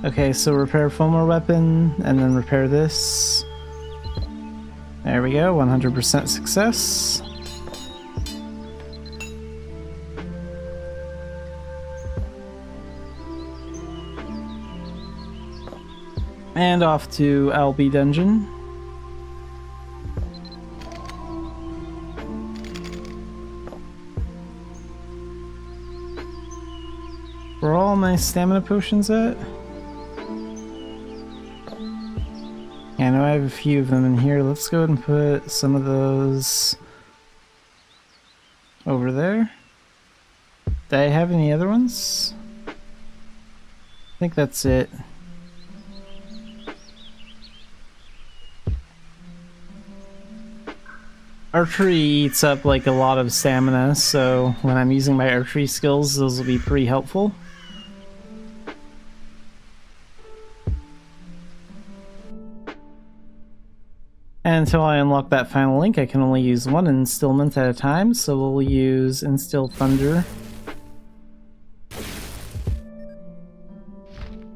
Okay, so repair Foamer weapon, and then repair this. There we go, 100% success. And off to Albi Dungeon. Where are all my stamina potions at? Yeah, I know I have a few of them in here. Let's go ahead and put some of those over there. Do I have any other ones? I think that's it. Archery eats up like a lot of stamina, so when I'm using my archery skills, those will be pretty helpful. And until I unlock that final link, I can only use one instillment at a time, so we'll use Instill Thunder.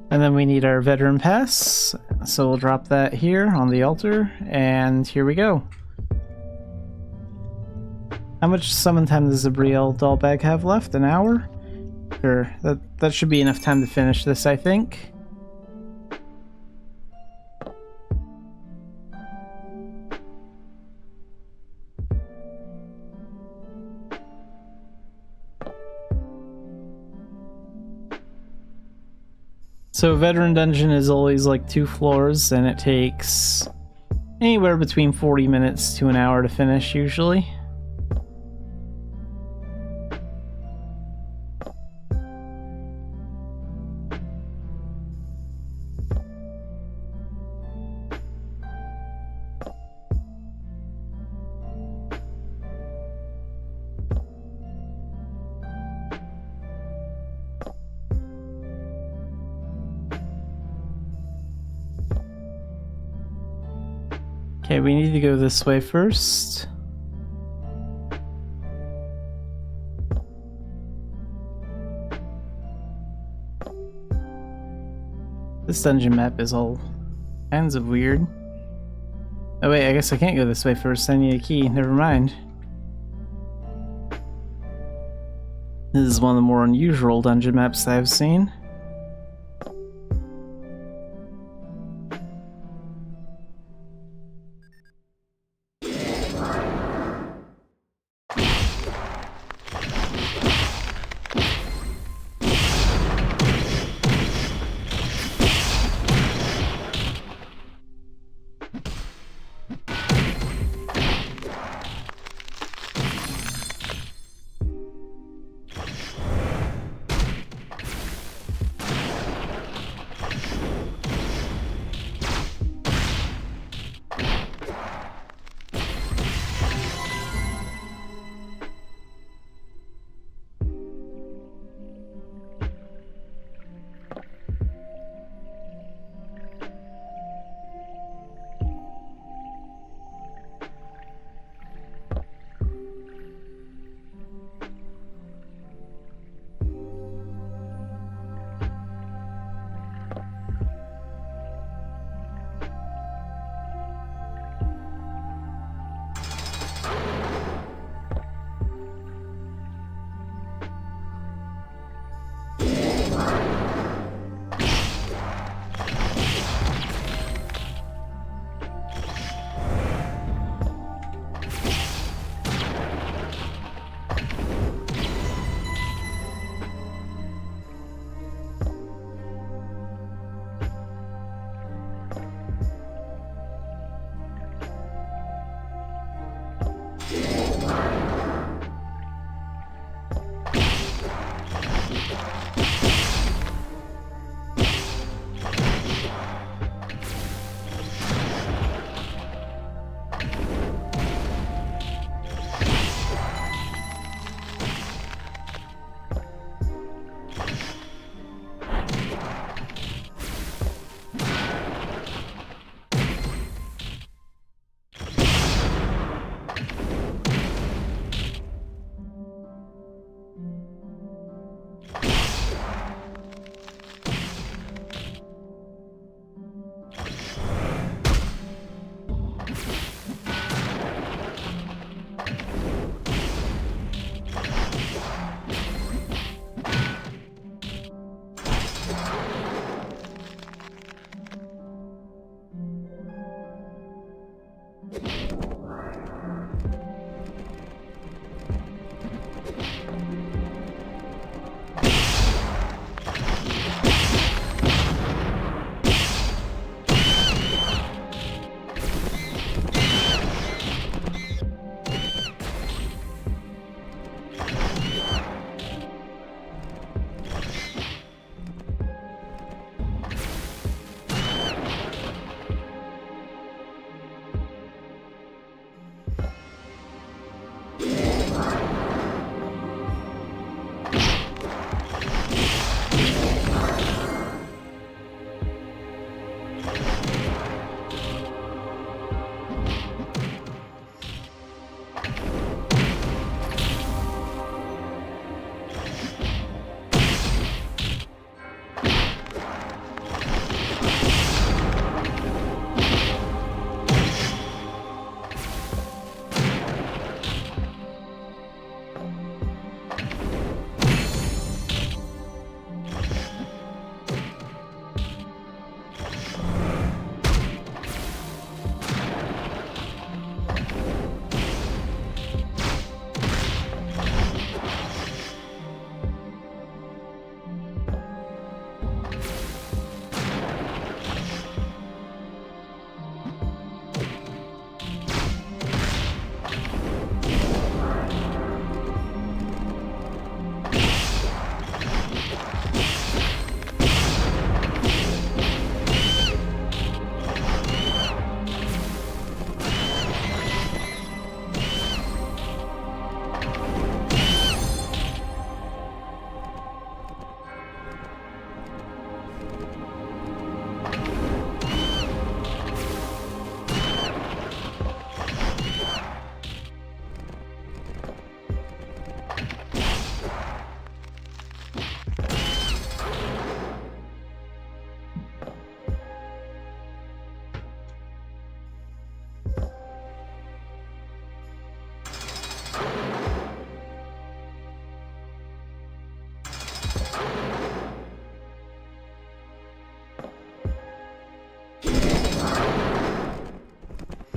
And then we need our Veteran Pass, so we'll drop that here on the altar, and here we go. How much summon time does the Brielle doll bag have left? An hour? Sure, that should be enough time to finish this, I think. So Veteran Dungeon is always like 2 floors, and it takes Anywhere between 40 minutes to an hour to finish, usually. Okay, we need to go this way first. This dungeon map is all kinds of weird. Oh wait, I guess I can't go this way first. I need a key. Never mind. This is one of the more unusual dungeon maps that I've seen.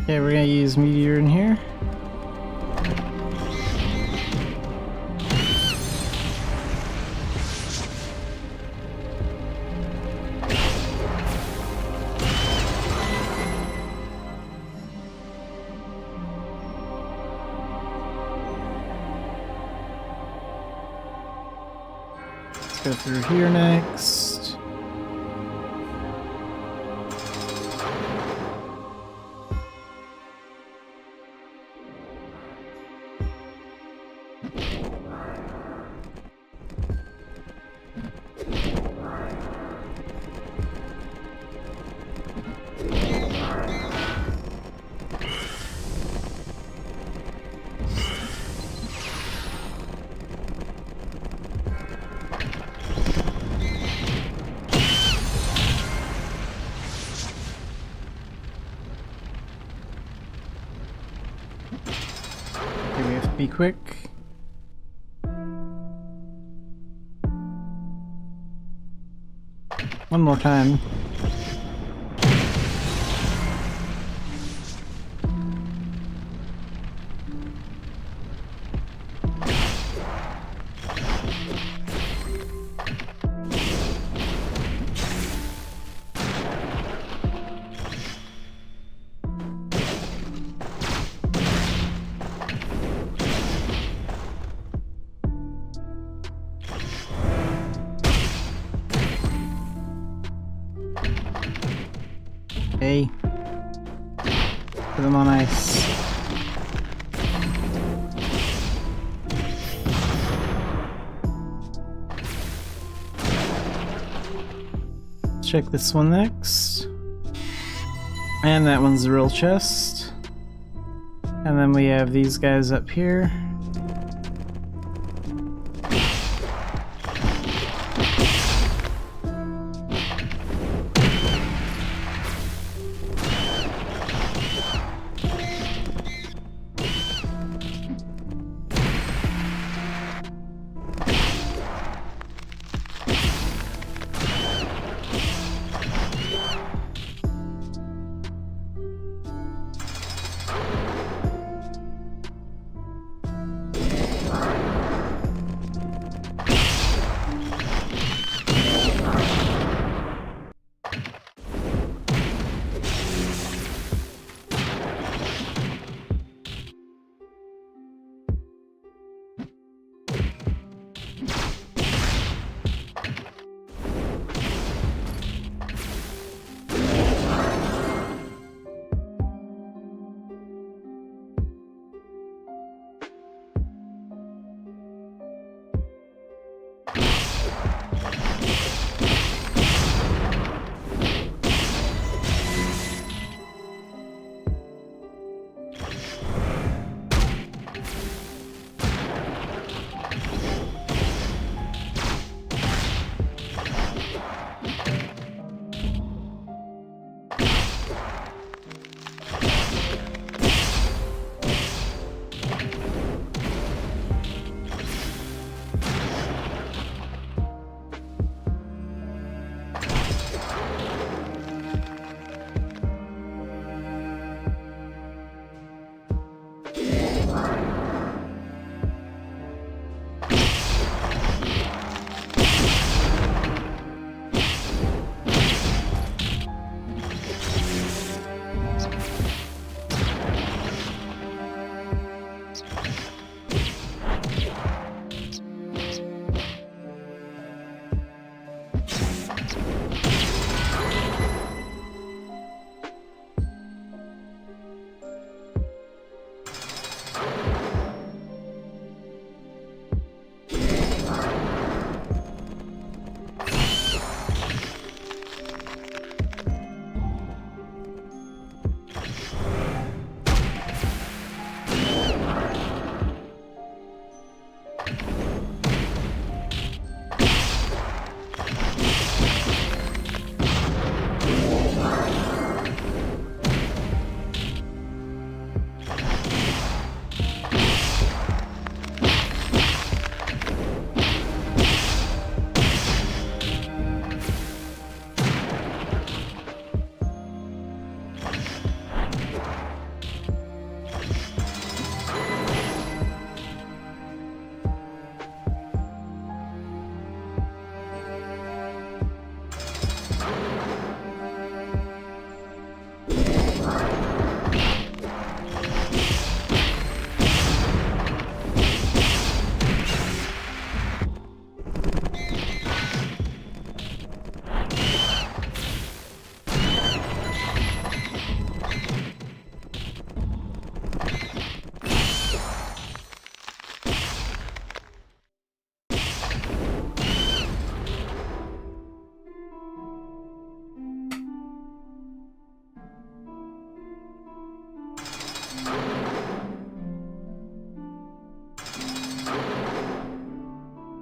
Okay, we're gonna use Meteor in here. Let's go through here next. Okay, we have to be quick. One more time. Okay. Put them on ice. Check this one next. And that one's the real chest. And then we have these guys up here.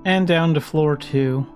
And down to floor 2.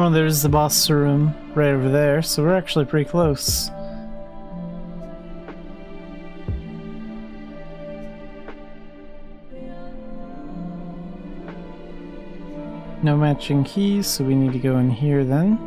Oh, there's the boss room right over there, so we're actually pretty close. No matching keys, so we need to go in here then.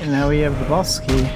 Alright, now we have the boss key.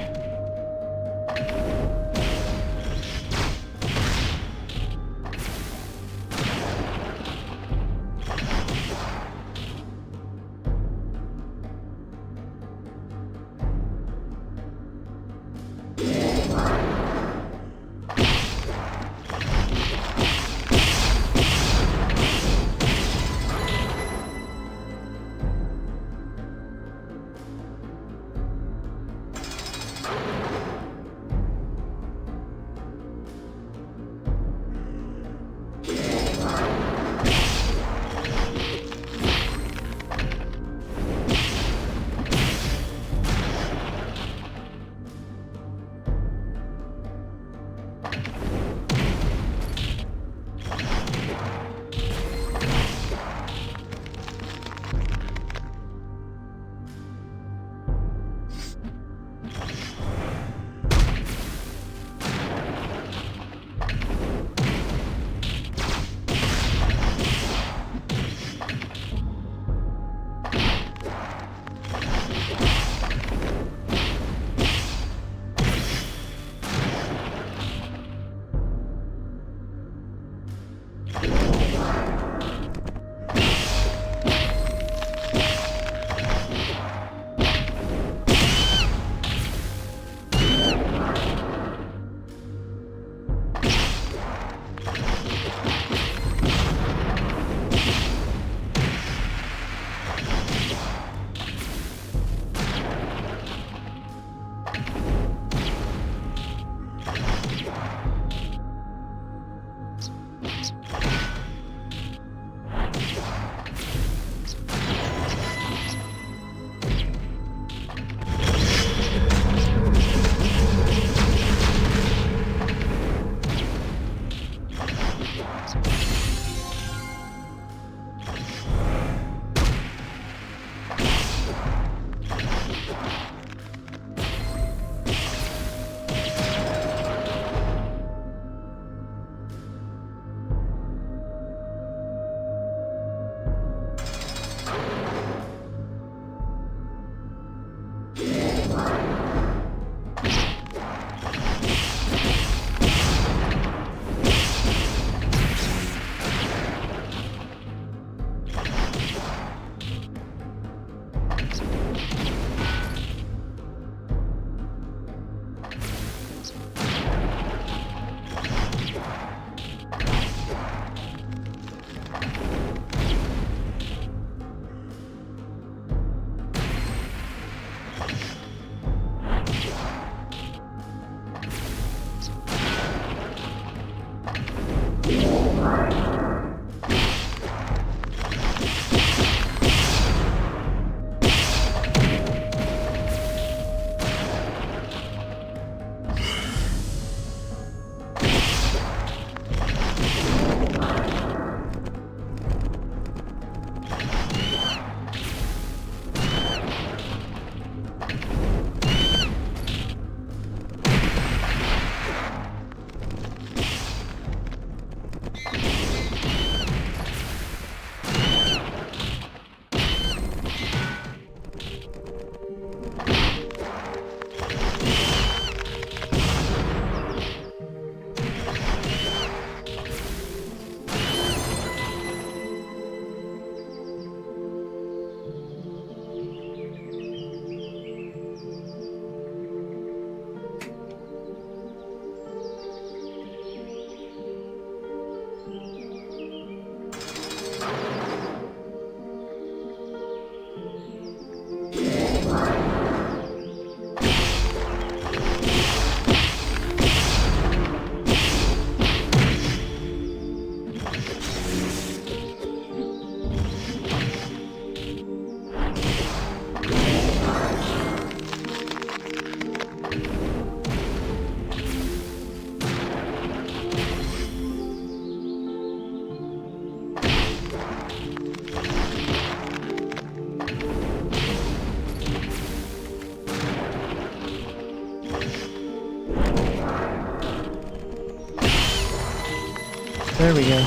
There we go.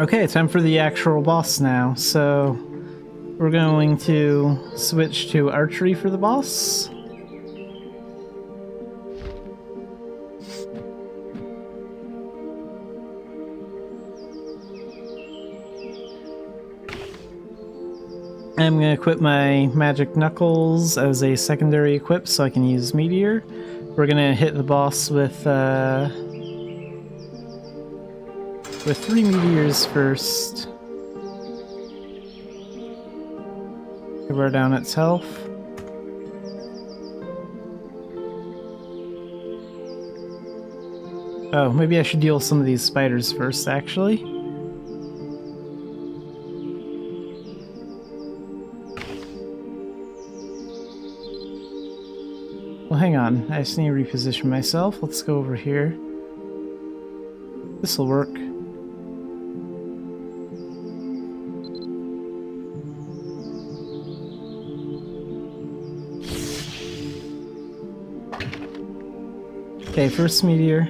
Okay, time for the actual boss now. So, We're going to switch to archery for the boss. I'm going to equip my magic knuckles as a secondary equip so I can use meteor. We're going to hit the boss with 3 meteors first. Wear down its health. Oh, maybe I should deal with some of these spiders first, actually. Well, hang on. I just need to reposition myself. Let's go over here. This'll work. Okay, first meteor.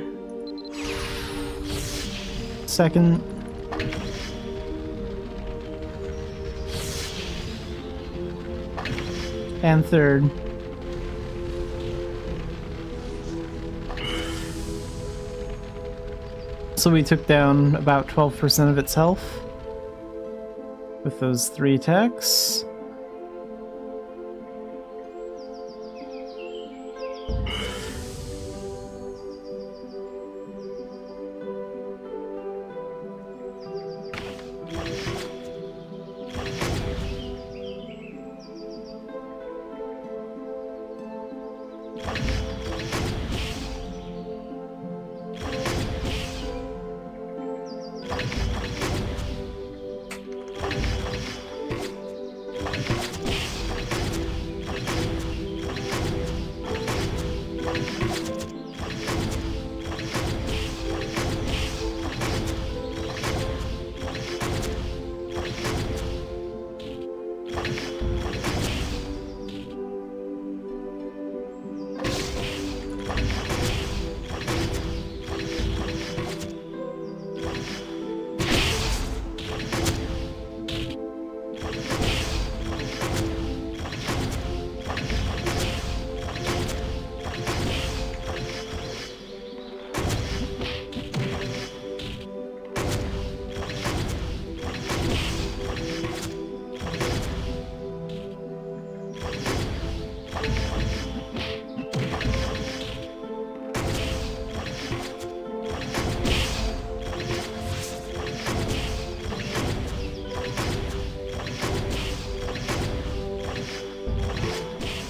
Second. And third. So we took down about 12% of its health with those 3 attacks.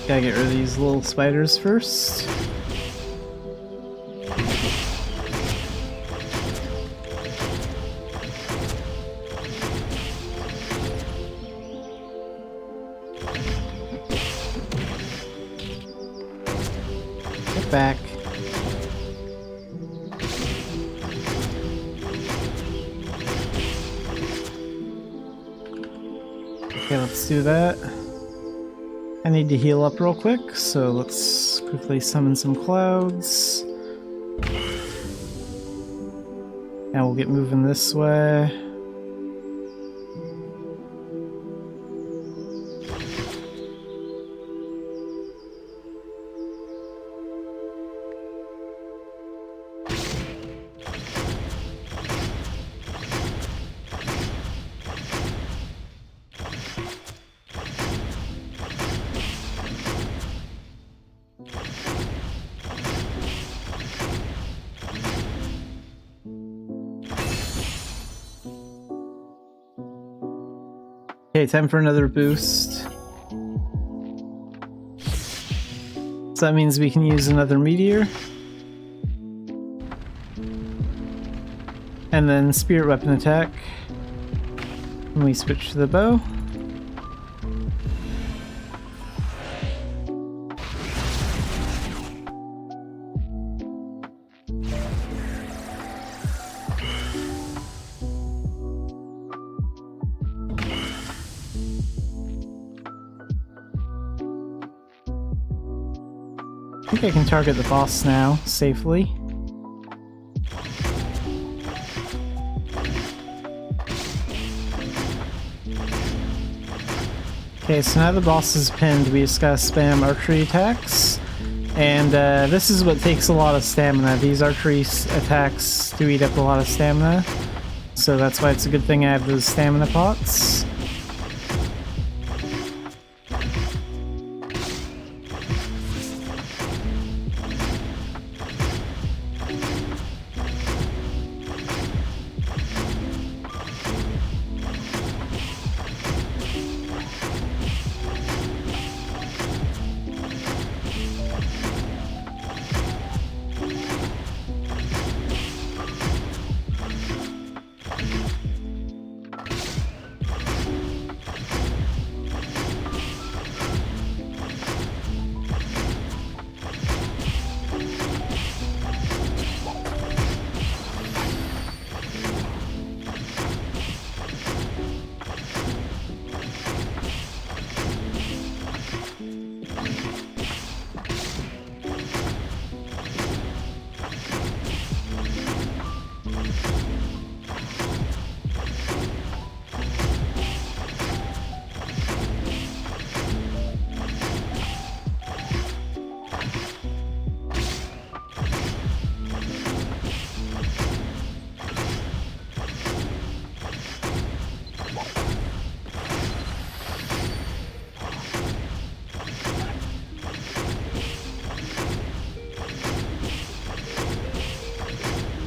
Gotta get rid of these little spiders first. Get back. Okay, let's do that. I need to heal up real quick, so let's quickly summon some clouds. Now we'll get moving this way. Okay, time for another boost. So that means we can use another meteor. And then spirit weapon attack. And we switch to the bow. I think I can target the boss now, safely. Okay, so now the boss is pinned, we just gotta spam archery attacks. And this is what takes a lot of stamina. These archery attacks do eat up a lot of stamina. So that's why it's a good thing I have those stamina pots.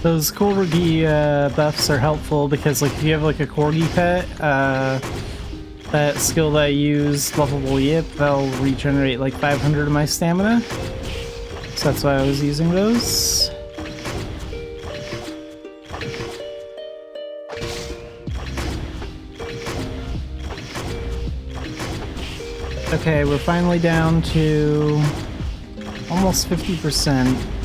Those Corgi buffs are helpful because, like, if you have like a Corgi pet, that skill that I use, Lovable Yip, that'll regenerate like 500 of my stamina. So that's why I was using those. Okay, we're finally down to almost 50%.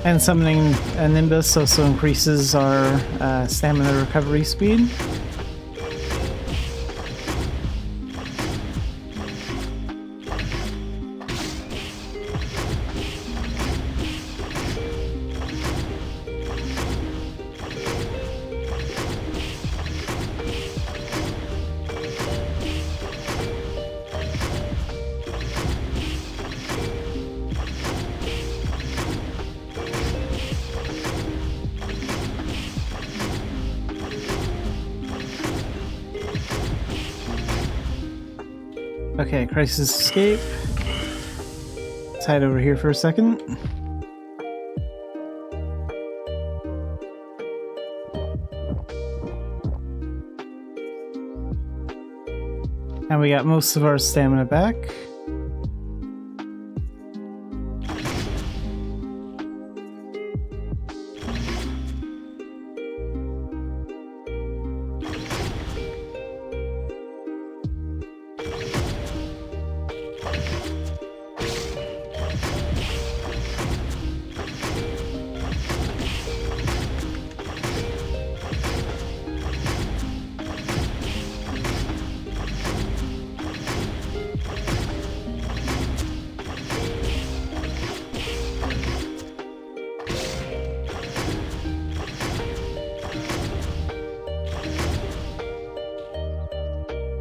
And summoning a Nimbus also increases our stamina recovery speed. Okay, Crisis Escape. Let's hide over here for a second. And we got most of our stamina back.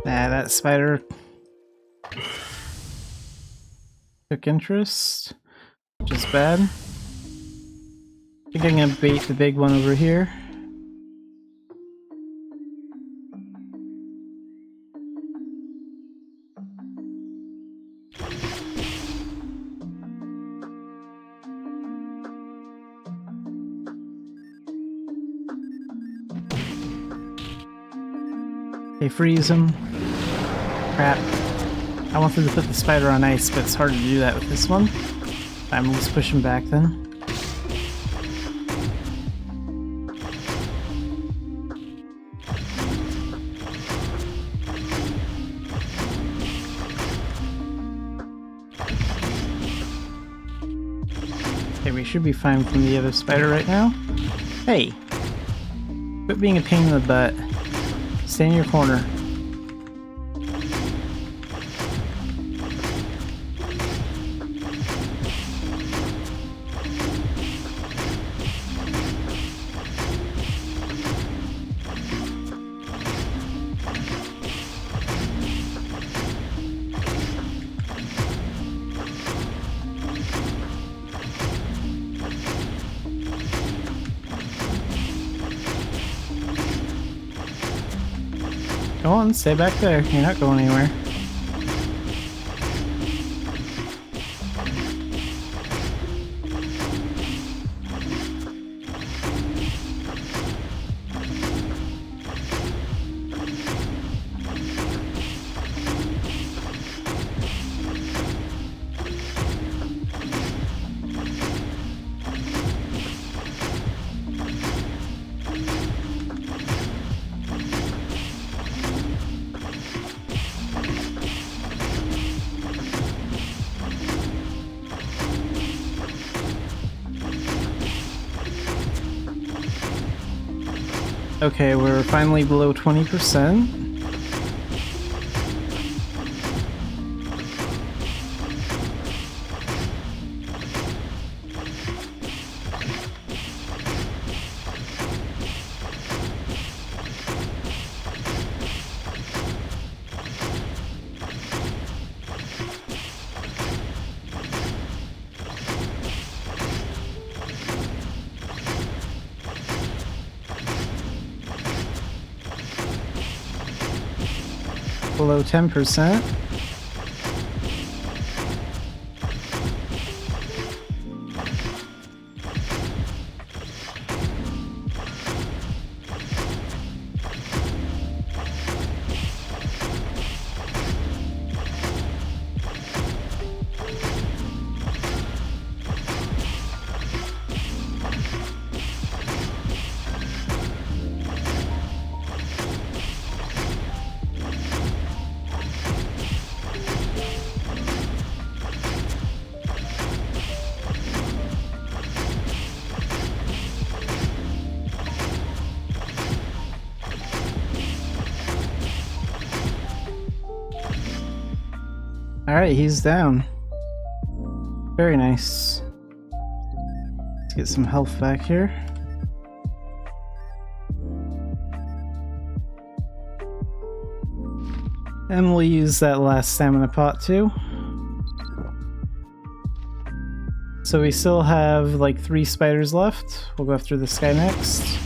Nah, that spider took interest, which is bad. I think I'm gonna bait the big one over here. Okay, freeze him. Crap. I wanted to put the spider on ice, but it's hard to do that with this one. I'm just push him back then. Okay, we should be fine from the other spider right now. Hey! Quit being a pain in the butt. Stay in your corner. Go on, stay back there. You're not going anywhere. Okay, we're finally below 20%. Below 10%. Alright, he's down. Very nice. Let's get some health back here. And we'll use that last stamina pot too. So we still have like 3 spiders left. We'll go after this guy next.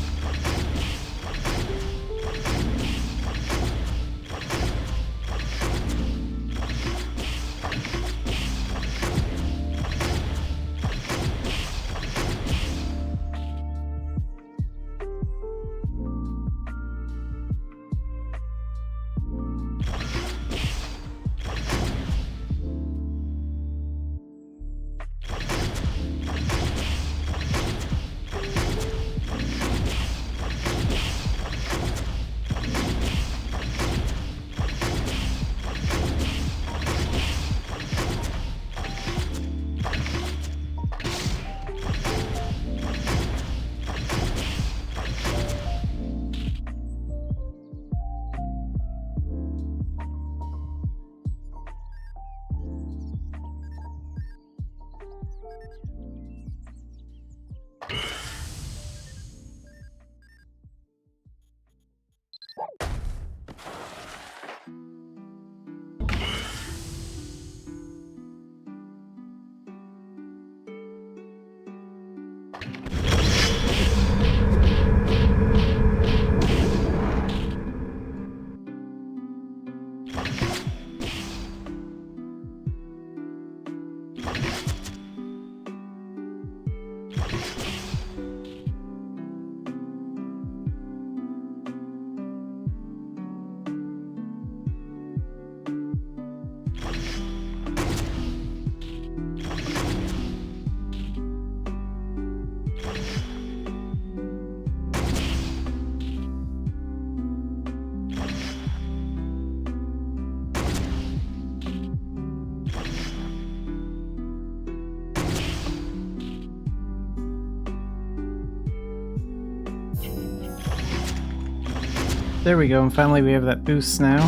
There we go, and finally we have that boost now.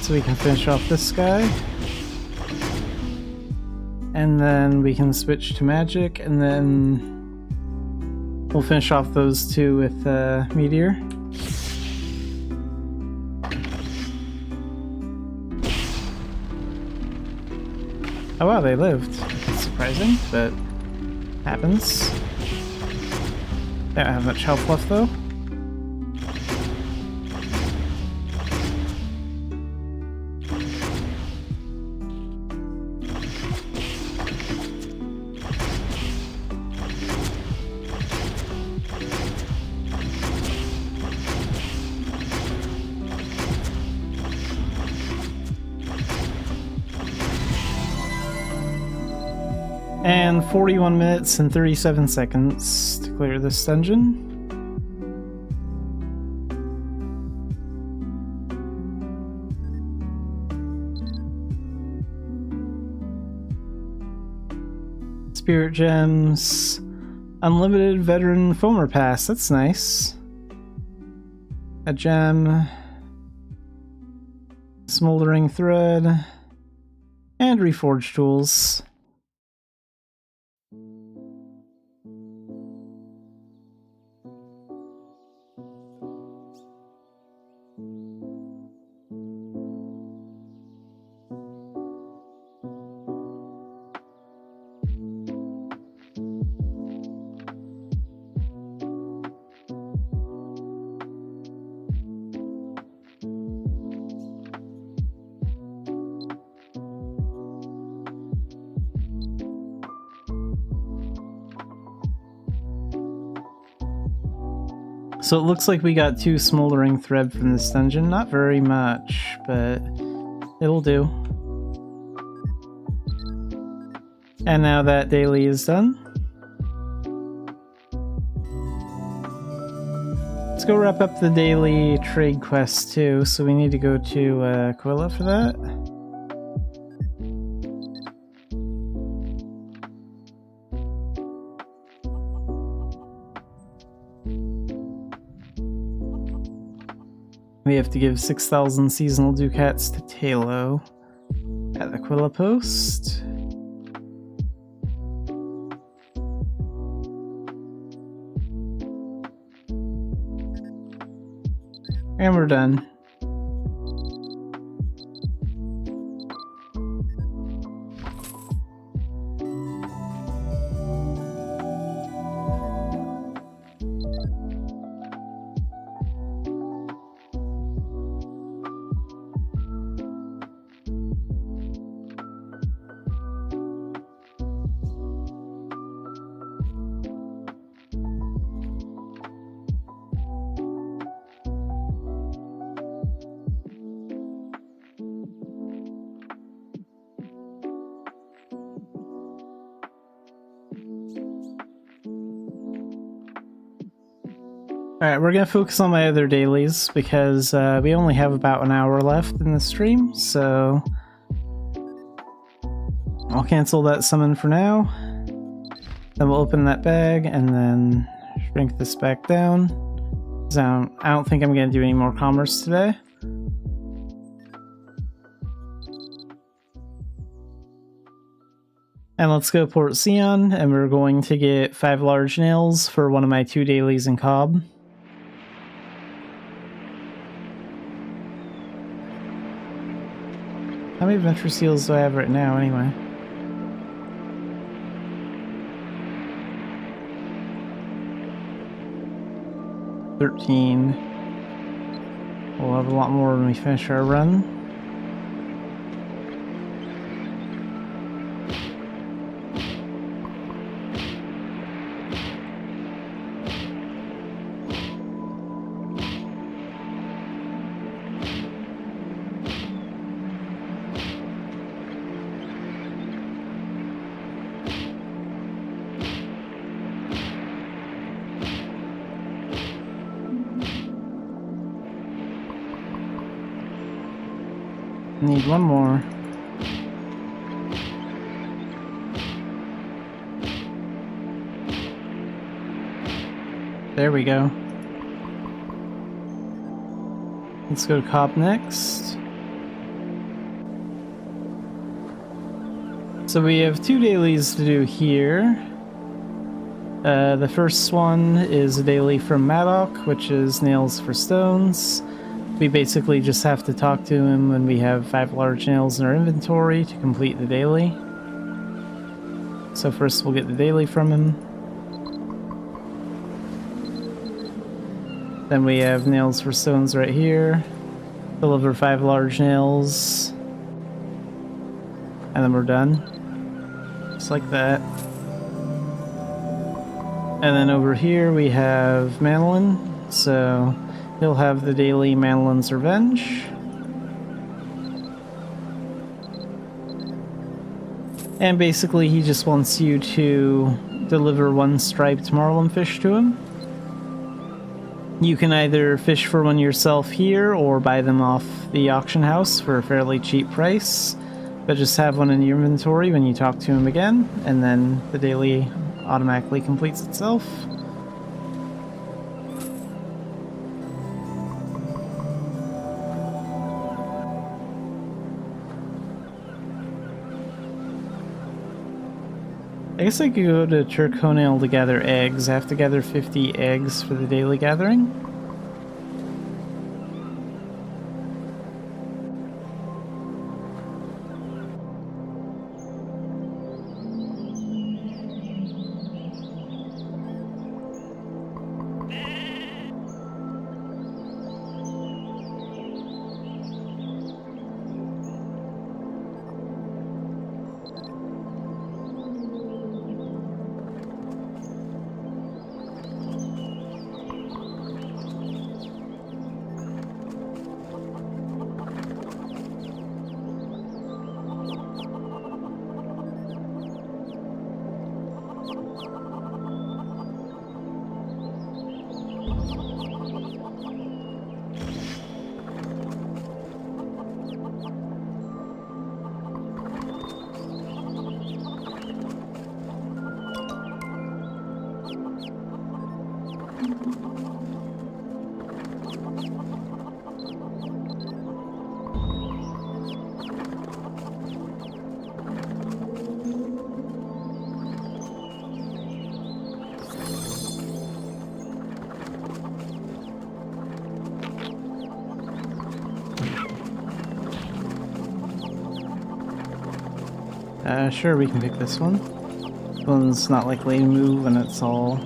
So we can finish off this guy. And then we can switch to magic, and then we'll finish off those two with Meteor. Oh wow, they lived. That's surprising, but happens. Don't have much health left though. And 41 minutes and 37 seconds to clear this dungeon. Spirit gems, unlimited veteran foamer pass, that's nice. A gem, smoldering thread, and reforged tools. So it looks like we got 2 smoldering thread from this dungeon. Not very much, but it'll do. And now that daily is done, let's go wrap up the daily trade quest too. So we need to go to Aquila for that. We have to give 6,000 seasonal ducats to Talo at Aquila Post. And we're done. Alright, we're gonna focus on my other dailies because we only have about an hour left in the stream, so I'll cancel that summon for now. Then we'll open that bag and then shrink this back down. So I don't think I'm gonna do any more commerce today. And let's go Port Sion, and we're going to get 5 large nails for one of my 2 dailies in Cobb. How many venture seals do I have right now, anyway? $13. We'll have a lot more when we finish our run. Need one more. There we go. Let's go to Cobb next. So we have 2 dailies to do here. The first one is a daily from Maddock, which is nails for stones. We basically just have to talk to him when we have 5 large nails in our inventory to complete the daily. So first we'll get the daily from him. Then we have nails for stones right here. Deliver 5 large nails. And then we're done. Just like that. And then over here we have Manolin. So he'll have the daily Manolin's Revenge. And basically he just wants you to deliver 1 striped marlin fish to him. You can either fish for one yourself here or buy them off the auction house for a fairly cheap price. But just have one in your inventory when you talk to him again, and then the daily automatically completes itself. I guess I could go to Turconail to gather eggs. I have to gather 50 eggs for the daily gathering. Sure, we can pick this one. This one's not likely to move and it's all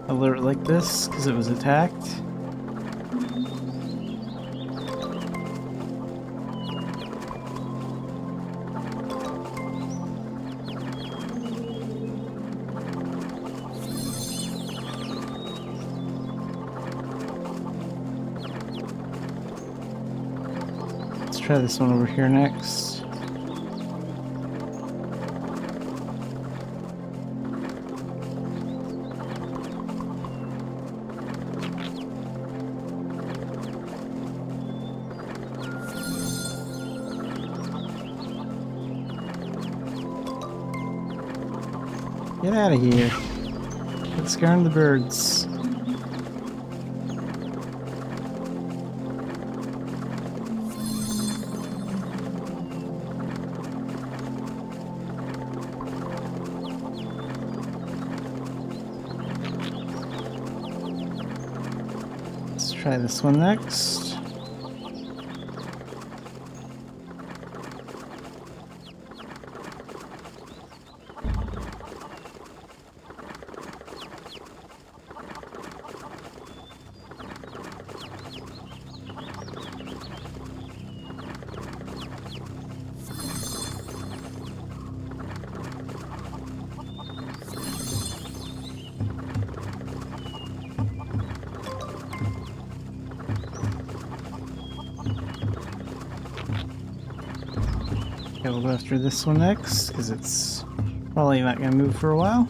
alert like this because it was attacked. Try this one over here next. Get out of here. Quit scaring the birds. Try this one next. Okay, we'll go after this one next, because it's probably not going to move for a while.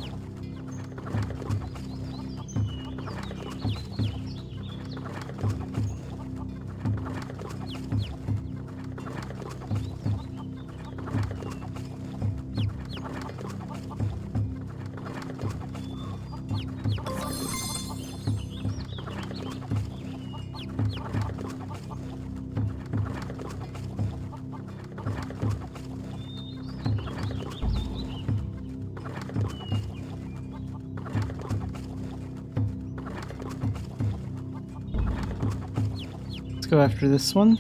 Let's go after this one.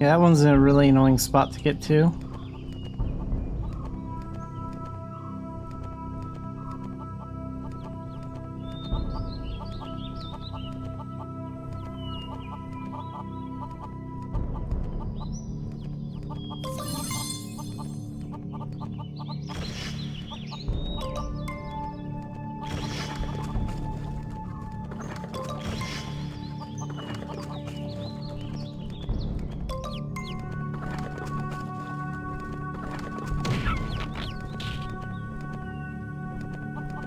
Yeah, that one's a really annoying spot to get to.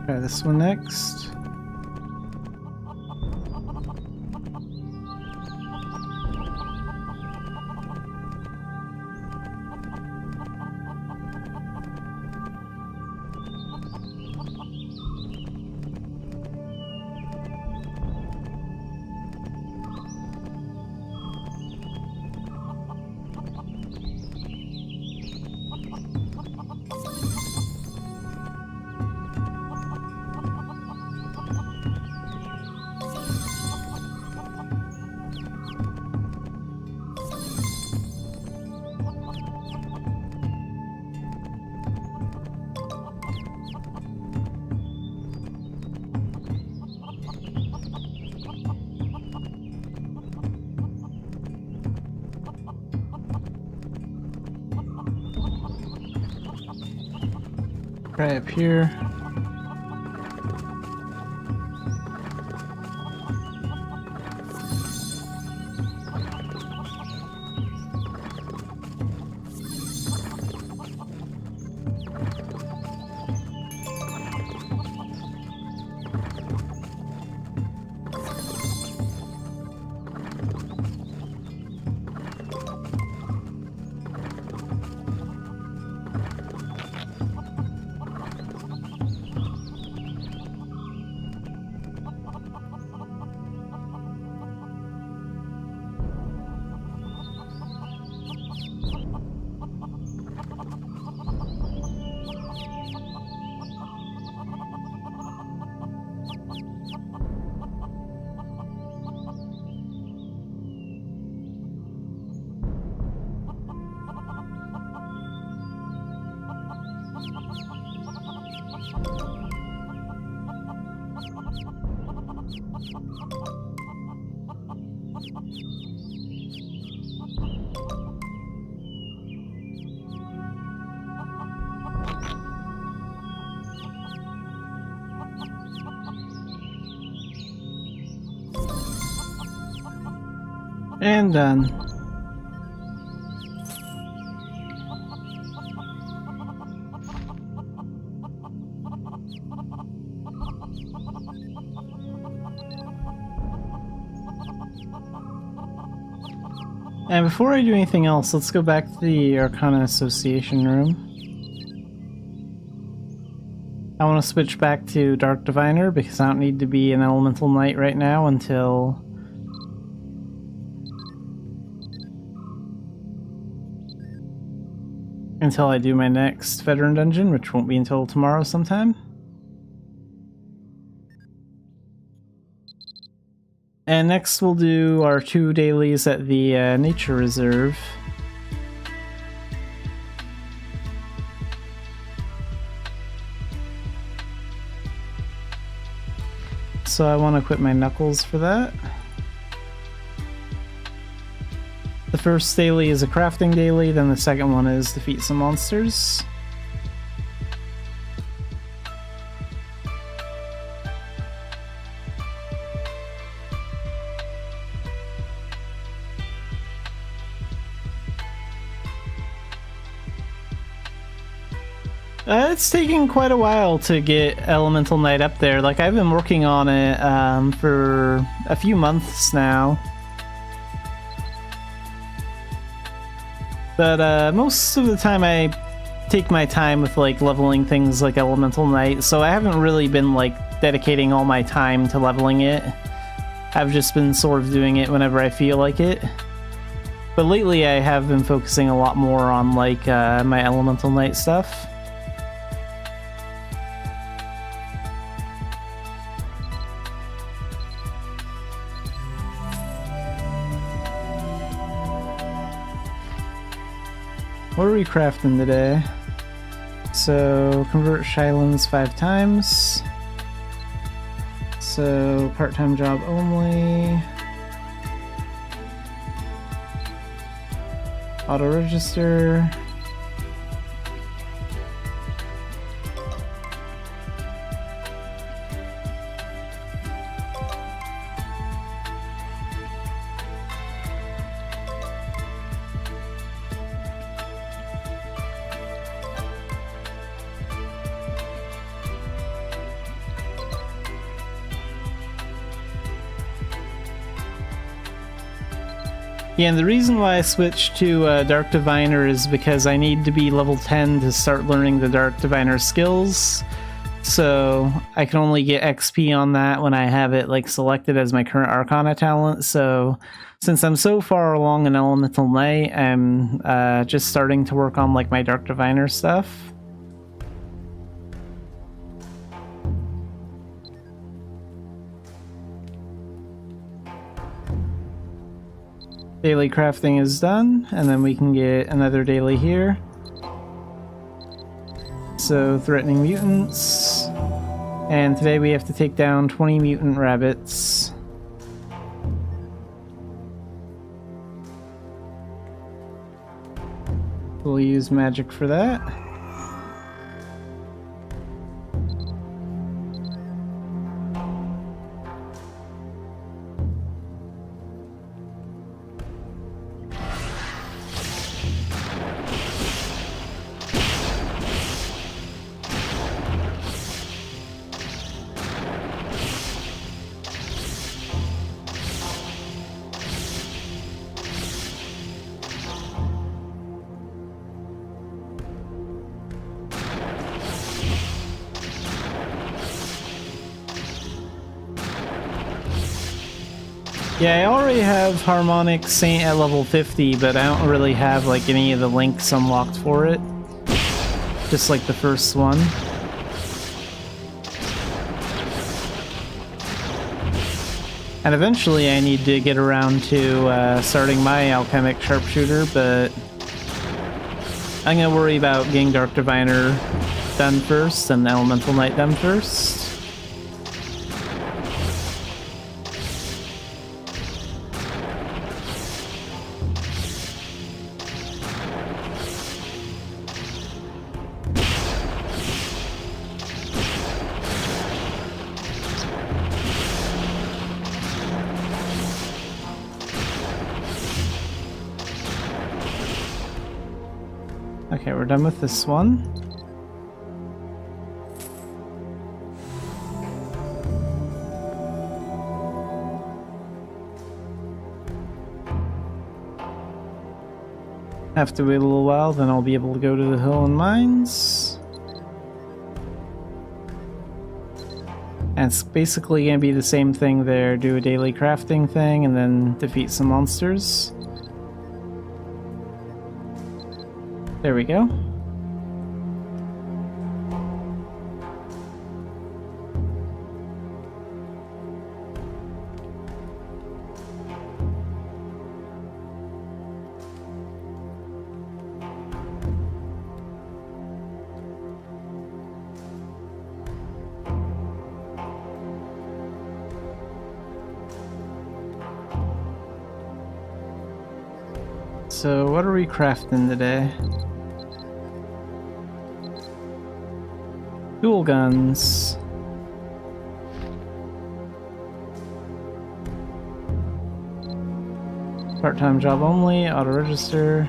Try this one next. Try up here. And done. And before I do anything else, let's go back to the Arcana Association room. I want to switch back to Dark Diviner because I don't need to be an Elemental Knight right now until I do my next Veteran Dungeon, which won't be until tomorrow sometime. And next we'll do our 2 dailies at the Nature Reserve. So I want to equip my Knuckles for that. The first daily is a crafting daily, then the second one is defeat some monsters. It's taking quite a while to get Elemental Knight up there. Like, I've been working on it for a few months now. But most of the time I take my time with like leveling things like Elemental Knight, so I haven't really been like dedicating all my time to leveling it. I've just been sort of doing it whenever I feel like it. But lately I have been focusing a lot more on like my Elemental Knight stuff. what are we crafting today? So, convert Shylons 5 times. So, part-time job only. Auto-register. Yeah, and the reason why I switched to Dark Diviner is because I need to be level 10 to start learning the Dark Diviner skills. So I can only get XP on that when I have it like selected as my current Arcana talent. So since I'm so far along in Elemental Knight, I'm just starting to work on like my Dark Diviner stuff. Daily crafting is done, and then we can get another daily here. So, threatening mutants. And today we have to take down 20 mutant rabbits. We'll use magic for that. Yeah, I already have Harmonic Saint at level 50, but I don't really have like any of the links unlocked for it. Just like the first one. And eventually I need to get around to starting my Alchemic Sharpshooter, but I'm gonna worry about getting Dark Diviner done first and Elemental Knight done first. Okay, we're done with this one. Have to wait a little while, then I'll be able to go to the Hill and Mines. And it's basically going to be the same thing there. Do a daily crafting thing and then defeat some monsters. There we go. So what are we crafting today? Dual guns. Part-time job only, auto-register.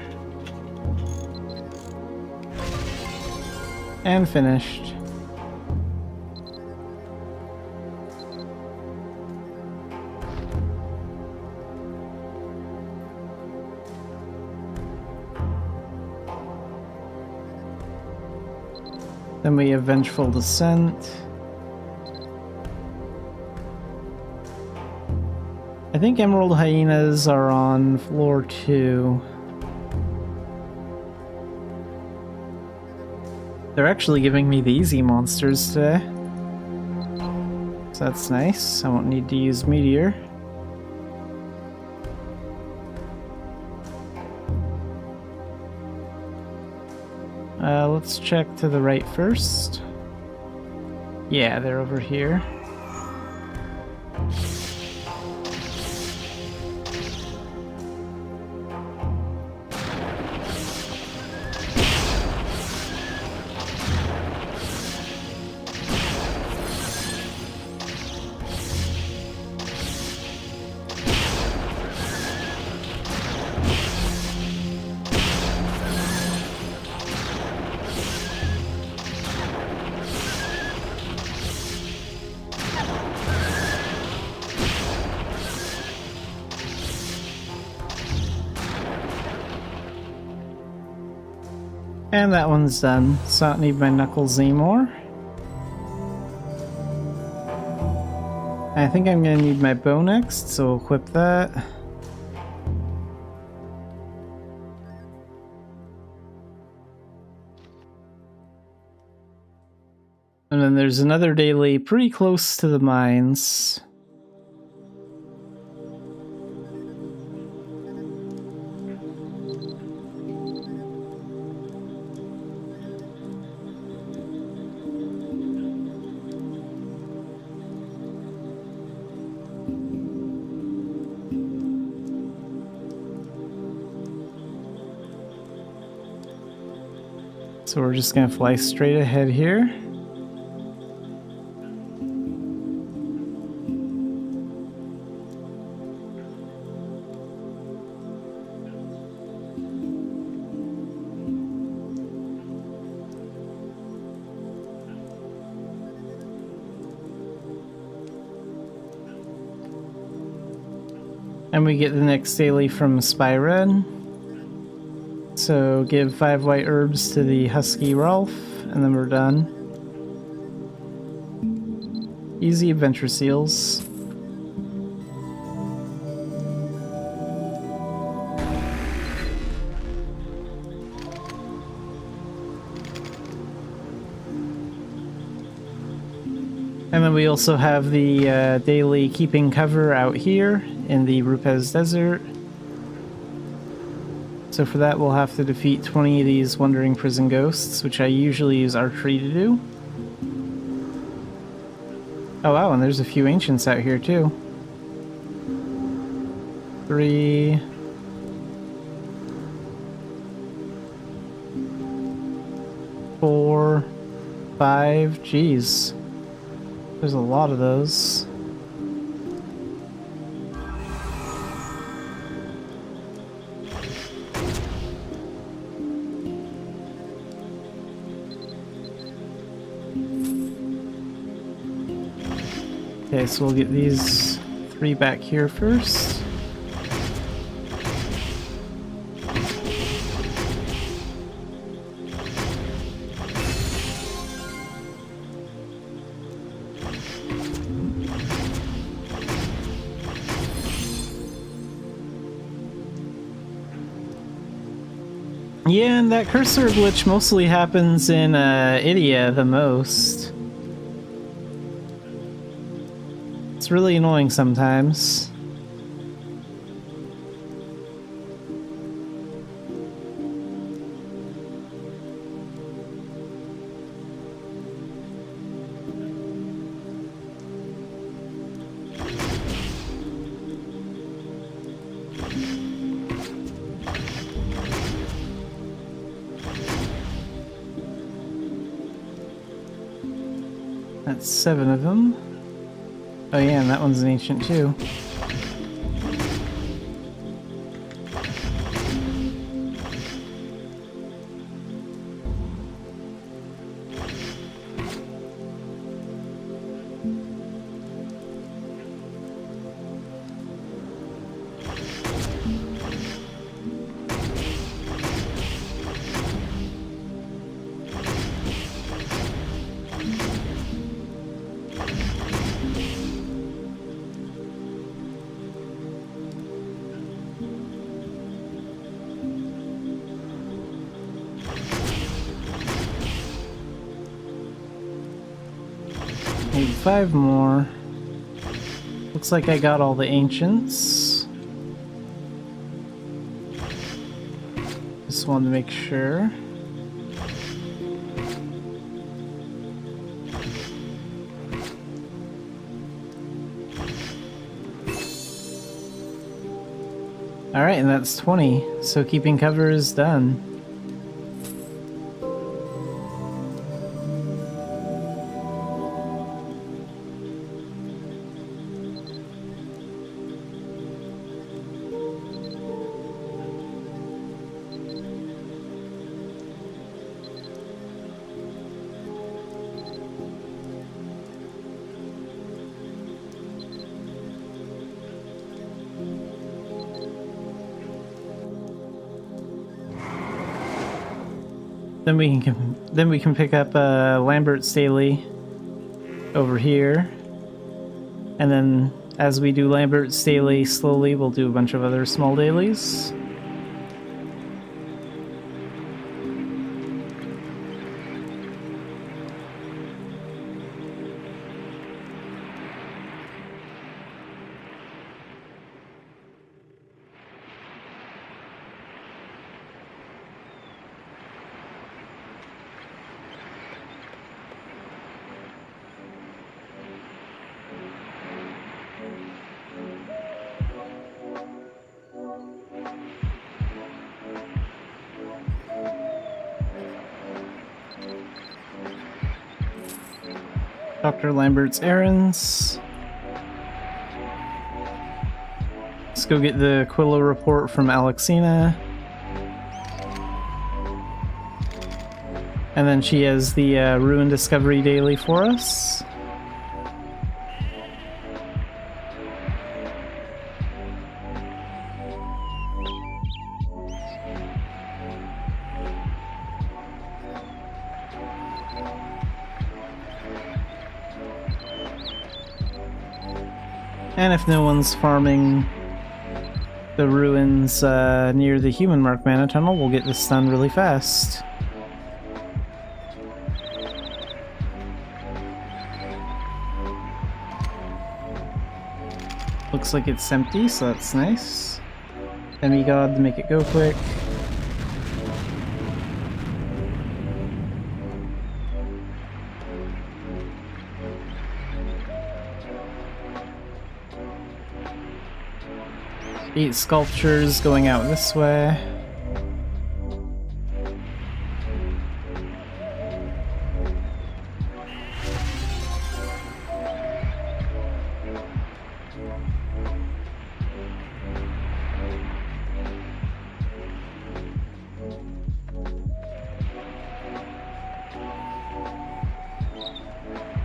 And finished. Then we have Vengeful Descent. I think Emerald Hyenas are on floor 2. They're actually giving me the easy monsters today. So that's nice. I won't need to use Meteor. let's check to the right first. Yeah, they're over here. And that one's done, so I don't need my knuckles anymore. I think I'm gonna need my bow next, so we'll equip that. And then there's another daily pretty close to the mines. So we're just gonna fly straight ahead here. And we get the next daily from Spyred. So give 5 white herbs to the Husky Rolf, and then we're done. Easy adventure seals. And then we also have the daily keeping cover out here in the Rupes Desert. So for that we'll have to defeat 20 of these wandering prison ghosts, which I usually use archery to do. Oh wow, and there's a few ancients out here too. 3... 4... 5... Jeez. There's a lot of those. Okay, so we'll get these 3 back here first. Yeah, and that cursor glitch mostly happens in Idia the most. It's really annoying sometimes. That's 7 of them. Oh yeah, and that one's an ancient too. Need 5 more. Looks like I got all the ancients. Just wanted to make sure. Alright, and that's 20. So keeping cover is done. Then we can pick up Lambert's daily over here, and then as we do Lambert's daily slowly, we'll do a bunch of other small dailies. Dr. Lambert's errands. Let's go get the Quilla report from Alexina. And then she has the Ruin Discovery Daily for us. And if no one's farming the ruins near the Human Mark Mana Tunnel, we'll get this done really fast. Looks like it's empty, so that's nice. Demigod to make it go quick. Eight sculptures going out this way.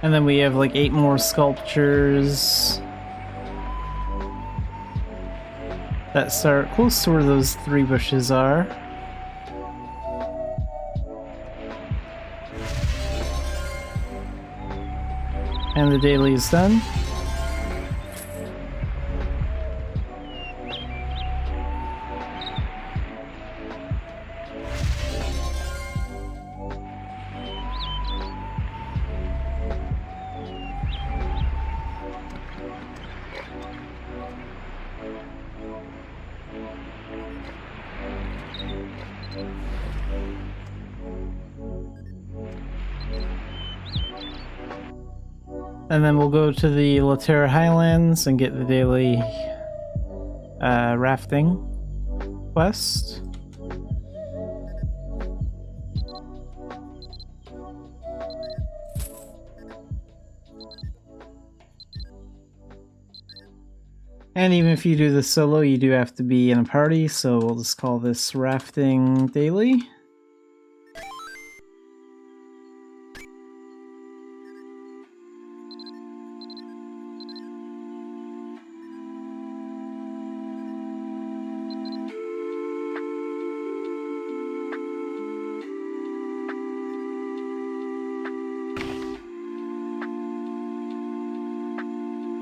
And then we have like 8 more sculptures that start close to where those 3 bushes are. And the daily is done. And then we'll go to the Laterra Highlands and get the daily rafting quest. And even if you do this solo, you do have to be in a party, so we'll just call this Rafting Daily.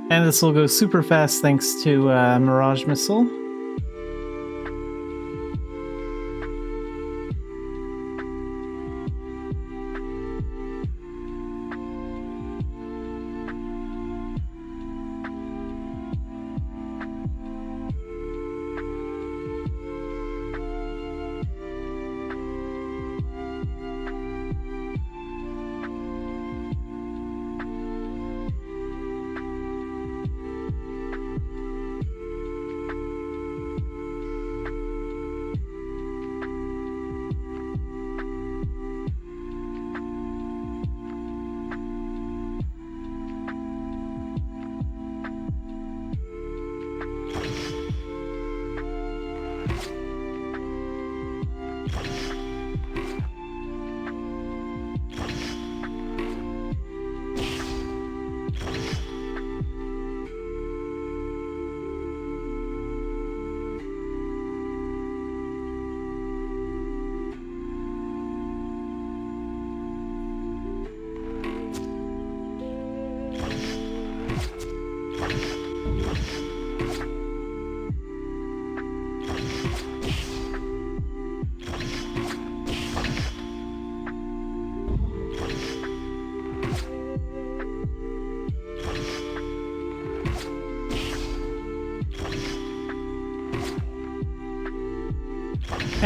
And this will go super fast thanks to Mirage Missile.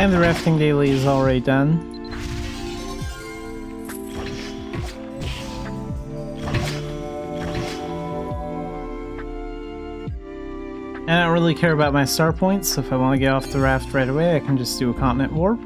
And the rafting daily is already done. And I don't really care about my star points, so if I want to get off the raft right away, I can just do a continent warp.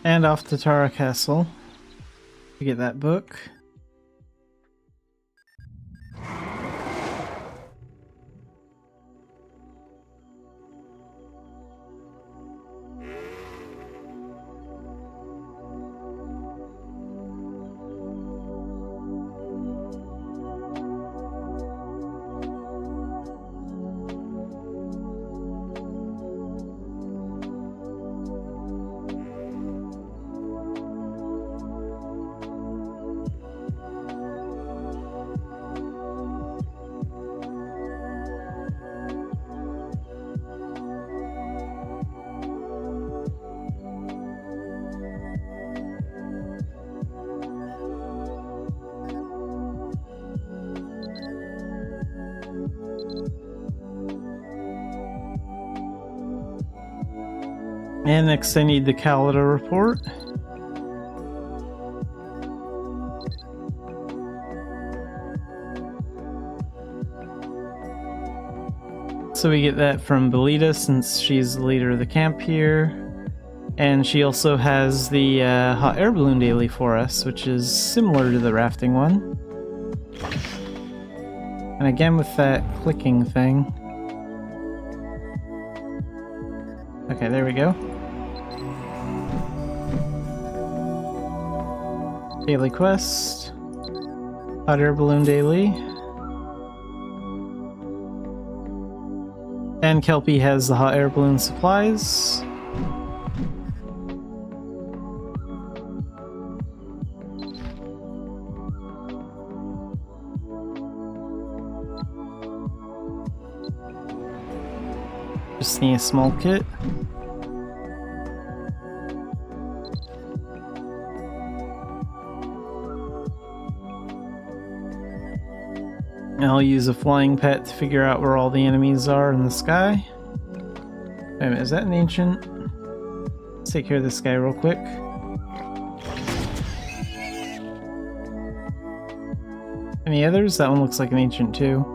And off to Tara Castle to get that book. And next I need the Calida report. So we get that from Belita since she's the leader of the camp here. And she also has the hot air balloon daily for us, which is similar to the rafting one. And again with that clicking thing. Okay, there we go. Daily quest. Hot air balloon daily. And Kelpie has the hot air balloon supplies. Just need a small kit. I'll use a flying pet to figure out where all the enemies are in the sky. Wait a minute, is that an ancient? Let's take care of this guy real quick. Any others? That one looks like an ancient too.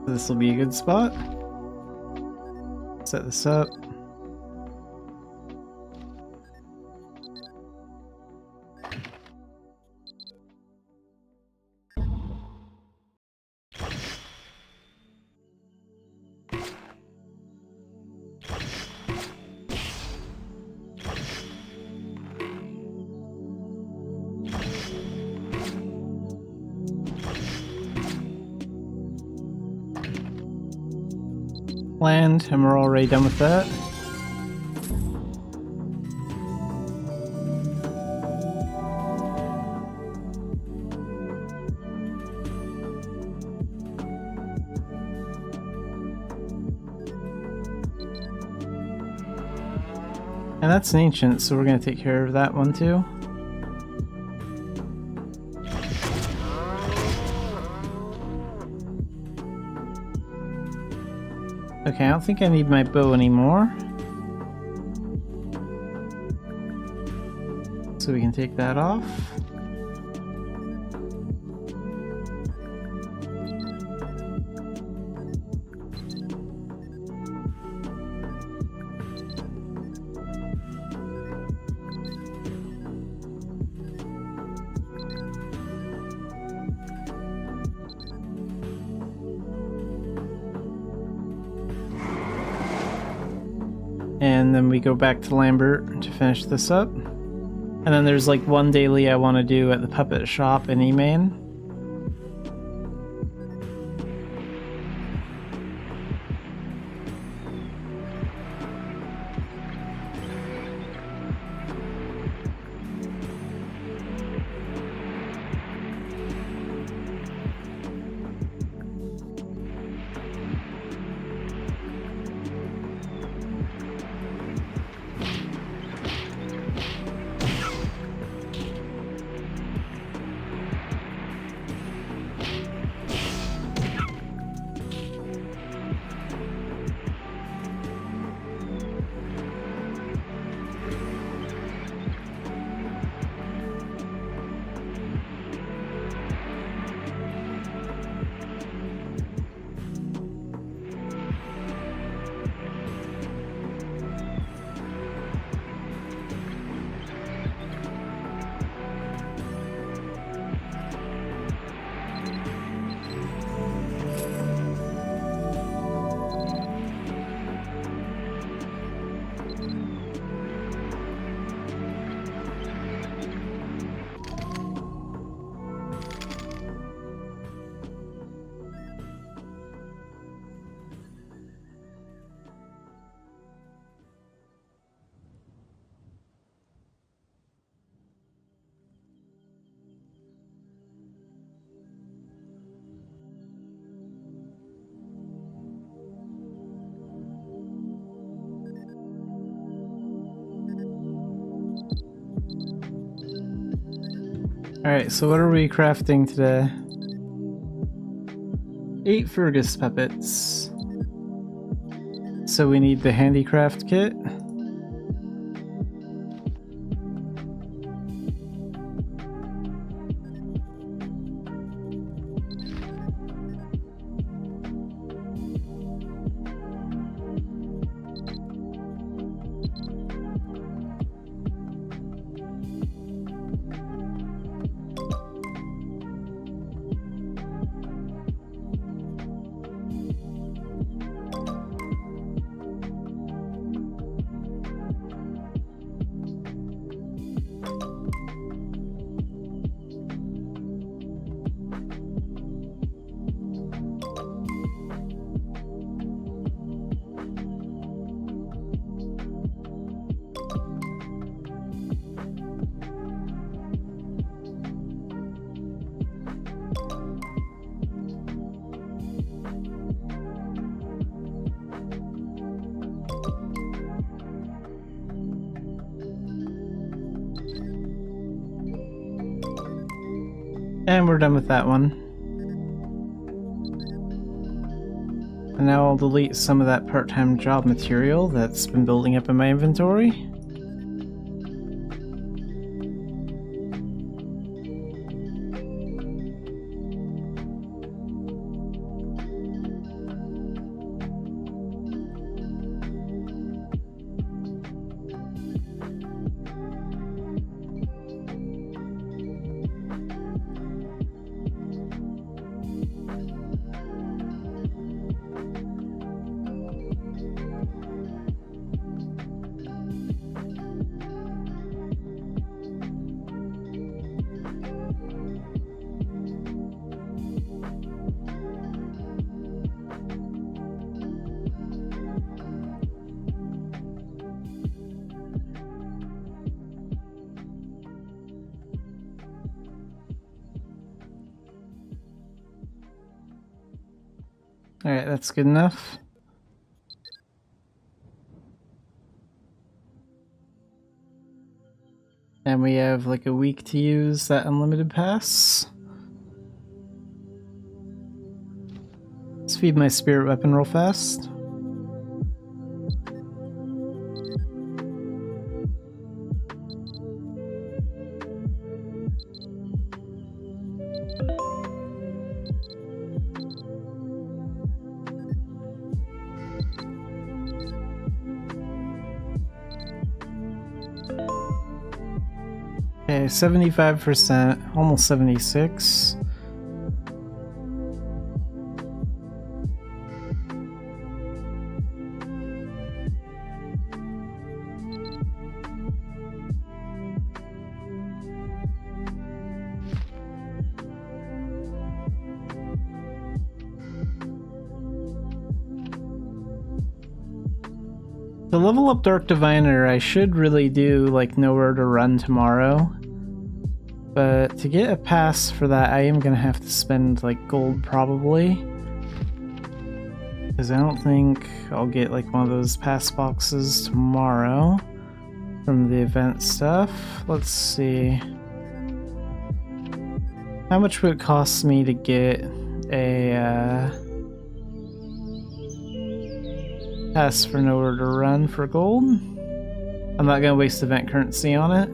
This will be a good spot. Set this up. Land, and we're already done with that. And that's an ancient, so we're going to take care of that one too. Okay, I don't think I need my bow anymore. So we can take that off. and then we go back to Lambert to finish this up. And then there's like one daily I want to do at the puppet shop in Emain. Alright, so what are we crafting today? 8 Fergus puppets. So we need the handicraft kit. And we're done with that one. And now I'll delete some of that part-time job material that's been building up in my inventory. Alright, that's good enough. And we have like a week to use that unlimited pass. Let's feed my spirit weapon real fast. Okay, 75%, almost 76. To level up Dark Diviner, I should really do like Nowhere to Run tomorrow. But to get a pass for that, I am gonna have to spend like gold probably. Because I don't think I'll get like one of those pass boxes tomorrow from the event stuff. Let's see. How much would it cost me to get a pass for Nowhere to Run for gold? I'm not gonna waste event currency on it.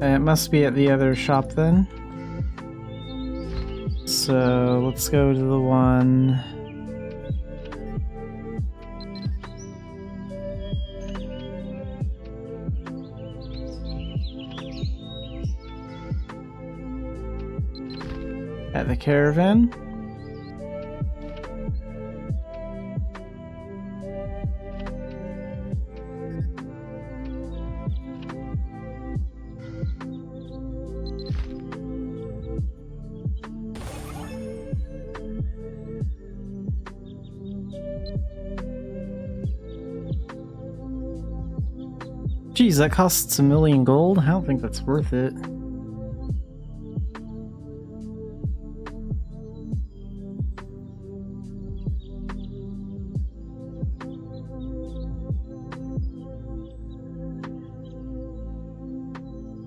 It must be at the other shop then. So let's go to the one. At the caravan. Geez, that costs 1 million gold? I don't think that's worth it.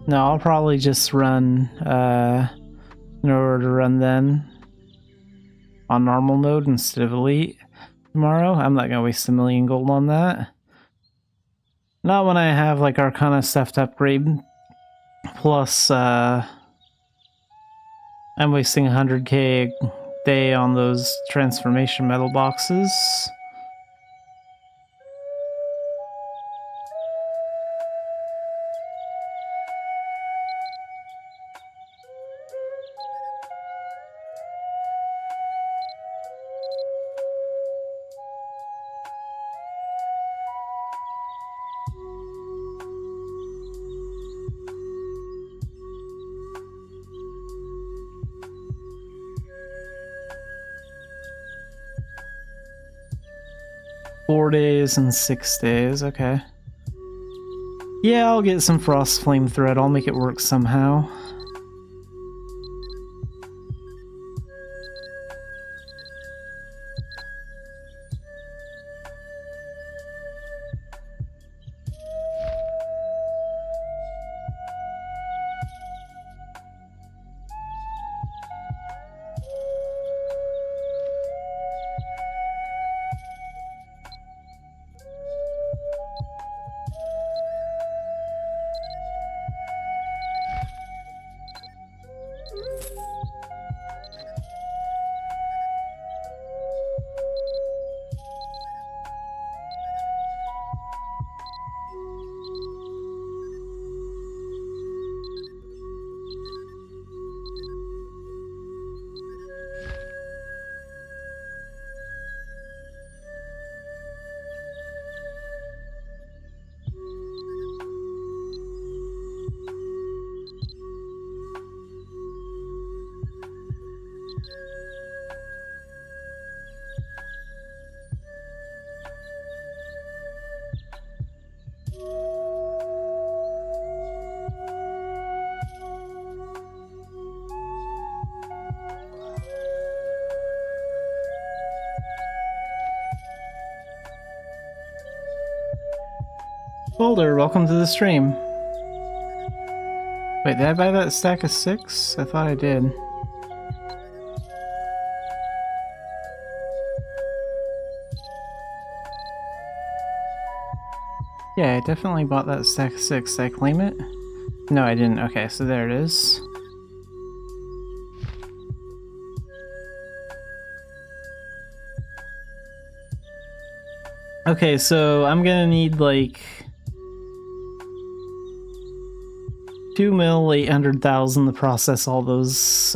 No, I'll probably just run in order to run then on normal mode instead of elite tomorrow. I'm not gonna waste 1 million gold on that. Not when I have like Arcana stuff to upgrade. Plus, I'm wasting 100k a day on those transformation medal boxes. Four days and 6 days, okay. Yeah, I'll get some Frost Flame Thread, I'll make it work somehow. Boulder, welcome to the stream. Wait, did I buy that stack of 6? I thought I did. Yeah, I definitely bought that stack of 6. Did I claim it? No, I didn't. Okay, so there it is. Okay, so I'm gonna need like 2,800,000 to process all those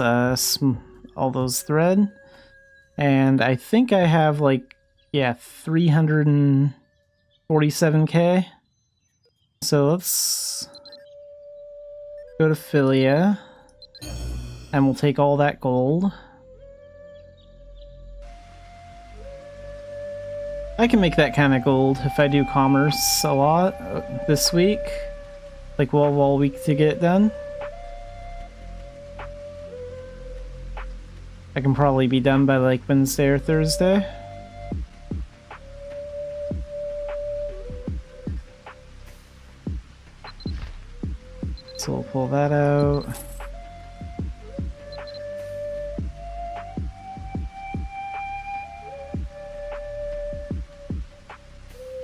thread, and I think I have like 347k. So let's go to Philia, and we'll take all that gold. I can make that kind of gold if I do commerce a lot this week. Like, we'll have all week to get it done. I can probably be done by like Wednesday or Thursday. So we'll pull that out.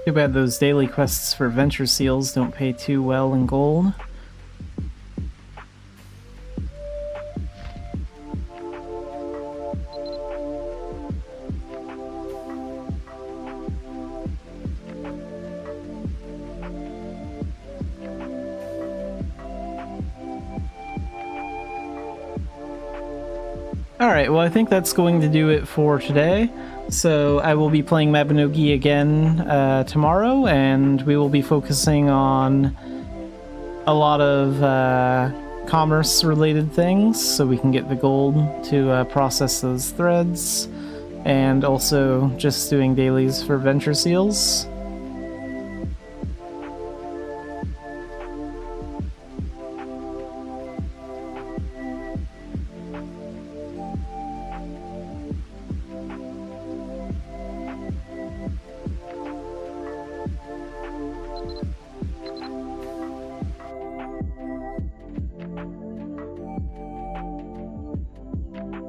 Too bad those daily quests for venture seals don't pay too well in gold. Alright, well I think that's going to do it for today. So I will be playing Mabinogi again tomorrow, and we will be focusing on a lot of commerce-related things, so we can get the gold to process those threads, and also just doing dailies for venture seals.